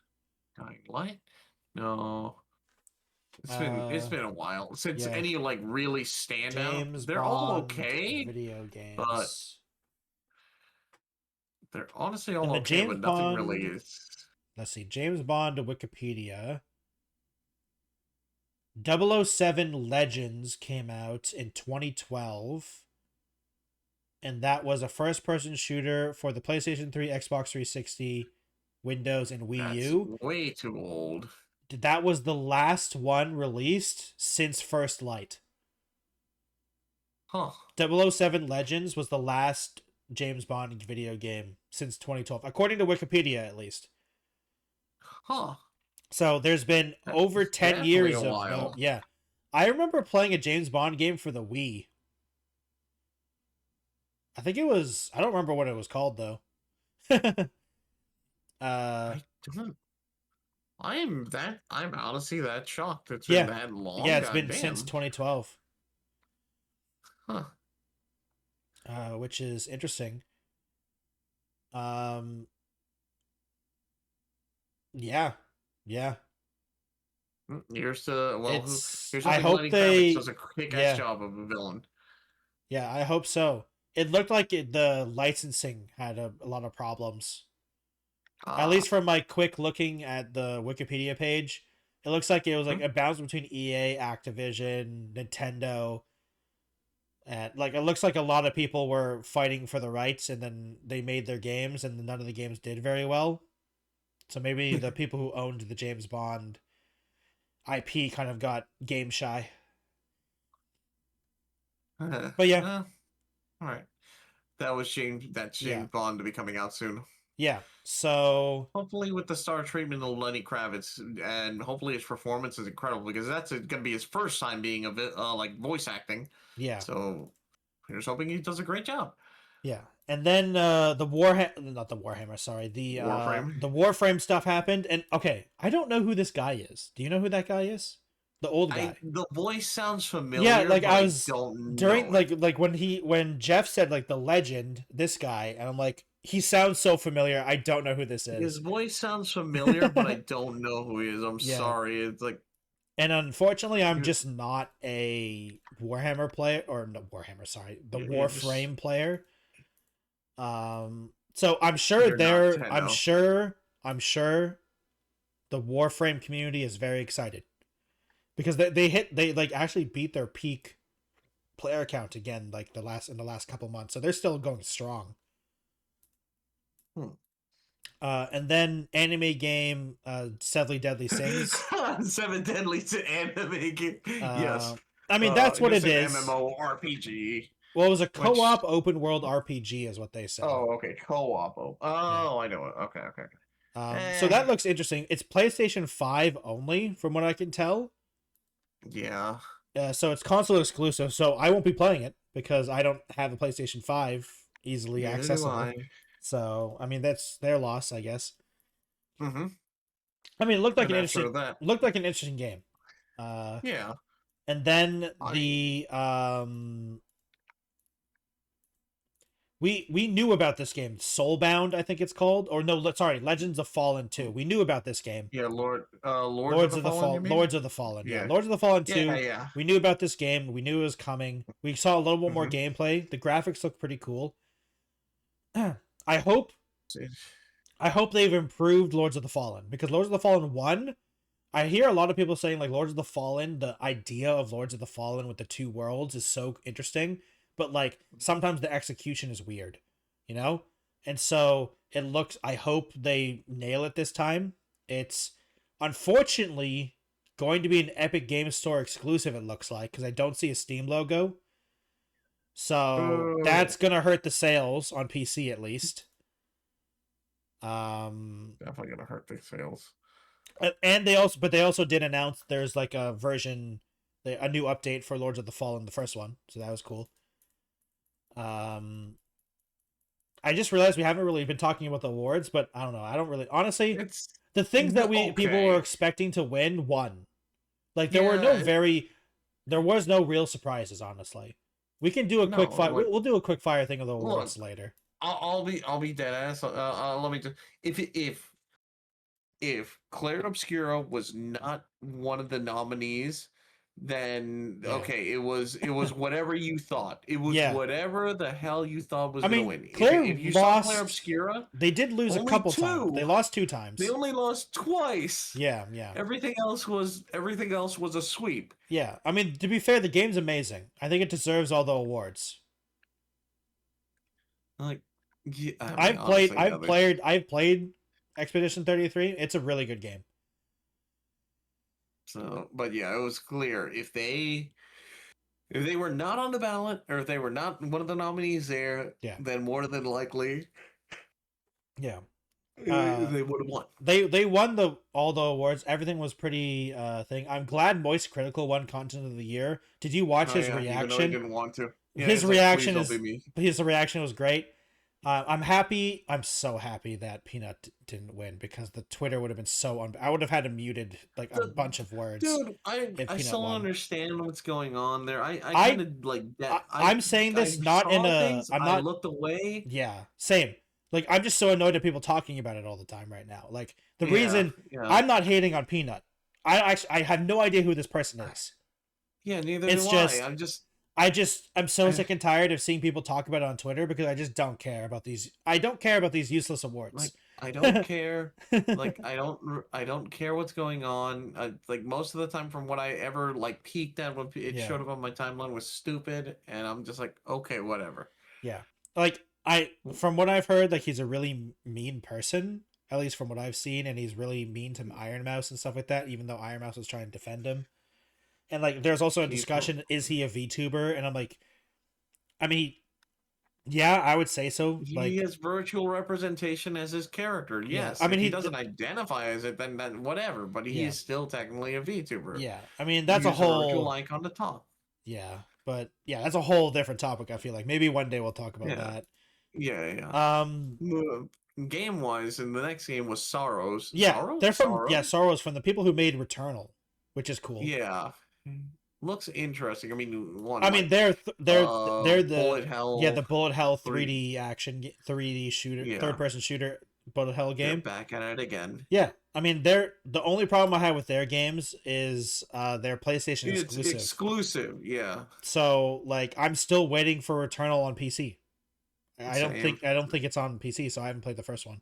Speaker 2: Dying Light? No. It's
Speaker 1: Uh,
Speaker 2: been a while since
Speaker 1: yeah,
Speaker 2: any like really stand out.
Speaker 1: James
Speaker 2: They're all
Speaker 1: Bond
Speaker 2: okay,
Speaker 1: video
Speaker 2: but
Speaker 1: games.
Speaker 2: they're honestly all
Speaker 1: And the
Speaker 2: okay,
Speaker 1: James
Speaker 2: but nothing really
Speaker 1: Bond.
Speaker 2: is.
Speaker 1: Let's see, James Bond to Wikipedia. 007 Legends came out in 2012. And that was a first person shooter for the PlayStation 3, Xbox 360, Windows, and Wii
Speaker 2: That's
Speaker 1: U.
Speaker 2: way too old.
Speaker 1: That was the last one released since First Light.
Speaker 2: Huh.
Speaker 1: 007 Legends was the last James Bond video game since 2012, according to Wikipedia at least.
Speaker 2: Huh.
Speaker 1: So there's been over
Speaker 2: That's
Speaker 1: 10
Speaker 2: definitely a
Speaker 1: years of no.
Speaker 2: while.
Speaker 1: Yeah. I remember playing a James Bond game for the Wii. I think it was. I don't remember what it was called, though. uh,
Speaker 2: I don't. I'm honestly that shocked. It's been
Speaker 1: yeah.
Speaker 2: that long.
Speaker 1: Yeah, it's
Speaker 2: God
Speaker 1: been since
Speaker 2: damn.
Speaker 1: 2012,
Speaker 2: Huh.
Speaker 1: which is interesting. Um, yeah, yeah.
Speaker 2: Here's to
Speaker 1: It's.
Speaker 2: here's
Speaker 1: I
Speaker 2: hoping
Speaker 1: hope
Speaker 2: Lenny Kravitz
Speaker 1: they.
Speaker 2: does a kick-ass
Speaker 1: Yeah,
Speaker 2: job of a villain.
Speaker 1: yeah. I hope so. It looked like the licensing had a lot of problems. At
Speaker 2: Ah,
Speaker 1: least from my quick looking at the Wikipedia page, it looks like it was like
Speaker 2: hmm?
Speaker 1: a balance between EA, Activision, Nintendo, and like it looks like a lot of people were fighting for the rights, and then they made their games, and none of the games did very well. So maybe the people who owned the James Bond IP kind of got game shy. But yeah,
Speaker 2: All right. That's
Speaker 1: yeah,
Speaker 2: James Bond to be coming out soon.
Speaker 1: yeah. So
Speaker 2: Hopefully, with the star treatment of Lenny Kravitz, and hopefully his performance is incredible because that's going to be his first time being like voice acting.
Speaker 1: yeah,
Speaker 2: So here's hoping he does a great job.
Speaker 1: yeah. And then the Warhammer, not the Warhammer, sorry,
Speaker 2: Warframe.
Speaker 1: the Warframe stuff happened, and okay, I don't know who this guy is. Do you know who that guy is? The old guy.
Speaker 2: The voice sounds
Speaker 1: Yeah,
Speaker 2: familiar,
Speaker 1: like
Speaker 2: but
Speaker 1: I
Speaker 2: I
Speaker 1: was
Speaker 2: don't
Speaker 1: during
Speaker 2: know it.
Speaker 1: like when Jeff said like the legend, this guy, and I'm like, he sounds so familiar. I don't know who this
Speaker 2: His
Speaker 1: is.
Speaker 2: voice sounds familiar, but I don't know who he is. I'm
Speaker 1: Yeah.
Speaker 2: sorry. It's like
Speaker 1: And unfortunately, I'm just not a Warhammer player or no Warhammer, sorry, the
Speaker 2: you're just
Speaker 1: Warframe player. So I'm sure
Speaker 2: you're not
Speaker 1: I'm sure the Warframe community is very excited because they like actually beat their peak player count again like in the last couple months. So they're still going strong.
Speaker 2: Hmm.
Speaker 1: And then anime game Seven Deadly Sins.
Speaker 2: Seven Deadly to anime game. Yes.
Speaker 1: I mean that's what it
Speaker 2: Just an
Speaker 1: is.
Speaker 2: MMORPG.
Speaker 1: Well, it was a
Speaker 2: Which
Speaker 1: co-op open world RPG, is what they said.
Speaker 2: okay, co-op. Oh,
Speaker 1: Yeah.
Speaker 2: I know it. Okay.
Speaker 1: So
Speaker 2: Eh,
Speaker 1: that looks interesting. It's PlayStation 5 only, from what I can tell.
Speaker 2: yeah.
Speaker 1: So it's console exclusive. So I won't be playing it because I don't have a PlayStation 5 easily
Speaker 2: Neither do
Speaker 1: accessible.
Speaker 2: I.
Speaker 1: So I mean that's their loss, I guess.
Speaker 2: Mm-hmm.
Speaker 1: I mean, it looked like
Speaker 2: And after that,
Speaker 1: an interesting game.
Speaker 2: yeah,
Speaker 1: And then
Speaker 2: I
Speaker 1: we knew about this game, Soulbound, I think it's called, or no, sorry, Legends of Fallen 2. We knew about this game.
Speaker 2: yeah, Lords of the Fallen, you mean?
Speaker 1: Lords of the Fallen. Yeah,
Speaker 2: Yeah.
Speaker 1: Lords of the Fallen
Speaker 2: Yeah,
Speaker 1: 2.
Speaker 2: yeah.
Speaker 1: We knew about this game. We knew it was coming. We saw a little bit more
Speaker 2: Mhm.
Speaker 1: gameplay. The graphics look pretty cool. I hope they've improved Lords of the Fallen, because Lords of the Fallen 1, I hear a lot of people saying like Lords of the Fallen, the idea of Lords of the Fallen with the two worlds is so interesting, but like sometimes the execution is weird, you know? And so it looks, I hope they nail it this time. It's unfortunately going to be an Epic Games Store exclusive, it looks like, because I don't see a Steam logo. So that's gonna hurt the sales on PC at least.
Speaker 2: Definitely gonna hurt the sales.
Speaker 1: And they also did announce there's like a version, a new update for Lords of the Fallen, the first one, so that was cool. I just realized we haven't really been talking about the awards, but I don't know. I don't really, honestly.
Speaker 2: It's
Speaker 1: the things that people were
Speaker 2: okay.
Speaker 1: expecting to won. Like there was no real surprises, honestly. We can do a quick fire. We'll do a quick fire thing of the awards later.
Speaker 2: I'll be dead ass. Let me just if Claire Obscura was not one of the nominees, then okay, it was whatever you thought. It was whatever the hell you thought was going to win. If you saw Claire Obscura,
Speaker 1: they did lose a couple times. They lost 2 times.
Speaker 2: They only lost twice.
Speaker 1: Yeah.
Speaker 2: Everything else was a sweep.
Speaker 1: Yeah, I mean, to be fair, the game's amazing. I think it deserves all the awards.
Speaker 2: Like, yeah,
Speaker 1: I've played Expedition 33. It's a really good game.
Speaker 2: So, but yeah, it was clear if they were not on the ballot, or if they were not one of the nominees there, then more than likely,
Speaker 1: they
Speaker 2: would have won.
Speaker 1: They won all the awards. Everything was pretty thing. I'm glad Moist Critical won Content of the Year. Did you watch his reaction?
Speaker 2: Even though he didn't want to. Yeah,
Speaker 1: his reaction was great. I'm so happy that Peanut didn't win, because the Twitter would have been so I would have had him muted like a bunch of words.
Speaker 2: Dude, I still don't understand what's going on there. I kind of like that.
Speaker 1: I'm saying this not in a. I
Speaker 2: looked away.
Speaker 1: Yeah, same. Like, I'm just so annoyed at people talking about it all the time right now. Like, the reason I'm not hating on Peanut, I have no idea who this person is.
Speaker 2: Yeah, neither do I.
Speaker 1: I'm so sick and tired of seeing people talk about it on Twitter, because I just don't care about these. I don't care about these useless awards.
Speaker 2: Like, I don't care. Like, I don't care what's going on. Like, most of the time, from what I ever like peeked at when it showed up on my timeline, was stupid, and I'm just like, okay, whatever.
Speaker 1: Yeah, like from what I've heard, like, he's a really mean person, at least from what I've seen, and he's really mean to Iron Mouse and stuff like that, even though Iron Mouse was trying to defend him. And like, there's also a discussion: is he a VTuber? And I'm like, I mean, yeah, I would say so.
Speaker 2: He has virtual representation as his character. Yes, I mean, he doesn't identify as it, then whatever. But he is still technically a VTuber.
Speaker 1: Yeah, I mean, that's a whole
Speaker 2: virtual icon on the top.
Speaker 1: Yeah, but yeah, that's a whole different topic. I feel like maybe one day we'll talk about that.
Speaker 2: Yeah. Game wise, and the next game was Sorrows.
Speaker 1: Yeah, they're from Sorrows, from the people who made Returnal, which is cool.
Speaker 2: Yeah, looks interesting. I mean,
Speaker 1: they're the
Speaker 2: Bullet Hell.
Speaker 1: Yeah, the Bullet Hell 3D action, 3D shooter, third person shooter Bullet Hell game.
Speaker 2: They're back at it again.
Speaker 1: Yeah, I mean, the only problem I have with their games is their PlayStation exclusive.
Speaker 2: It's exclusive, yeah.
Speaker 1: So like, I'm still waiting for Returnal on PC. I don't think it's on PC, so I haven't played the first one.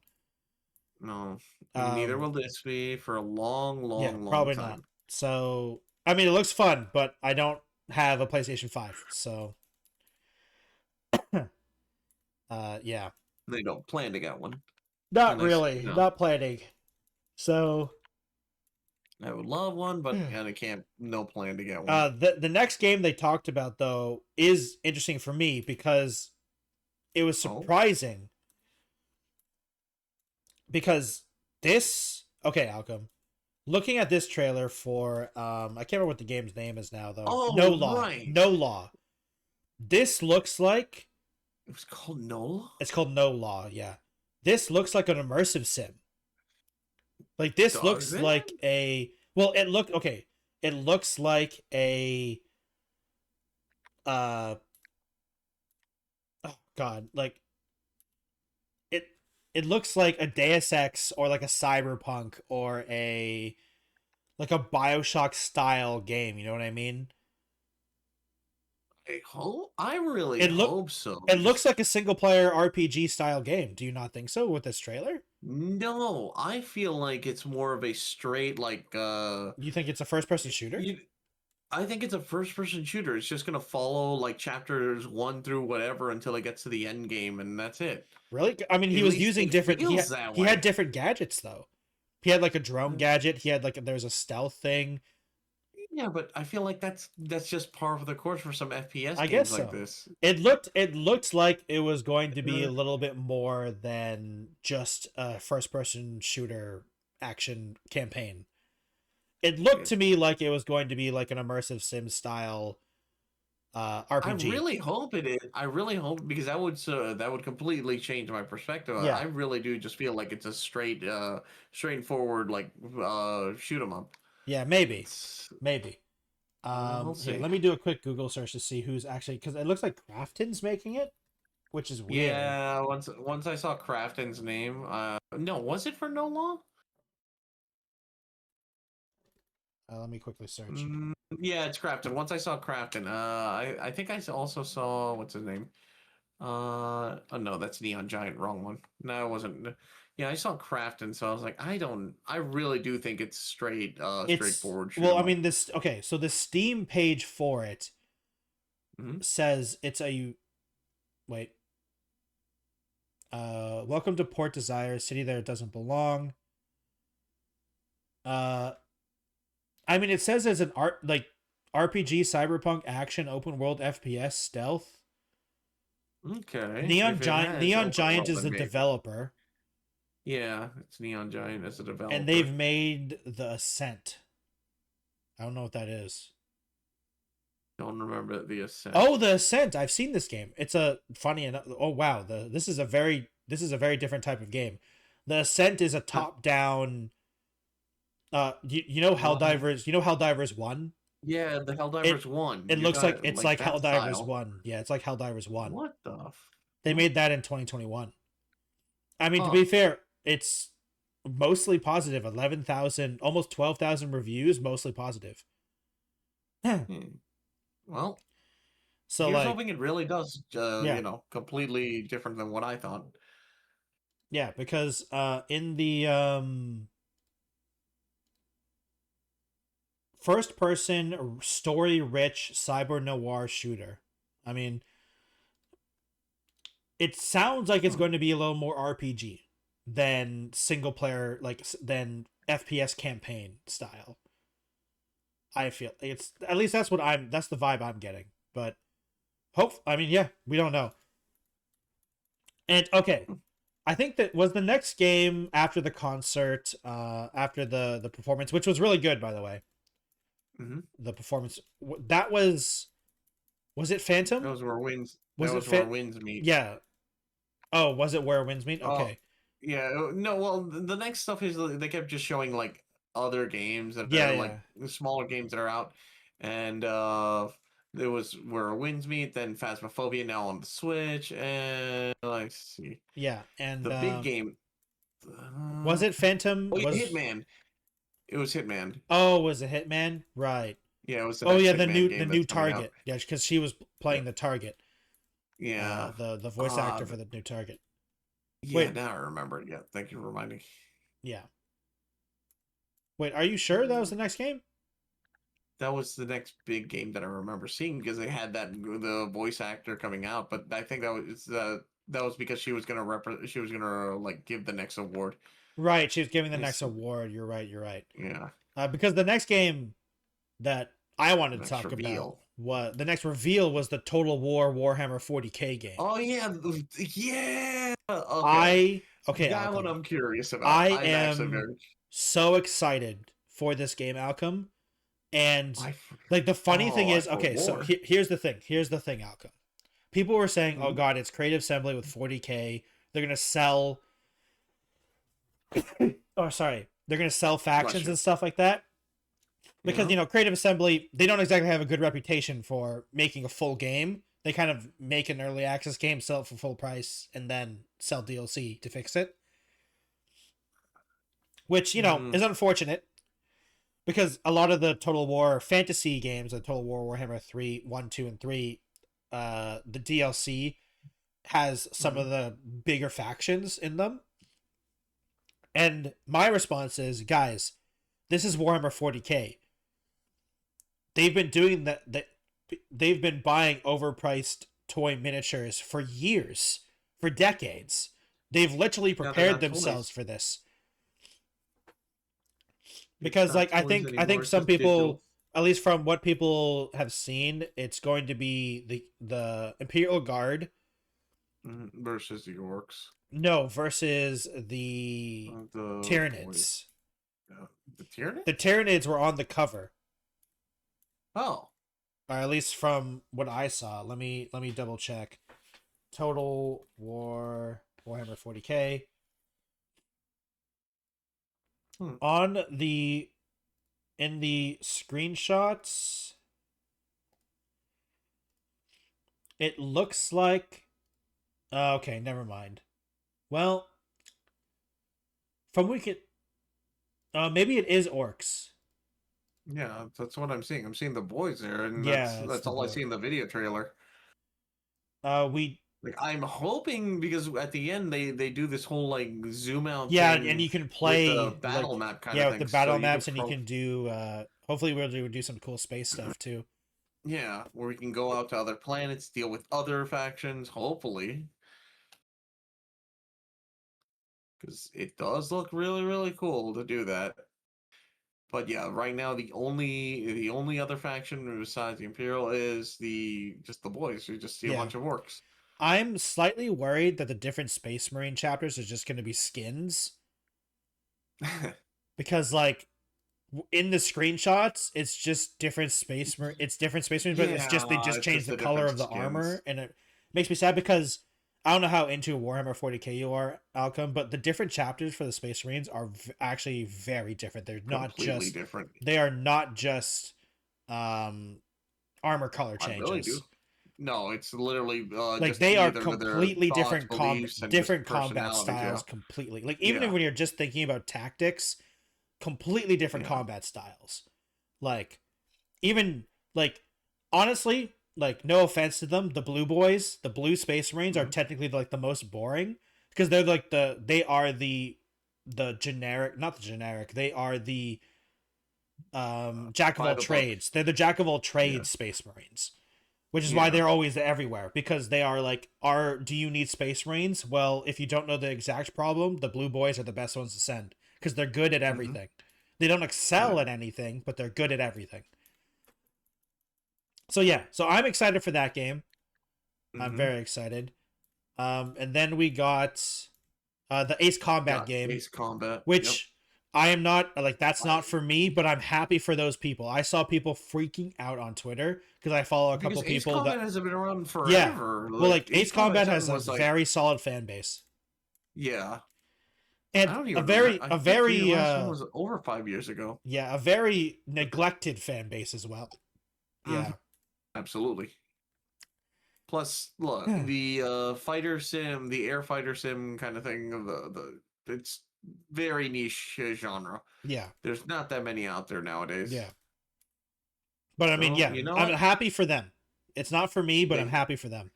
Speaker 2: No, neither will this be for a long
Speaker 1: probably
Speaker 2: time.
Speaker 1: Not. So, I mean, it looks fun, but I don't have a PlayStation 5, so yeah.
Speaker 2: They don't plan to get one.
Speaker 1: Not really. No. Not planning. So
Speaker 2: I would love one, but no plan to get
Speaker 1: one. The next game they talked about, though, is interesting for me, because it was surprising. Because this... Okay, Alchem. looking at this trailer for I can't remember what the game's name is now though. No
Speaker 2: Oh,
Speaker 1: Law.
Speaker 2: right.
Speaker 1: No Law. This looks like
Speaker 2: It was called NOLA?
Speaker 1: it's called No Law, yeah. This looks like an immersive sim. Like this
Speaker 2: Does
Speaker 1: looks
Speaker 2: it?
Speaker 1: like a well, it look okay. It looks like a oh god, like it it looks like a Deus Ex or like a Cyberpunk or a like a BioShock style game, you know what I mean?
Speaker 2: I really
Speaker 1: It look
Speaker 2: hope so.
Speaker 1: it looks like a single player RPG style game. Do you not think so with this trailer?
Speaker 2: No, I feel like it's more of a straight
Speaker 1: You think it's a first person shooter?
Speaker 2: I think it's a first person shooter. It's just gonna follow like chapters 1 through whatever until it gets to the end game, and that's it.
Speaker 1: Really? I mean, he
Speaker 2: At
Speaker 1: was
Speaker 2: least
Speaker 1: using
Speaker 2: it
Speaker 1: different.
Speaker 2: feels that
Speaker 1: He
Speaker 2: way.
Speaker 1: had different gadgets though. He had like a drone gadget. He had like there's a stealth thing.
Speaker 2: Yeah, but I feel like that's just par for the course for some FPS
Speaker 1: I
Speaker 2: games
Speaker 1: guess
Speaker 2: like
Speaker 1: so.
Speaker 2: this.
Speaker 1: It looked like it was going to be a little bit more than just a first person shooter action campaign. It looked to me like it was going to be like an immersive sim style RPG.
Speaker 2: I really hope it is. I really hope because that would completely change my perspective.
Speaker 1: Yeah.
Speaker 2: I really do just feel like it's a straightforward like shoot 'em up.
Speaker 1: Yeah, maybe.
Speaker 2: It's,
Speaker 1: Maybe.
Speaker 2: we'll see.
Speaker 1: Here, let me do a quick Google search to see who's actually because it looks like Crafton's making it, which is weird.
Speaker 2: Yeah, once I saw Crafton's name, no, was it for No Law?
Speaker 1: Let me quickly search.
Speaker 2: Yeah, it's Crafton. Once I saw Crafton, I think I also saw what's his name. Oh no, that's Neon Giant. Wrong one. No, it wasn't. Yeah, I saw Crafton, so I was like, I really do think it's straightforward.
Speaker 1: Well, I mean this. Okay, so the Steam page for it says it's a. Wait. Welcome to Port Desire, city there doesn't belong. I mean, it says as an RPG, cyberpunk, action, open world, FPS, stealth.
Speaker 2: Okay.
Speaker 1: Neon Giant is the developer.
Speaker 2: Yeah, it's Neon Giant as a developer.
Speaker 1: And they've made The Ascent. I don't know what that is.
Speaker 2: Don't remember The Ascent.
Speaker 1: Oh, The Ascent. I've seen this game. It's a funny enough. Oh wow, this is a very different type of game. The Ascent is a top-down. You know Helldivers. You know Helldivers 1.
Speaker 2: Yeah, the Helldivers 1.
Speaker 1: It looks like it's like Helldivers 1. Yeah, it's like Helldivers 1.
Speaker 2: What the?
Speaker 1: They made that in 2021. I mean, to be fair, it's mostly positive. 11,000, almost 12,000 reviews, mostly positive.
Speaker 2: Well,
Speaker 1: so
Speaker 2: here's hoping it really does. Completely different than what I thought.
Speaker 1: Yeah, because in the first person story rich cyber noir shooter, I mean, it sounds like it's going to be a little more RPG than single player, than FPS campaign style. I feel it's at least that's the vibe I'm getting. But we don't know. And okay, I think that was the next game after the concert, after the performance, which was really good, by the way. The performance that was it Phantom?
Speaker 2: That was where winds. Where winds meet.
Speaker 1: Yeah. Oh, was it where winds meet? Okay.
Speaker 2: Yeah. No. Well, the next stuff is they kept just showing like other games that are like smaller games that are out, and there was where winds meet. Then Phasmophobia now on the Switch, and let's see.
Speaker 1: Yeah, and
Speaker 2: the big game.
Speaker 1: Was it Phantom?
Speaker 2: Hitman. It was Hitman.
Speaker 1: Oh, was it Hitman? Right.
Speaker 2: Yeah, it was.
Speaker 1: The new Target. Yeah, because she was playing the Target.
Speaker 2: Yeah.
Speaker 1: The voice actor for the new Target.
Speaker 2: Yeah, wait, now I remember it. Yeah, thank you for reminding.
Speaker 1: Yeah. Wait, are you sure that was the next game?
Speaker 2: That was the next big game that I remember seeing because they had the voice actor coming out, but I think that was because she was gonna like give the next award.
Speaker 1: Right, she was giving the next award. You're right.
Speaker 2: Yeah.
Speaker 1: Because the next game that I wanted to talk about the next reveal was the Total War Warhammer 40K game.
Speaker 2: Oh yeah.
Speaker 1: Okay.
Speaker 2: That one I'm curious about.
Speaker 1: I am so excited for this game, Alchem. And like the funny thing is, okay, so here's the thing, Alchem. People were saying, "Oh God, it's Creative Assembly with 40K. They're gonna sell." Oh, sorry, they're gonna sell factions and stuff like that. Because Creative Assembly, they don't exactly have a good reputation for making a full game. They kind of make an early access game, sell it for full price, and then sell DLC to fix it. Which is unfortunate. Because a lot of the Total War fantasy games, the Total War Warhammer 3, 1, 2, and 3, the DLC has some of the bigger factions in them. And my response is, guys, this is Warhammer 40K. They've been doing that. They've been buying overpriced toy miniatures for years, for decades. They've literally prepared themselves for this. Because I think some people, at least from what people have seen, it's going to be the Imperial Guard
Speaker 2: versus the Orcs.
Speaker 1: No, versus the Tyranids.
Speaker 2: The Tyranids?
Speaker 1: The Tyranids were on the cover.
Speaker 2: Oh.
Speaker 1: Or at least from what I saw. Let me double check. Total War Warhammer 40K. In the screenshots, it looks like okay, never mind. Well, from maybe it is orcs.
Speaker 2: Yeah, that's what I'm seeing. I'm seeing the boys there, and that's all I see in the video trailer. I'm hoping, because at the end they do this whole zoom out.
Speaker 1: Yeah, and you can play
Speaker 2: with the battle map kind of thing.
Speaker 1: Yeah, with the battle maps, and you can do. Hopefully, we'll do some cool space stuff too.
Speaker 2: Yeah, where we can go out to other planets, deal with other factions. Hopefully, because it does look really, really cool to do that. But yeah, right now the only other faction besides the Imperial is just the boys. We just see a bunch of orcs.
Speaker 1: I'm slightly worried that the different Space Marine chapters are just going to be skins. Because, in the screenshots, it's just different Space Marine. It's different Space Marines, but they just changed the color of the armor. And it makes me sad because I don't know how into Warhammer 40K you are, Alchem, but the different chapters for the Space Marines are actually very different. They're not completely just different. They are not just armor color changes. I really do.
Speaker 2: No, it's literally
Speaker 1: they are completely different combat styles. Completely, even when you're just thinking about tactics, completely different combat styles. Honestly, no offense to them, the blue boys, the blue Space Marines are technically the most boring because they're they are the generic, not the generic. They are the jack of all trades. They're the jack of all trades Space Marines. Which is why they're always everywhere, because they are do you need Space Marines? Well, if you don't know the exact problem, the blue boys are the best ones to send, because they're good at everything. They don't excel at anything, but they're good at everything. So I'm excited for that game. I'm very excited. And then we got the Ace Combat game.
Speaker 2: Ace Combat.
Speaker 1: Which I am not, that's not for me, but I'm happy for those people. I saw people freaking out on Twitter because I follow a couple people
Speaker 2: Ace Combat hasn't been around forever.
Speaker 1: Yeah. Well, Ace Combat has a very solid fan base.
Speaker 2: Yeah.
Speaker 1: And a very
Speaker 2: was over 5 years ago.
Speaker 1: Yeah, a very neglected fan base as well. Yeah.
Speaker 2: Absolutely. Plus, look, the fighter sim, the air fighter sim kind of thing, it's very niche genre.
Speaker 1: Yeah.
Speaker 2: There's not that many out there nowadays.
Speaker 1: Yeah. But I mean, I'm happy for them. It's not for me, but I'm happy for them.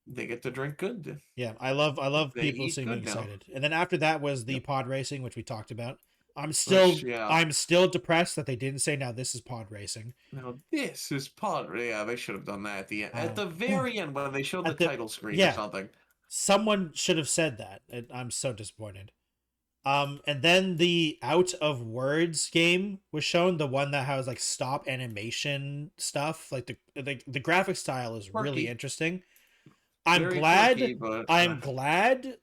Speaker 2: They get to drink good.
Speaker 1: Yeah, I love people seeming excited. And then after that was the pod racing, which we talked about. I'm still depressed that they didn't say, now this is pod racing.
Speaker 2: Now this is pod. Yeah, they should have done that at the end. At the very end when they showed the title screen or something.
Speaker 1: Someone should have said that. I'm so disappointed. And then the Out of Words game was shown, the one that has stop animation stuff. The graphic style is really interesting. I'm glad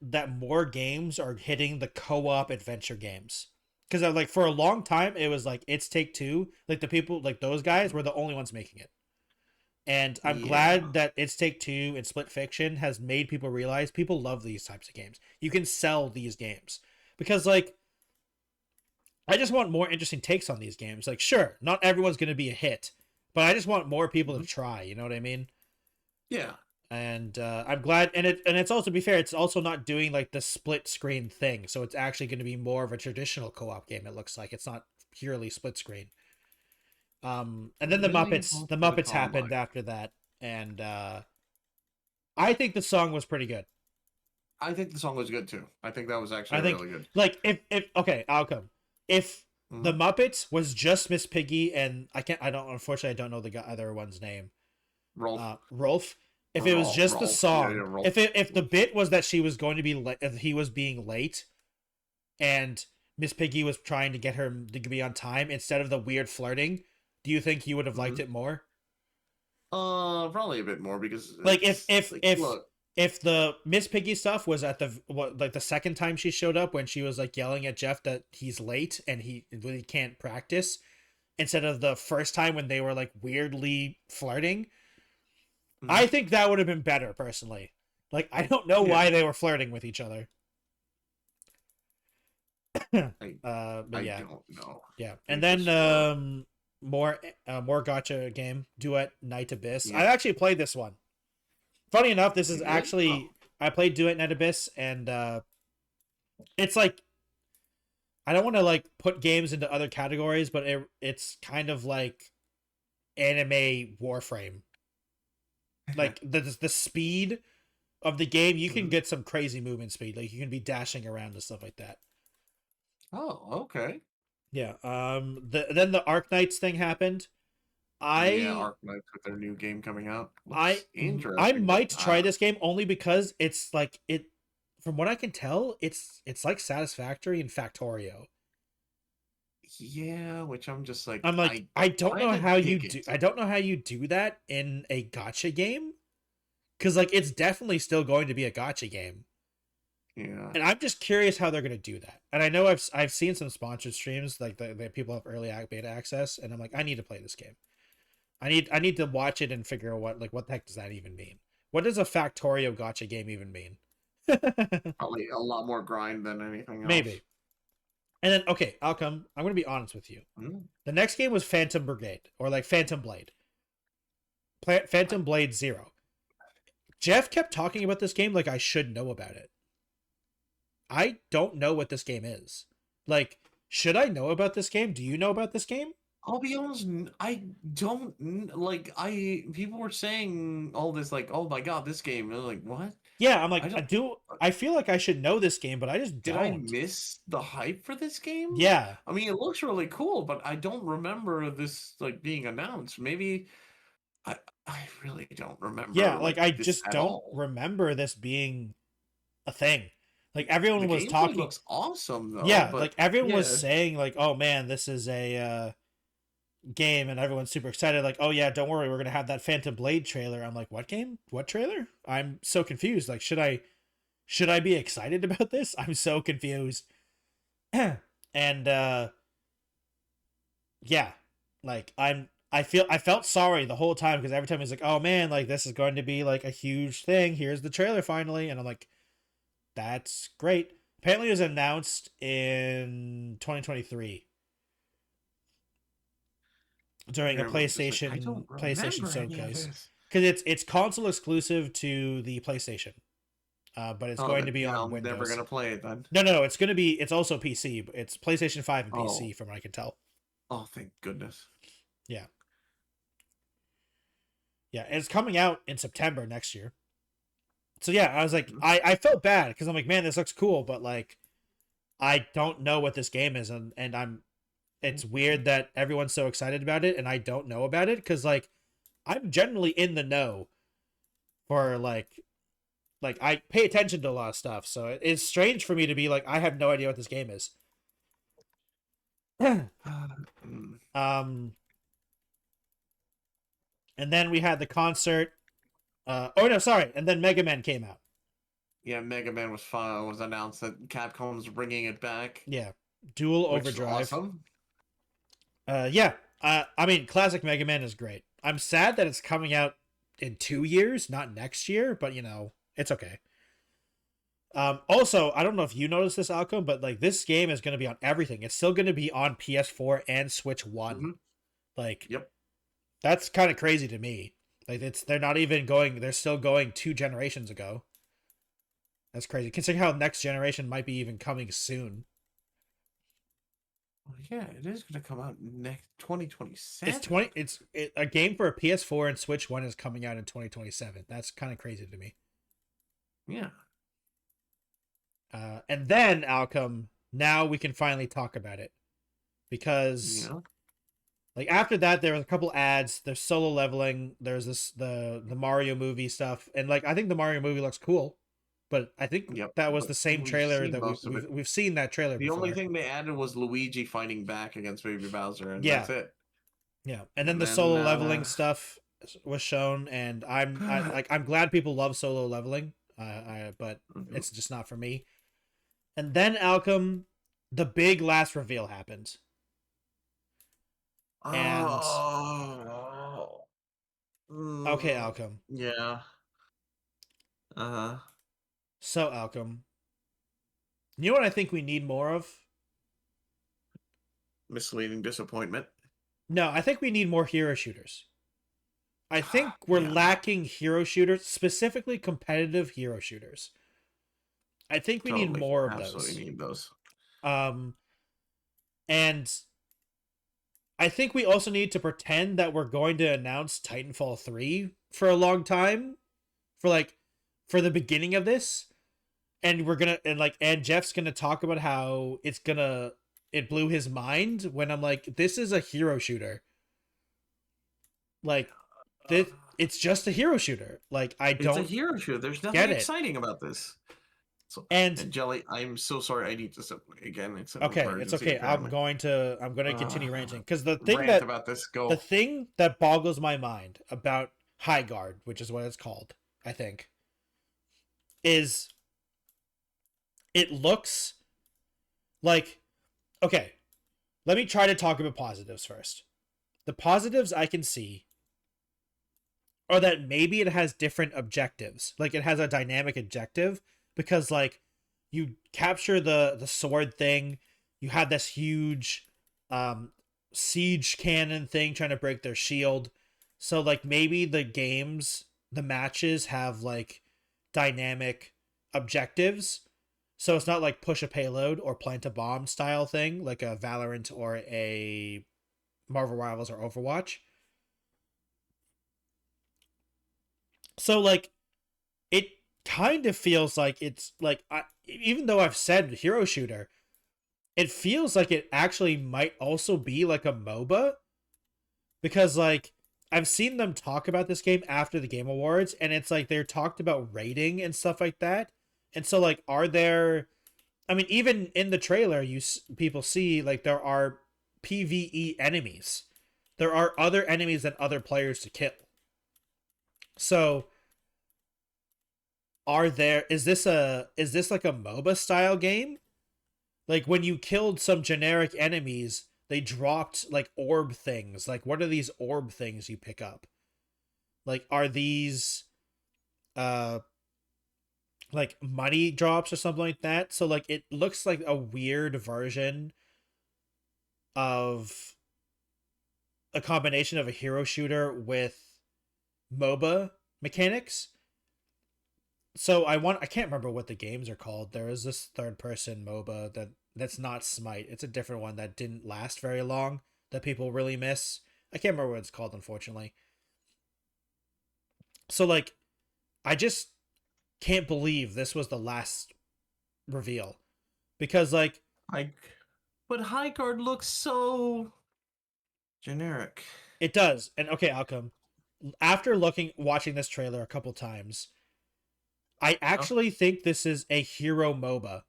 Speaker 1: that more games are hitting the co-op adventure games. Because like for a long time it was like it's Take Two, like the people like those guys were the only ones making it. And I'm
Speaker 2: Yeah.
Speaker 1: glad that It's Take Two and Split Fiction has made people realize people love these types of games. You can sell these games. Because like I just want more interesting takes on these games. Like sure, not everyone's going to be a hit, but I just want more people to try, you know what I mean?
Speaker 2: Yeah.
Speaker 1: And I'm glad and it's also, to be fair, it's also not doing like the split screen thing. So it's actually going to be more of a traditional co-op game, it looks like. It's not purely split screen. And then
Speaker 2: Really
Speaker 1: The
Speaker 2: hope that it's
Speaker 1: Muppets
Speaker 2: online.
Speaker 1: happened after that, and I think the song was pretty good.
Speaker 2: I think the song was good too. I think that was
Speaker 1: I
Speaker 2: actually
Speaker 1: think
Speaker 2: really good.
Speaker 1: like if okay, Outcome. If the
Speaker 2: Mm-hmm.
Speaker 1: Muppets was just Miss Piggy and I don't, unfortunately I don't know the other one's name.
Speaker 2: Rolf.
Speaker 1: Rolf. If it was just the
Speaker 2: Rolf. Yeah,
Speaker 1: song,
Speaker 2: Rolf.
Speaker 1: if the bit was that she was going to be if he was being late, and Miss Piggy was trying to get her to be on time instead of the weird flirting, do you think you would have liked
Speaker 2: Mm-hmm.
Speaker 1: it more?
Speaker 2: Probably a bit more because
Speaker 1: Like
Speaker 2: it's like look.
Speaker 1: if the Miss Piggy stuff was at the like the second time she showed up when she was like yelling at Jeff that he's late and he really can't practice, instead of the first time when they were like weirdly flirting,
Speaker 2: Mhm.
Speaker 1: I think that would have been better personally. Like I don't know
Speaker 2: Yeah.
Speaker 1: why they were flirting with each other.
Speaker 2: I
Speaker 1: But
Speaker 2: I
Speaker 1: yeah,
Speaker 2: don't know.
Speaker 1: yeah,
Speaker 2: They
Speaker 1: and then
Speaker 2: just were.
Speaker 1: more gotcha game Duet Night Abyss. I
Speaker 2: Yeah.
Speaker 1: actually played this one. Funny enough, this is
Speaker 2: You did? Oh.
Speaker 1: actually I played Duet Night Abyss, and it's like I don't want to like put games into other categories, but it's kind of like anime Warframe. Like the speed of the game, you can
Speaker 2: Mhm.
Speaker 1: get some crazy movement speed. Like you can be dashing around and stuff like that.
Speaker 2: Oh, okay.
Speaker 1: Yeah. Then the Arknights thing happened.
Speaker 2: Yeah,
Speaker 1: I
Speaker 2: Arknights with their new game coming out.
Speaker 1: I
Speaker 2: Looks
Speaker 1: I
Speaker 2: interesting, but
Speaker 1: might try this game only because it's like it. From what I can tell, it's like Satisfactory and Factorio.
Speaker 2: yeah, which I'm just like,
Speaker 1: I'm like,
Speaker 2: I
Speaker 1: I don't know
Speaker 2: kind of
Speaker 1: how you
Speaker 2: dig
Speaker 1: do.
Speaker 2: it.
Speaker 1: I don't know how you do that in a gotcha game, because like it's definitely still going to be a gotcha game,
Speaker 2: Yeah.
Speaker 1: and I'm just curious how they're going to do that. And I know I've seen some sponsored streams like the people have early beta access, and I'm like, I need to play this game. I need to watch it and figure out what the heck does that even mean? What does a Factorio gotcha game even mean?
Speaker 2: Probably a lot more grind than anything else.
Speaker 1: Maybe. And then okay, Outcome. I'm going to be honest with you.
Speaker 2: Mm.
Speaker 1: The next game was Phantom Brigade or like Phantom Blade.
Speaker 2: I,
Speaker 1: Phantom Blade Zero. Jeff kept talking about this game like I should know about it. I don't know what this game is. Like, should I know about this game? Do you know about this game?
Speaker 2: I'll be honest, I don't like. I people were saying all this like, oh my god, this game. And I'm like, what?
Speaker 1: Yeah, I'm
Speaker 2: I
Speaker 1: like, I
Speaker 2: don't.
Speaker 1: do. I feel like I should know this game, but I just
Speaker 2: Did I
Speaker 1: don't.
Speaker 2: miss the hype for this game?
Speaker 1: Yeah,
Speaker 2: I mean, it looks really cool, but I don't remember this like being announced. Maybe I I really don't
Speaker 1: yeah.
Speaker 2: remember
Speaker 1: Like,
Speaker 2: like
Speaker 1: I
Speaker 2: this
Speaker 1: just
Speaker 2: at
Speaker 1: don't
Speaker 2: all.
Speaker 1: remember this being a thing. Like,
Speaker 2: The
Speaker 1: everyone was
Speaker 2: gameplay
Speaker 1: talking.
Speaker 2: looks awesome though,
Speaker 1: Yeah,
Speaker 2: but
Speaker 1: like everyone was
Speaker 2: yeah.
Speaker 1: saying, like, "Oh man, this is a game," and everyone's super excited. Like, "Oh yeah, don't worry, we're gonna have that Phantom Blade trailer." I'm like, "What game? What trailer?" I'm so confused. Like, should I be excited about this? I'm so confused. And yeah, like I felt sorry the whole time because every time he's like, "Oh man, like this is going to be like a huge thing. Here's the trailer finally," and I'm like, "That's great." Apparently, it was announced in 2023 during a
Speaker 2: Yeah, I'm just like, I don't
Speaker 1: PlayStation
Speaker 2: remember any of
Speaker 1: showcase
Speaker 2: this.
Speaker 1: because it's console exclusive to the PlayStation, but it's
Speaker 2: Oh,
Speaker 1: going to
Speaker 2: then
Speaker 1: be
Speaker 2: yeah,
Speaker 1: on
Speaker 2: I'm never
Speaker 1: Windows.
Speaker 2: gonna play it then.
Speaker 1: No, it's going to be. It's also PC. But it's PlayStation 5 and
Speaker 2: Oh,
Speaker 1: PC, from what I can tell.
Speaker 2: oh, thank goodness.
Speaker 1: Yeah, yeah, and it's coming out in September next year. So yeah, I was like,
Speaker 2: Mhm.
Speaker 1: I felt bad because I'm like, man, this looks cool, but like, I don't know what this game is, and I'm. It's weird that everyone's so excited about it, and I don't know about it because like, I'm generally in the know for like I pay attention to a lot of stuff, so it's strange for me to be like, I have no idea what this game is.
Speaker 2: Mm.
Speaker 1: um, and then we had the concert. Oh no, sorry, and then Mega Man came out.
Speaker 2: Yeah, Mega Man was fun. Was announced that Capcom's bringing it back.
Speaker 1: Yeah, Dual
Speaker 2: which is
Speaker 1: Overdrive.
Speaker 2: awesome.
Speaker 1: Yeah. I mean, classic Mega Man is great. I'm sad that it's coming out in 2 years, not next year, but you know, it's okay. Also, I don't know if you noticed this, Alchem, but like this game is going to be on everything. It's still going to be on PS4 and Switch One.
Speaker 2: Mm-hmm.
Speaker 1: Like,
Speaker 2: yep,
Speaker 1: that's kind of crazy to me. Like, they're not even going. They're still going 2 generations ago. That's crazy. Considering how next generation might be even coming soon.
Speaker 2: Well, yeah, it is going to come out next 2027.
Speaker 1: A game for a PS4 and Switch One is coming out in 2027. That's kind of crazy to me.
Speaker 2: Yeah.
Speaker 1: And then Alchem, now we can finally talk about it, because like after that there was a couple ads. There's solo leveling. There's the Mario movie stuff, and like I think the Mario movie looks cool, but I think that was the same trailer that we've seen that trailer.
Speaker 2: The only thing they added was Luigi fighting back against Baby Bowser, and that's it.
Speaker 1: Yeah, and then the solo leveling stuff was shown, and I'm glad people love solo leveling. But it's just not for me. And then Alchem, the big last reveal happened. And okay, Alchem.
Speaker 2: Yeah.
Speaker 1: So Alchem, you know what I think we need more of?
Speaker 2: Misleading disappointment.
Speaker 1: No, I think we need more hero shooters. I think we're lacking hero shooters, specifically competitive hero shooters. I think we need more of those.
Speaker 2: Absolutely need those.
Speaker 1: And I think we also need to pretend that we're going to announce Titanfall 3 for a long time, for the beginning of this, and and Jeff's gonna talk about how it blew his mind when I'm like, this is a hero shooter. Like, it's just a hero shooter. Like, it's a
Speaker 2: hero shooter. There's nothing exciting about this. So, and Jelly, I'm so sorry. I need to step again. It's
Speaker 1: okay. It's okay. I'm going to continue ranting, because the thing that boggles my mind about High Guard, which is what it's called, I think, is it looks like, okay. Let me try to talk about positives first. The positives I can see are that maybe it has different objectives. Like, it has a dynamic objective. Because, like, you capture the sword thing, you have this huge siege cannon thing trying to break their shield. So, like, maybe the matches have, like, dynamic objectives. So it's not like push a payload or plant a bomb style thing, like a Valorant or a Marvel Rivals or Overwatch. So, like, it kind of feels like it's like, even though I've said hero shooter, it feels like it actually might also be like a MOBA, because like I've seen them talk about this game after the Game Awards, and it's like they're talked about rating and stuff like that. And so, like, even in the trailer, people see like there are PvE enemies. There are other enemies than other players to kill. So is this like a MOBA style game? Like, when you killed some generic enemies, they dropped like orb things. Like, what are these orb things you pick up? Like, are these like money drops or something like that? So like, it looks like a weird version of a combination of a hero shooter with MOBA mechanics. So I can't remember what the games are called. There is this third person MOBA that's not Smite. It's a different one that didn't last very long, that people really miss. I can't remember what it's called, unfortunately. So like, I just can't believe this was the last reveal, because like,
Speaker 2: but High Guard looks so generic.
Speaker 1: It does. And okay, Alchem, after watching this trailer a couple times, I actually think this is a hero MOBA.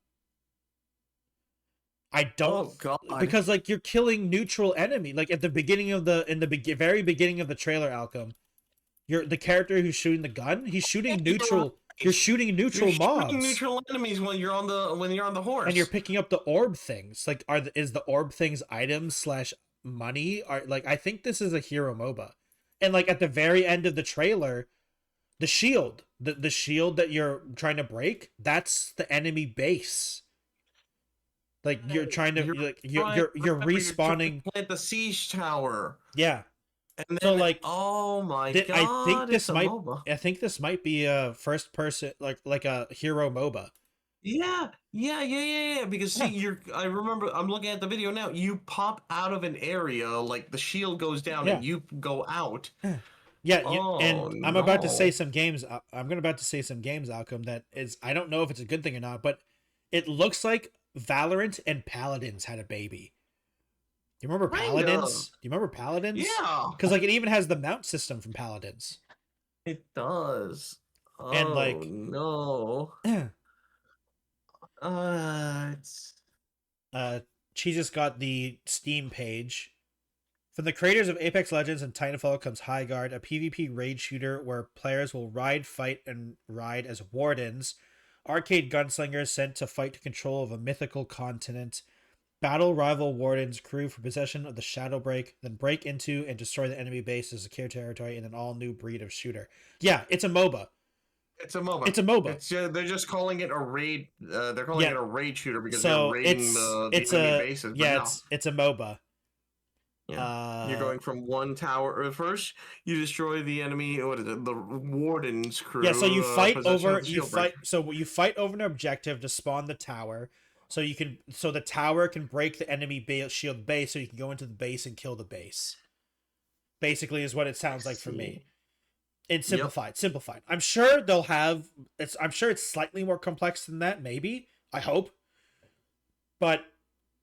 Speaker 1: I don't, because like, you're killing neutral enemy. Like, at the beginning of very beginning of the trailer, Alchem, the character who's shooting the gun, he's shooting neutral. You're shooting neutral
Speaker 2: You're
Speaker 1: mobs.
Speaker 2: shooting neutral enemies when you're on the horse.
Speaker 1: And you're picking up the orb things. Like, is the orb things items / money? I think this is a hero MOBA. And like at the very end of the trailer, the shield, the shield that you're trying to break, that's the enemy base. Like you're trying to you're respawning.
Speaker 2: Plant the siege tower.
Speaker 1: Yeah.
Speaker 2: And then,
Speaker 1: so
Speaker 2: oh my god!
Speaker 1: I think this might be a first person like a hero MOBA.
Speaker 2: Yeah. Because see, I remember I'm looking at the video now. You pop out of an area, like the shield goes down, and you go out.
Speaker 1: Yeah, and I'm about to say some games. I'm about to say some games, Alchem, that is. I don't know if it's a good thing or not, but it looks like Valorant and Paladins had a baby. Do you remember Paladins? Do you remember Paladins?
Speaker 2: Yeah.
Speaker 1: Because like it even has the mount system from Paladins.
Speaker 2: It does.
Speaker 1: And like
Speaker 2: no.
Speaker 1: She just got the Steam page. From the creators of Apex Legends and Titanfall comes Highguard, a PvP raid shooter where players will fight and ride as wardens, arcade gunslingers sent to fight to control of a mythical continent, battle rival wardens crew for possession of the Shadow Break, then break into and destroy the enemy base to secure territory in an all-new breed of shooter. Yeah, it's a MOBA.
Speaker 2: It's a MOBA.
Speaker 1: It's a MOBA.
Speaker 2: They're just calling it a raid. They're calling it a raid shooter because they're raiding the enemy bases.
Speaker 1: It's a MOBA.
Speaker 2: Yeah. You're going from one tower. First, you destroy the enemy. What is it? The warden's crew.
Speaker 1: Yeah. So you fight over. You fight over an objective to spawn the tower. So the tower can break the enemy shield base. So you can go into the base and kill the base. Basically, is what it sounds like for me. It's simplified. I'm sure they'll have. I'm sure it's slightly more complex than that. Maybe. I hope. But.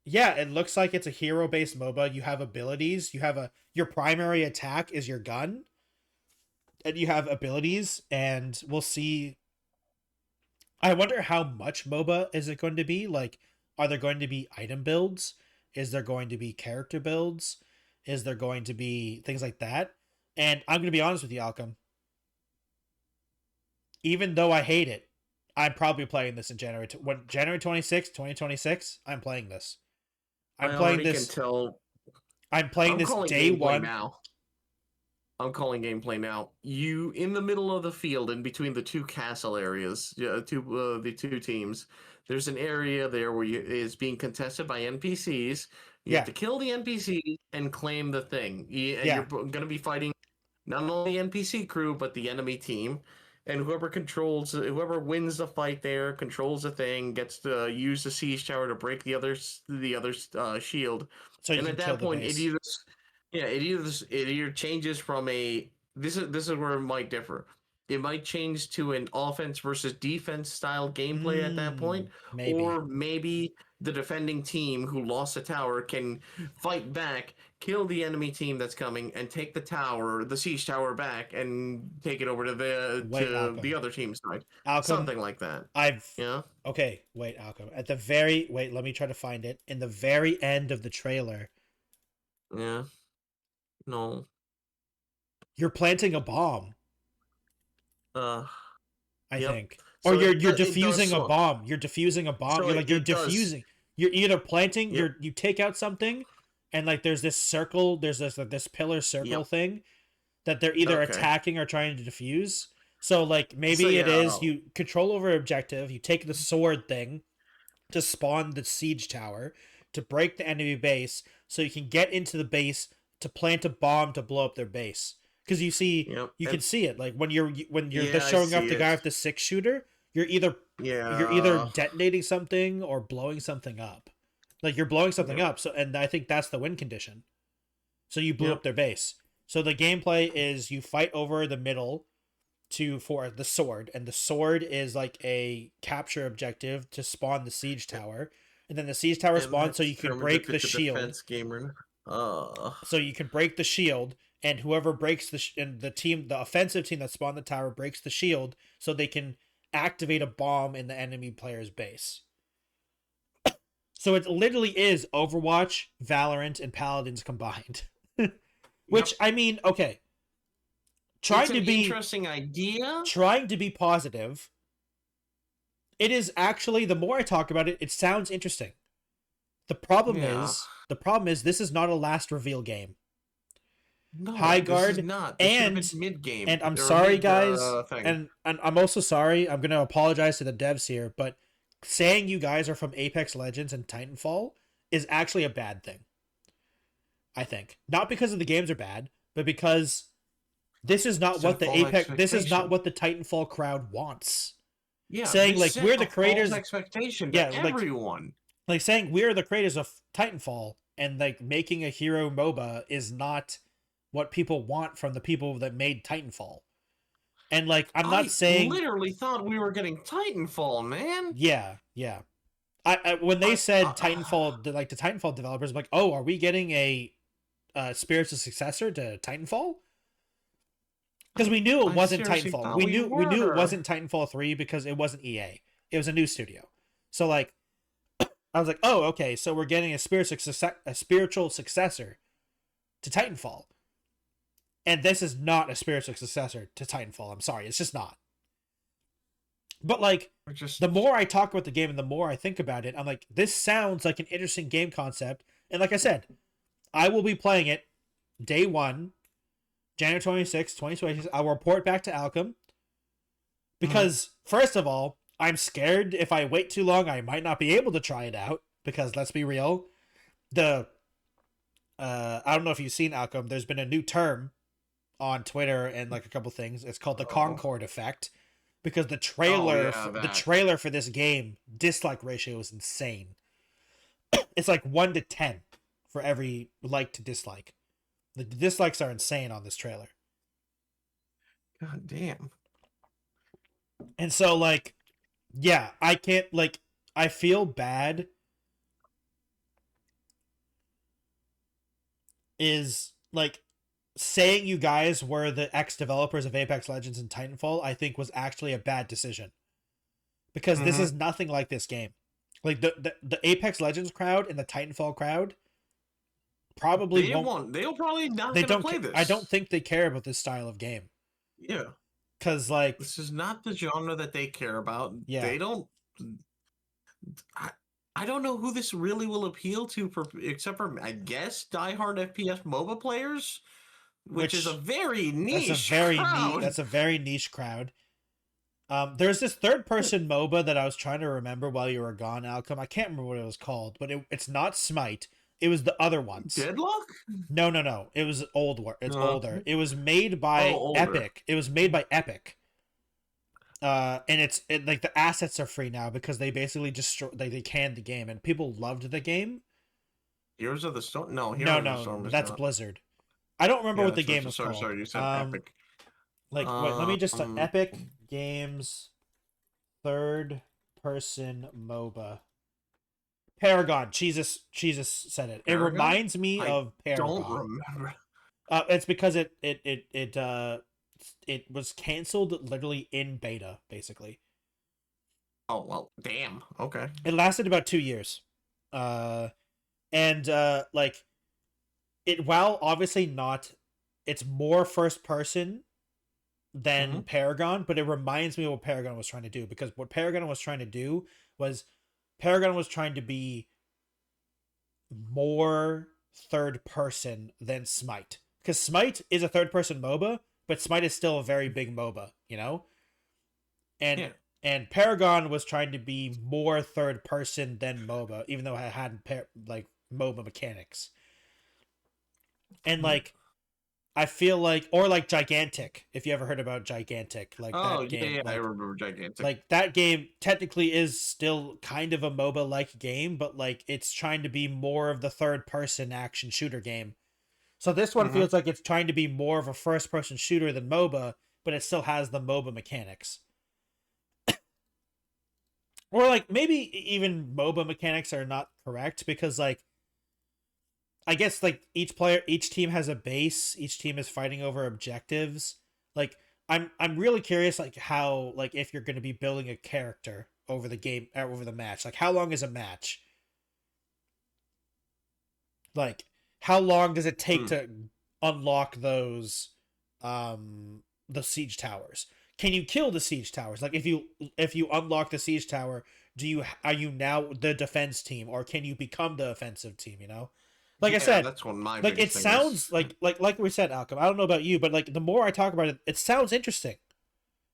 Speaker 1: Yeah, it looks like it's a hero-based MOBA. You have abilities. Your primary attack is your gun. And you have abilities, and we'll see. I wonder how much MOBA is it going to be? Like, are there going to be item builds? Is there going to be character builds? Is there going to be things like that? And I'm going to be honest with you, Alchem. Even though I hate it, I'm probably playing this in January 26, 2026, I'm playing this. I'm playing this day one.
Speaker 2: Now. I'm calling gameplay now. You in the middle of the field, in between the two castle areas, the two teams. There's an area there where is being contested by NPCs. You have to kill the NPC and claim the thing. You're going to be fighting not only the NPC crew but the enemy team. And whoever wins the fight there, controls the thing, gets to use the siege tower to break the other shield.
Speaker 1: So
Speaker 2: and at that point, it either changes from a. This is where it might differ. It might change to an offense versus defense style gameplay at that point, or maybe the defending team who lost the tower can fight back, kill the enemy team that's coming, and take the siege tower back, and take it over to the other team's side.
Speaker 1: Alchem,
Speaker 2: something like that.
Speaker 1: Okay, wait, Alchem. Let me try to find it. In the very end of the trailer.
Speaker 2: Yeah. No.
Speaker 1: You're planting a bomb. I think.
Speaker 2: So
Speaker 1: or you're defusing a bomb. You're defusing a bomb. So you're defusing. You're either planting. You take out something, and like there's this circle. There's this pillar circle thing that they're either attacking or trying to defuse. So like maybe it is you control over objective. You take the sword thing to spawn the siege tower to break the enemy base, so you can get into the base to plant a bomb to blow up their base. Because you see, can see it like when you're showing up the guy with the 6-shooter, you're either detonating something or blowing something up. Like you're blowing something up. So and I think that's the win condition. So you blew up their base. So the gameplay is you fight over the middle for the sword, and the sword is like a capture objective to spawn the siege tower, and then the siege tower spawns so you can break the shield. So you can break the shield. And whoever breaks the offensive team that spawned the tower breaks the shield, so they can activate a bomb in the enemy player's base. So it literally is Overwatch, Valorant, and Paladins combined. Which I mean, okay.
Speaker 2: Interesting idea.
Speaker 1: Trying to be positive, It is actually, the more I talk about it, it sounds interesting. The problem is this is not a last reveal game.
Speaker 2: No,
Speaker 1: High
Speaker 2: this is
Speaker 1: guard,
Speaker 2: not. This should have been mid-game.
Speaker 1: and I'm
Speaker 2: or
Speaker 1: sorry,
Speaker 2: mid,
Speaker 1: guys,
Speaker 2: thing.
Speaker 1: and I'm also sorry. I'm gonna apologize to the devs here, but saying you guys are from Apex Legends and Titanfall is actually a bad thing. I think not because of the games are bad, but because this is not what the Apex. This is not what the Titanfall crowd wants.
Speaker 2: Yeah,
Speaker 1: saying like we're the creators.
Speaker 2: Expectation to
Speaker 1: yeah,
Speaker 2: everyone.
Speaker 1: Like saying we're the creators of Titanfall and like making a hero MOBA is not what people want from the people that made Titanfall. And like I'm not saying
Speaker 2: literally thought we were getting Titanfall, man.
Speaker 1: Yeah. I when they said Titanfall, like the Titanfall developers, I'm like, oh, are we getting a spiritual successor to Titanfall? Because we knew it wasn't Titanfall. We knew it wasn't Titanfall 3 because it wasn't EA. It was a new studio. So like I was like, oh, okay, so we're getting a spiritual successor to Titanfall. And this is not a spiritual successor to Titanfall. I'm sorry, it's just not. But like, the more I talk about the game and the more I think about it, I'm like, this sounds like an interesting game concept. And like I said, I will be playing it day 1, January 26th, 2026. I'll report back to Alchem. Because, first of all, I'm scared if I wait too long, I might not be able to try it out. Because, let's be real, I don't know if you've seen Alchem, there's been a new term on Twitter and like a couple things. It's called the Concord effect. Because the trailer for this game, dislike ratio is insane. It's like 1 to 10 for every like to dislike. The dislikes are insane on this trailer.
Speaker 2: God damn.
Speaker 1: And so like, yeah, I can't like, I feel bad is like saying you guys were the ex-developers of Apex Legends and Titanfall, I think was actually a bad decision. Because this is nothing like this game. Like the Apex Legends crowd and the Titanfall crowd probably won't.
Speaker 2: They'll probably not gonna play this.
Speaker 1: I don't think they care about this style of game.
Speaker 2: Yeah.
Speaker 1: Because like
Speaker 2: this is not the genre that they care about.
Speaker 1: Yeah.
Speaker 2: They don't. I don't know who this really will appeal to, except for I guess diehard FPS MOBA players, which is a very niche.
Speaker 1: That's a very niche crowd. There's this third-person MOBA that I was trying to remember while you were gone, Alchem. I can't remember what it was called, but it's not Smite. It was the other ones.
Speaker 2: Deadlock?
Speaker 1: No. It was older. It's older. It was made by Epic. It was made by Epic. And it's like the assets are free now because they basically they canned the game and people loved the game.
Speaker 2: Heroes of the Storm? No,
Speaker 1: Heroes of the Storm. That's not. Blizzard. I don't remember what the game was called.
Speaker 2: Sorry, you said Epic.
Speaker 1: Like, wait, let me just Epic Games third person MOBA. Paragon. Jesus said it. Paragon? It reminds me of Paragon.
Speaker 2: I don't remember.
Speaker 1: It's because it was canceled literally in beta, basically.
Speaker 2: Oh well, damn. Okay.
Speaker 1: It lasted about 2 years, like it. While obviously not, it's more first person than Paragon, but it reminds me of what Paragon was trying to do, because what Paragon was trying to do was Paragon was trying to be more third person than Smite, because Smite is a third person MOBA, but Smite is still a very big MOBA, you know? And Paragon was trying to be more third person than MOBA, even though it had like MOBA mechanics. And like I feel like, or like Gigantic, if you ever heard about Gigantic, like that game.
Speaker 2: Yeah, like, I remember Gigantic.
Speaker 1: Like that game technically is still kind of a MOBA like game, but like it's trying to be more of the third person action shooter game. So this one feels like it's trying to be more of a first person shooter than MOBA, but it still has the MOBA mechanics. Or like maybe even MOBA mechanics are not correct, because like I guess like each team has a base, each team is fighting over objectives. Like I'm really curious like how, like if you're going to be building a character over the game, over the match. Like how long is a match? Like how long does it take to unlock those the siege towers? can you kill the siege towers? Like if you unlock the siege tower, are you now the defense team, or can you become the offensive team? You know, like I said,
Speaker 2: that's one of my
Speaker 1: like it
Speaker 2: biggest thing
Speaker 1: sounds
Speaker 2: is.
Speaker 1: like we said, Alchem. I don't know about you, but like the more I talk about it, it sounds interesting.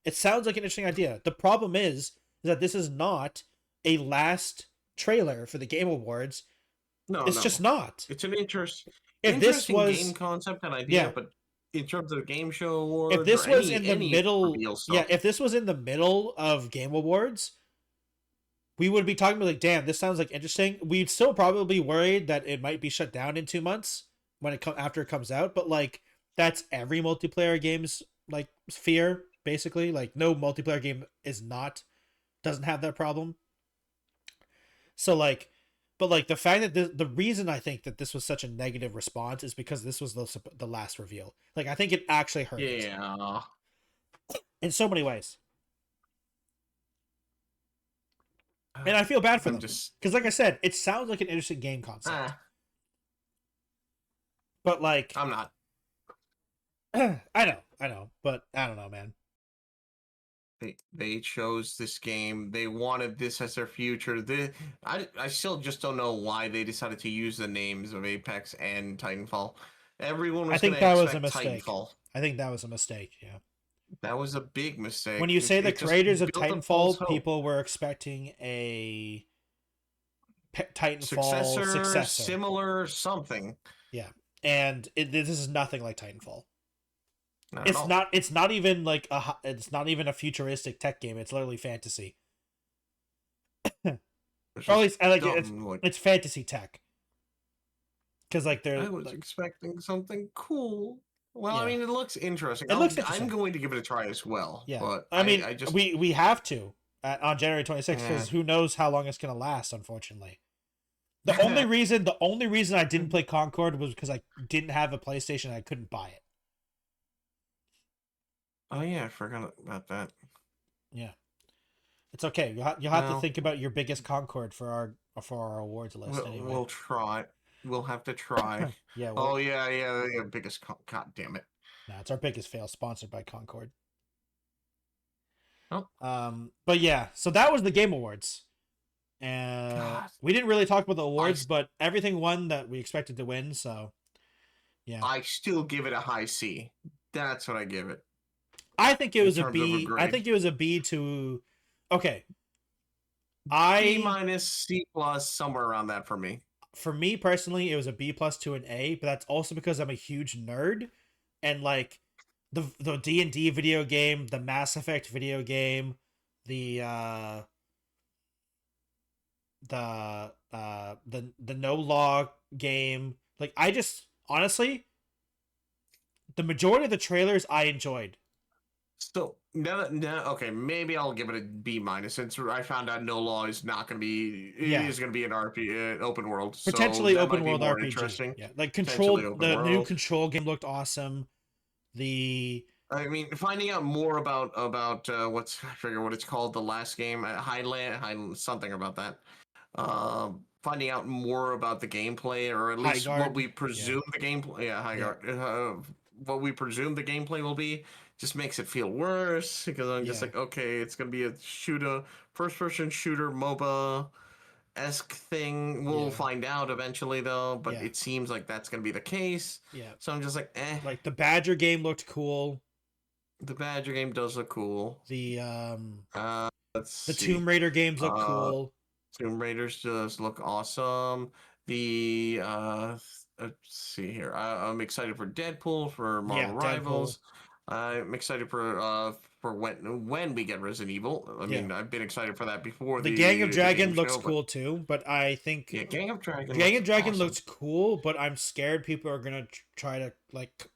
Speaker 1: It sounds like an interesting idea. The problem is that this is not a last trailer for the Game Awards.
Speaker 2: No,
Speaker 1: It's just not.
Speaker 2: It's an
Speaker 1: If this
Speaker 2: interesting
Speaker 1: was,
Speaker 2: game concept and idea,
Speaker 1: yeah,
Speaker 2: but in terms of the game show
Speaker 1: if
Speaker 2: awards or
Speaker 1: this was in the
Speaker 2: any
Speaker 1: middle,
Speaker 2: reveal
Speaker 1: yeah,
Speaker 2: stuff,
Speaker 1: if this was in the middle of Game Awards, we would be talking about like, damn, this sounds like interesting. We'd still probably be worried that it might be shut down in 2 months when after it comes out. But like, that's every multiplayer game's like fear, basically. Like, no multiplayer game doesn't have that problem. So like, but like the fact that the reason I think that this was such a negative response is because this was the last reveal. Like, I think it actually hurt
Speaker 2: yeah,
Speaker 1: in so many ways. And I feel bad for them because, like I said, it sounds like an interesting game concept. But like,
Speaker 2: I'm not.
Speaker 1: I know, but I don't know, man.
Speaker 2: They chose this game. They wanted this as their future. I still just don't know why they decided to use the names of Apex and Titanfall. Everyone was going to expect Titanfall.
Speaker 1: I think that was a mistake. Yeah.
Speaker 2: That was a big mistake.
Speaker 1: When you say the creators of Titanfall, people were expecting a Titanfall successor,
Speaker 2: similar something.
Speaker 1: Yeah, and this is nothing like Titanfall. It's not even like it's not even a futuristic tech game. It's literally fantasy. Or at least I like it's fantasy tech. Because like I
Speaker 2: was expecting something cool. Well, yeah. I mean, it looks interesting.
Speaker 1: I'm
Speaker 2: going to give it a try as well.
Speaker 1: Yeah,
Speaker 2: but
Speaker 1: I mean, we have to on January 26th because who knows how long it's gonna last. Unfortunately, the only reason I didn't play Concord was because I didn't have a PlayStation and I couldn't buy it.
Speaker 2: Oh yeah, I forgot about that.
Speaker 1: Yeah, it's okay. You'll have to think about your biggest Concord for our awards list. Anyway,
Speaker 2: we'll try. We'll have to try.
Speaker 1: Yeah.
Speaker 2: Yeah. Biggest. God damn it.
Speaker 1: Nah, it's our biggest fail. Sponsored by Concord.
Speaker 2: Oh.
Speaker 1: But yeah, so that was the Game Awards, and we didn't really talk about the awards, but everything won that we expected to win. So, yeah.
Speaker 2: I still give it a high C. That's what I give it.
Speaker 1: I think it was a B. I think it was a B to. Okay.
Speaker 2: B minus, C plus, somewhere around that for me.
Speaker 1: For me personally, it was a B plus to an A, but that's also because I'm a huge nerd, and like the D&D video game, the Mass Effect video game, the No Law game. Like, I just honestly, the majority of the trailers I enjoyed.
Speaker 2: So now, okay, maybe I'll give it a B minus since I found out No Law is not going to be. It is going to be an open world,
Speaker 1: potentially
Speaker 2: so
Speaker 1: open world RPG.
Speaker 2: Interesting.
Speaker 1: Yeah, like Control. The new Control game looked awesome.
Speaker 2: I mean, finding out more about I forget what it's called, the last game, Highland, something about that. Finding out more about the gameplay, or at least what we presume the gameplay. Yeah, Highguard. What we presume the gameplay will be. Just makes it feel worse because I'm just like, okay, it's gonna be a first-person shooter MOBA-esque thing. We'll find out eventually, though, but it seems like that's gonna be the case.
Speaker 1: Yeah.
Speaker 2: So I'm just like, eh.
Speaker 1: Like the Badger game looked cool.
Speaker 2: The Badger game does look cool.
Speaker 1: The Tomb Raider games look cool.
Speaker 2: Tomb Raiders does look awesome. Let's see here. I'm excited for Deadpool, for Marvel Rivals. I'm excited for when we get Resident Evil. I mean, I've been excited for that before.
Speaker 1: The Gang of Dragon looks cool too, but I think
Speaker 2: Gang of Dragon
Speaker 1: looks cool, but I'm scared people are gonna try to like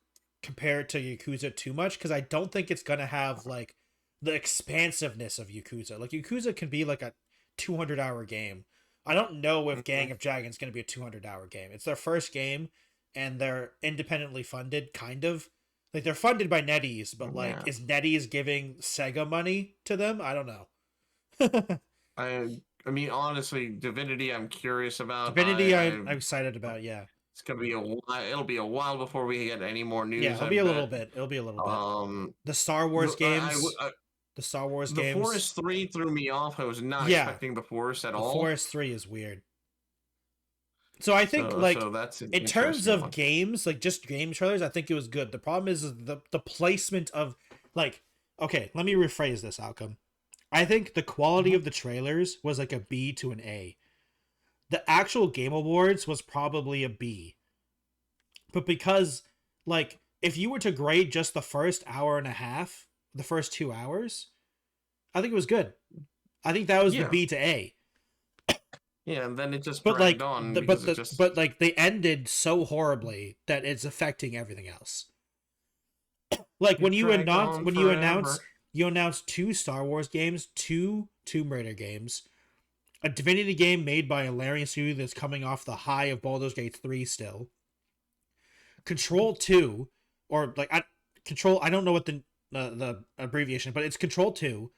Speaker 1: compare it to Yakuza too much because I don't think it's gonna have like the expansiveness of Yakuza. Like Yakuza can be like a 200-hour game. I don't know if Gang of Dragons going to be a 200-hour game. It's their first game, and they're independently funded, kind of. Like, they're funded by NetEase, but, like, is NetEase giving Sega money to them? I don't know.
Speaker 2: I mean, honestly, Divinity, I'm curious about.
Speaker 1: Divinity, I'm excited about, yeah.
Speaker 2: It's gonna be a while. It'll be a while before we get any more
Speaker 1: Yeah,
Speaker 2: news.
Speaker 1: it'll
Speaker 2: I
Speaker 1: be a little
Speaker 2: bet.
Speaker 1: bit. It'll be a little bit.
Speaker 2: Um,
Speaker 1: The Star
Speaker 2: the,
Speaker 1: Wars games. The Star Wars
Speaker 2: the
Speaker 1: games.
Speaker 2: Forest 3 threw me off. I was not
Speaker 1: Yeah,
Speaker 2: expecting the Forest at
Speaker 1: the
Speaker 2: all.
Speaker 1: Forest 3 is weird. So I think like
Speaker 2: So that's an
Speaker 1: in terms
Speaker 2: interesting
Speaker 1: of
Speaker 2: one.
Speaker 1: games, like just game trailers, I think it was good. The problem is the placement of like okay, let me rephrase this outcome. I think the quality of the trailers was like a B to an A. The actual Game Awards was probably a B. But because like if you were to grade just the first hour and a half, the first 2 hours, I think it was good. I think that was the
Speaker 2: Yeah.
Speaker 1: B to A.
Speaker 2: Yeah, and then it just
Speaker 1: But
Speaker 2: dragged
Speaker 1: like
Speaker 2: on
Speaker 1: the,
Speaker 2: because it just.
Speaker 1: but like they ended so horribly that it's affecting everything else. Like when
Speaker 2: It
Speaker 1: you
Speaker 2: dragged
Speaker 1: announce
Speaker 2: on
Speaker 1: when
Speaker 2: forever.
Speaker 1: you announce 2 Star Wars games, 2 Tomb Raider games, a Divinity game made by a Larian studio that's coming off the high of Baldur's Gate 3 still. Control 2 or like Control, I don't know what the abbreviation, but it's Control 2,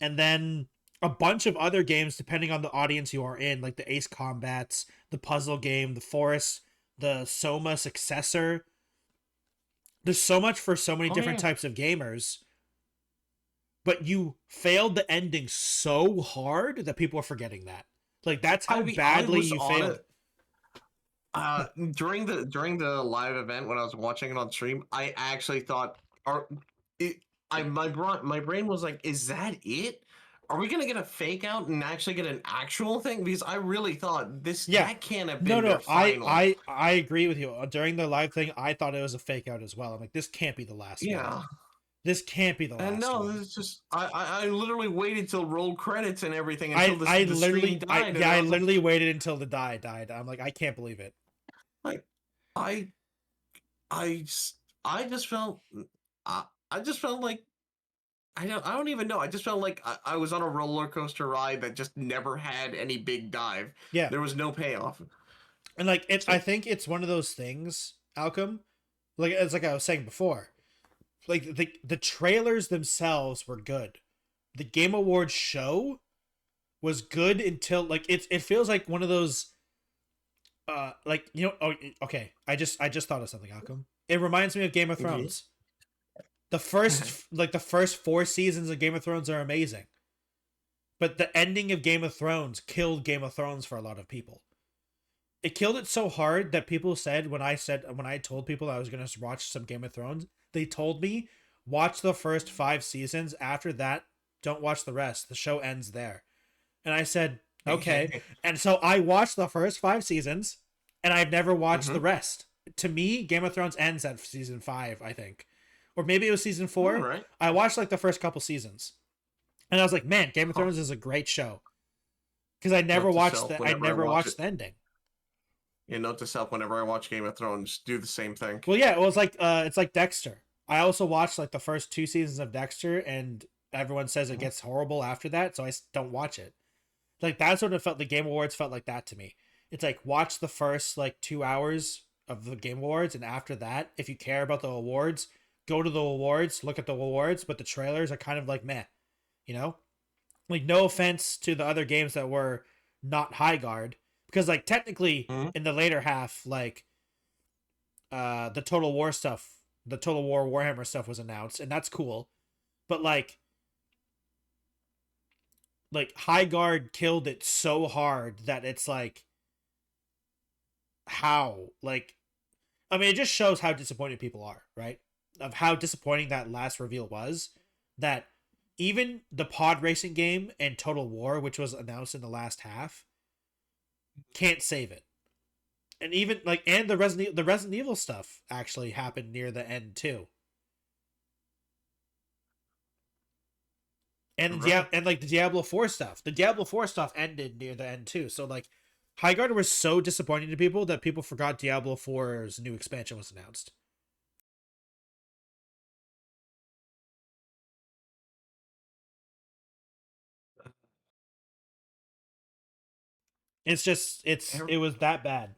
Speaker 1: and then a bunch of other games depending on the audience you are in, like the Ace Combats, the puzzle game, the Forest, the Soma successor. There's so much for so many different types of gamers, but you failed the ending so hard that people are forgetting that. Like that's how badly you failed.
Speaker 2: During the live event when I was watching it on stream, I actually thought, my brain was like, is that it? Are we gonna get a fake out and actually get an actual thing? Because I really thought that can't have been their final.
Speaker 1: I agree with you. During the live thing, I thought it was a fake out as well. I'm like, this can't be the last one. This can't be the last
Speaker 2: and no,
Speaker 1: one.
Speaker 2: it's just I literally waited till roll credits and everything until the stream died.
Speaker 1: I literally waited until the died. I'm like, I can't believe it.
Speaker 2: Like, I just felt like I don't even know. I just felt like I was on a roller coaster ride that just never had any big dive.
Speaker 1: Yeah,
Speaker 2: there was no payoff.
Speaker 1: And like I think it's one of those things, Alchem. Like it's like I was saying before, like the trailers themselves were good. The Game Awards show was good until like it feels like one of those. Like oh okay. I just thought of something, Alchem. It reminds me of Game of Thrones. The first 4 seasons of Game of Thrones are amazing. But the ending of Game of Thrones killed Game of Thrones for a lot of people. It killed it so hard that people said when I told people I was going to watch some Game of Thrones, they told me watch the first 5 seasons. After that, don't watch the rest. The show ends there. And I said, okay. And so I watched the first 5 seasons and I've never watched the rest. To me, Game of Thrones ends at season 5, I think. Or maybe it was season 4.
Speaker 2: Right.
Speaker 1: I watched like the first couple seasons. And I was like, man, Game of Thrones is a great show. Because I never watched the ending.
Speaker 2: Note to self, whenever I watch Game of Thrones, do the same thing.
Speaker 1: Well, yeah, it was like it's like Dexter. I also watched like the first 2 seasons of Dexter, and everyone says it gets horrible after that, so I don't watch it. Like that's what it felt. The Game Awards felt like that to me. It's like watch the first like 2 hours of the Game Awards, and after that, if you care about the awards, go to the awards, look at the awards, but the trailers are kind of like meh, like no offense to the other games that were not high guard, because like technically in the later half, like the Total War Warhammer stuff was announced, and that's cool, but like high guard killed it so hard that it's like how like I mean it just shows how disappointed people are, right? Of how disappointing that last reveal was, that even the pod racing game and Total War, which was announced in the last half, can't save it. And even like and the Resident Evil stuff actually happened near the end too. And and like the Diablo 4 stuff. The Diablo 4 stuff ended near the end too. So like Highguard was so disappointing to people that people forgot Diablo 4's new expansion was announced. It's just it was that bad.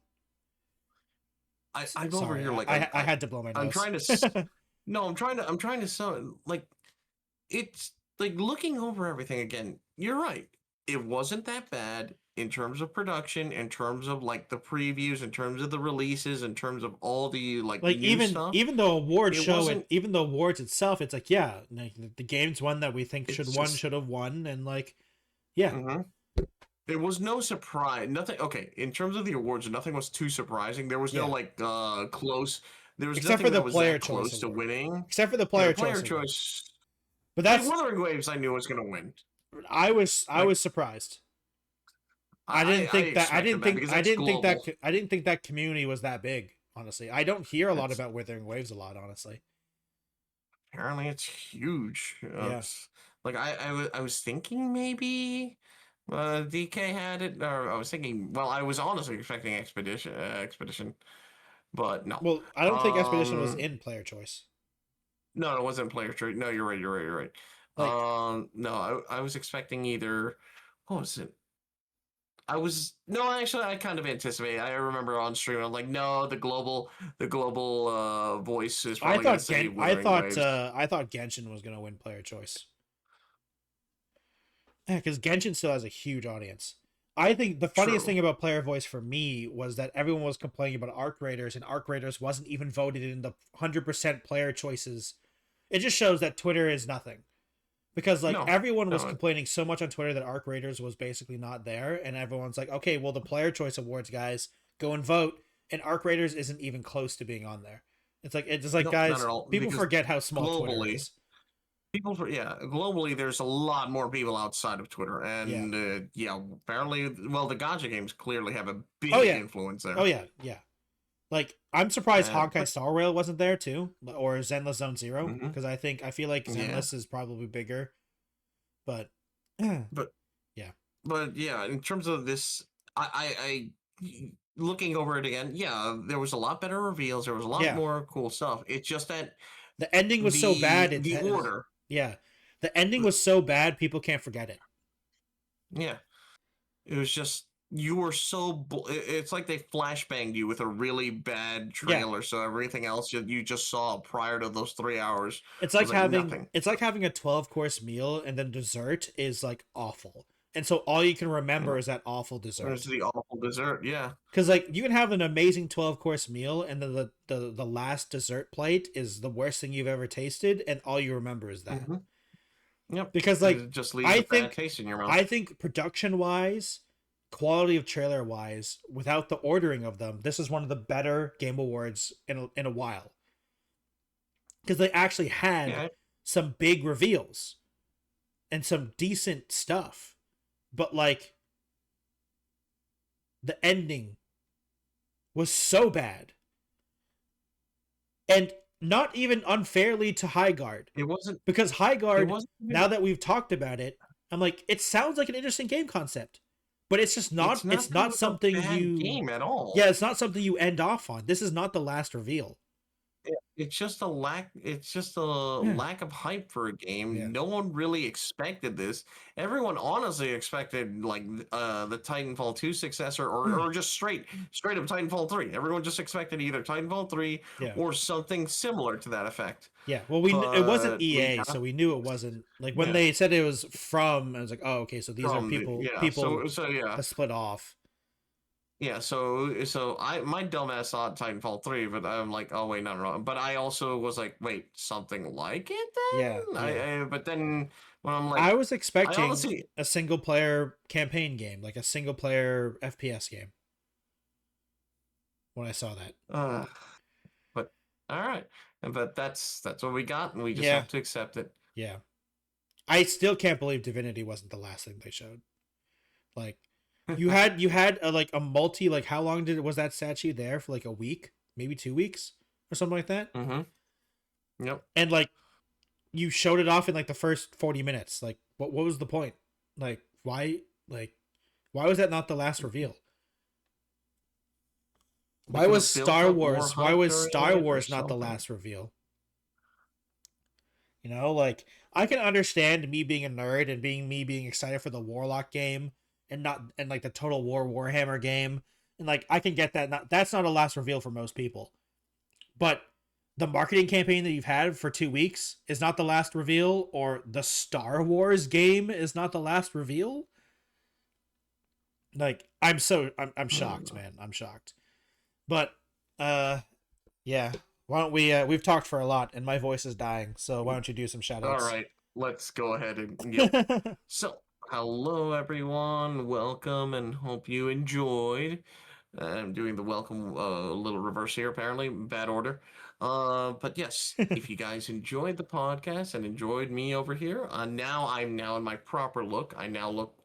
Speaker 2: I'm over here like
Speaker 1: I had to blow my nose.
Speaker 2: I'm trying to no, I'm trying to sound like it's like looking over everything again. You're right. It wasn't that bad. in terms of production, in terms of like the previews, in terms of the releases, in terms of all the like
Speaker 1: Like
Speaker 2: new stuff,
Speaker 1: even though awards
Speaker 2: it
Speaker 1: show it,
Speaker 2: wasn't.
Speaker 1: even though awards itself, it's like, yeah, like, the game's one that we think
Speaker 2: It's just.
Speaker 1: should have won, and like, yeah.
Speaker 2: Mhm. There was no surprise. Nothing. Okay, in terms of the awards, nothing was too surprising. There was no
Speaker 1: Yeah.
Speaker 2: like close. There was
Speaker 1: Except for
Speaker 2: nothing
Speaker 1: the
Speaker 2: that was
Speaker 1: player
Speaker 2: that
Speaker 1: choice
Speaker 2: close to
Speaker 1: award.
Speaker 2: winning.
Speaker 1: Except for the
Speaker 2: Yeah, the
Speaker 1: player
Speaker 2: player
Speaker 1: choice award.
Speaker 2: choice.
Speaker 1: But
Speaker 2: Like
Speaker 1: that's
Speaker 2: Wuthering Waves, I knew was gonna win.
Speaker 1: I
Speaker 2: Like
Speaker 1: was surprised.
Speaker 2: I expected that because that's global.
Speaker 1: I didn't think that community was that big, honestly. I don't hear a lot about Withering Waves a lot, honestly.
Speaker 2: Apparently, it's huge.
Speaker 1: Yeah.
Speaker 2: Like I was thinking maybe DK had it, or I was thinking. Well, I was honestly expecting Expedition, but no.
Speaker 1: Well, I don't think Expedition was
Speaker 2: Um,
Speaker 1: in player choice.
Speaker 2: no, it wasn't player trade. No, you're right. You're right. You're right.
Speaker 1: Like
Speaker 2: No, I was expecting either. What was it? I was no, actually, I kind of anticipated. I remember on stream, I'm like, no, the global voice is probably gonna say Wuthering Waves.
Speaker 1: I thought Genshin was gonna win player choice. Yeah, because Genshin still has a huge audience. I think the funniest
Speaker 2: True.
Speaker 1: thing about player voice for me was that everyone was complaining about Arc Raiders, and Arc Raiders wasn't even voted in the 100% player choices. It just shows that Twitter is nothing. Because like
Speaker 2: No,
Speaker 1: everyone was
Speaker 2: no.
Speaker 1: complaining so much on Twitter that Arc Raiders was basically not there, and everyone's like, okay, well the player choice awards guys go and vote, and Arc Raiders isn't even close to being on there. It's just like
Speaker 2: No, not
Speaker 1: guys,
Speaker 2: at all.
Speaker 1: people
Speaker 2: Because
Speaker 1: forget how small Twitter
Speaker 2: globally,
Speaker 1: is.
Speaker 2: yeah, globally, there's a lot more people outside of Twitter,
Speaker 1: Yeah.
Speaker 2: and yeah, apparently, well, the gacha games clearly have a
Speaker 1: Oh
Speaker 2: big
Speaker 1: yeah.
Speaker 2: influence there.
Speaker 1: Oh yeah. Yeah. Like I'm surprised Honkai
Speaker 2: But
Speaker 1: Star Rail wasn't there too, or Zenless Zone Zero,
Speaker 2: mhm,
Speaker 1: because I feel like
Speaker 2: yeah,
Speaker 1: Zenless is probably bigger, but yeah,
Speaker 2: but yeah, in terms of this, looking over it again, yeah, there was a lot better reveals. There was a lot
Speaker 1: yeah.
Speaker 2: more cool stuff. It's just that
Speaker 1: The ending was so bad.
Speaker 2: the order,
Speaker 1: Yeah, the ending was so bad. People can't forget it.
Speaker 2: yeah, it was just you were so. It's like they flashbanged you with a really bad
Speaker 1: Yeah,
Speaker 2: trailer, so everything else you just saw prior to those 3 hours was like nothing.
Speaker 1: it's like having a 12-course meal and then dessert is like awful, and so all you can remember is that awful
Speaker 2: There's
Speaker 1: dessert.
Speaker 2: the awful dessert, yeah.
Speaker 1: Because like you can have an amazing 12-course meal, and then the last dessert plate is the worst thing you've ever tasted, and all you remember is that.
Speaker 2: Hmm. Yep,
Speaker 1: Because like
Speaker 2: it just leaves a bad taste in your mouth.
Speaker 1: I think production wise, quality of trailer wise, without the ordering of them, this is one of the better Game Awards in a while. Because they actually had
Speaker 2: Yeah,
Speaker 1: some big reveals and some decent stuff. But like the ending was so bad. And not even unfairly to Highguard.
Speaker 2: it wasn't.
Speaker 1: Because
Speaker 2: It
Speaker 1: Highguard,
Speaker 2: wasn't even.
Speaker 1: now that we've talked about it, I'm like, it sounds like an interesting game concept. But it's just not
Speaker 2: It's not that it was a
Speaker 1: something
Speaker 2: bad
Speaker 1: you
Speaker 2: game at all.
Speaker 1: yeah, it's not something you end off on. This is not the last reveal.
Speaker 2: It's just a lack. It's just a
Speaker 1: Yeah.
Speaker 2: lack of hype for a game.
Speaker 1: Yeah.
Speaker 2: No one really expected this. Everyone honestly expected like the Titanfall 2 successor, or just straight up Titanfall 3. Everyone just expected either Titanfall 3
Speaker 1: Yeah.
Speaker 2: or something similar to that effect.
Speaker 1: Yeah. Well, it wasn't
Speaker 2: But we
Speaker 1: EA,
Speaker 2: got,
Speaker 1: so we knew it wasn't like when
Speaker 2: yeah,
Speaker 1: they said it was from, I was like, oh, okay, so these are
Speaker 2: from the, yeah.
Speaker 1: people
Speaker 2: So yeah.
Speaker 1: that split off.
Speaker 2: Yeah, so I my dumbass thought Titanfall 3, but I'm like, oh wait, no. But I also was like, wait, something like it
Speaker 1: Yeah,
Speaker 2: then?
Speaker 1: yeah.
Speaker 2: But then when I'm like,
Speaker 1: I was
Speaker 2: I
Speaker 1: expecting
Speaker 2: honestly,
Speaker 1: a single player campaign game, like a single player FPS game when I saw that.
Speaker 2: uh, but all right, but that's what we got, and we just
Speaker 1: Yeah,
Speaker 2: have to accept it.
Speaker 1: yeah. I still can't believe Divinity wasn't the last thing they showed. Like you had like a multi, like how long was that statue there for, like a week, maybe 2 weeks or something like that?
Speaker 2: Mm-hmm. Yep.
Speaker 1: And like you showed it off in like the first 40 minutes. Like what was the point? Like why was that not the last reveal? Why was
Speaker 2: Because it built
Speaker 1: Star
Speaker 2: up more
Speaker 1: Wars? Why
Speaker 2: hype
Speaker 1: was
Speaker 2: during
Speaker 1: Star
Speaker 2: it or
Speaker 1: Wars not the
Speaker 2: something.
Speaker 1: last reveal? You know, like I can understand me being a nerd and me being excited for the Warlock game and not and like the Total War Warhammer game, and like I can get that. That's not a last reveal for most people, but the marketing campaign that you've had for 2 weeks is not the last reveal, or the Star Wars game is not the last reveal. Like, I'm shocked, man. I'm shocked. But, yeah. Why don't we've talked for a lot, and my voice is dying, so why don't you do some shout
Speaker 2: All
Speaker 1: outs?
Speaker 2: right, let's go ahead and yep. So, hello everyone, welcome, and hope you enjoyed. I'm doing the welcome little reverse here, apparently, bad order. But yes, if you guys enjoyed the podcast and enjoyed me over here, I'm now in my proper look. I now look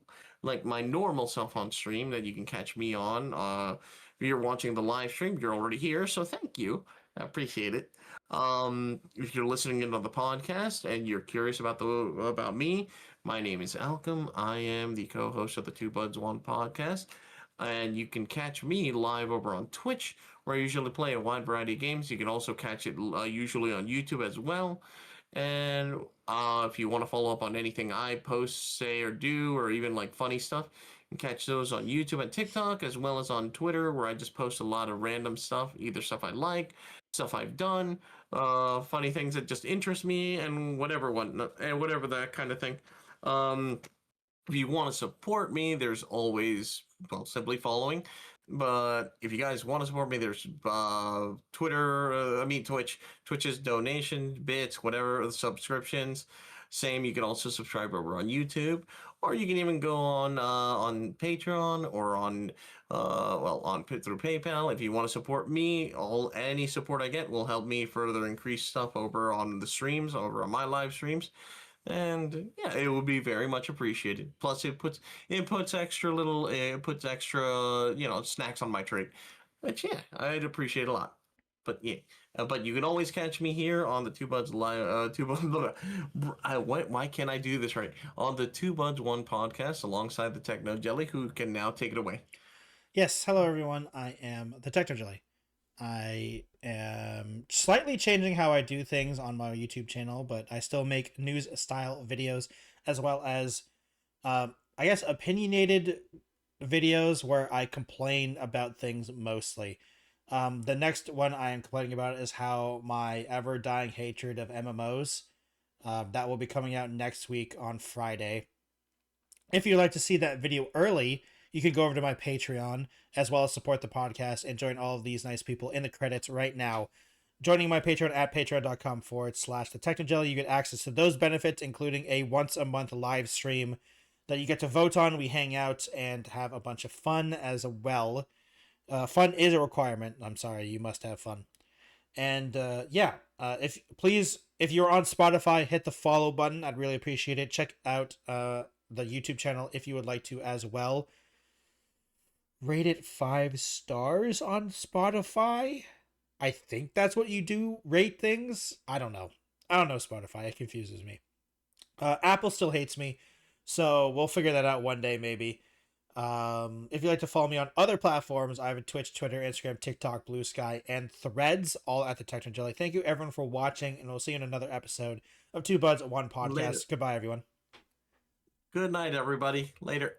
Speaker 2: like my normal self on stream that you can catch me on. If you're watching the live stream, you're already here, so thank you. I appreciate it. If you're listening into the podcast and you're curious about me, my name is Alchem. I am the co-host of the Two Buds One podcast, and you can catch me live over on Twitch, where I usually play a wide variety of games. You can also catch it usually on YouTube as well. And if you want to follow up on anything I post, say, or do, or even like funny stuff, you can catch those on YouTube and TikTok, as well as on Twitter, where I just post a lot of random stuff, either stuff I like, stuff I've done, funny things that just interest me, and whatever that kind of thing. Um, if you want to support me, there's always, well, simply following. But if you guys want to support me, there's Twitch. Twitch's donation bits, whatever, the subscriptions. Same, you can also subscribe over on YouTube, or you can even go on Patreon or through PayPal. If you want to support me, any support I get will help me further increase stuff over on the streams, over on my live streams. And yeah, it would be very much appreciated. Plus, it puts extra snacks on my tray, which yeah, I'd appreciate a lot. But yeah, but you can always catch me here on the Two Buds live. Why can't I do this right? On the Two Buds One podcast alongside the Techno Jelly, who can now take it away.
Speaker 1: Yes, hello everyone. I am the Techno Jelly. I am slightly changing how I do things on my YouTube channel, but I still make news style videos as well as, I guess, opinionated videos where I complain about things mostly. The next one I am complaining about is how my ever dying hatred of MMOs. That will be coming out next week on Friday. If you'd like to see that video early, you can go over to my Patreon as well as support the podcast and join all of these nice people in the credits right now. Joining my Patreon at patreon.com/the Technojelly, you get access to those benefits, including a once a month live stream that you get to vote on. We hang out and have a bunch of fun as well. Fun is a requirement. I'm sorry, you must have fun. And if you're on Spotify, hit the follow button. I'd really appreciate it. Check out the YouTube channel if you would like to as well. Rate it 5 stars on Spotify. I think that's what you do. Rate things. I don't know Spotify. It confuses me. Apple still hates me, so we'll figure that out one day maybe. If you'd like to follow me on other platforms, I have a Twitch, Twitter, Instagram, TikTok, Blue Sky, and Threads, all at the Techno Jelly. Thank you everyone for watching, and we'll see you in another episode of Two Buds, One Podcast.
Speaker 2: Later.
Speaker 1: Goodbye, everyone.
Speaker 2: Good night, everybody. Later.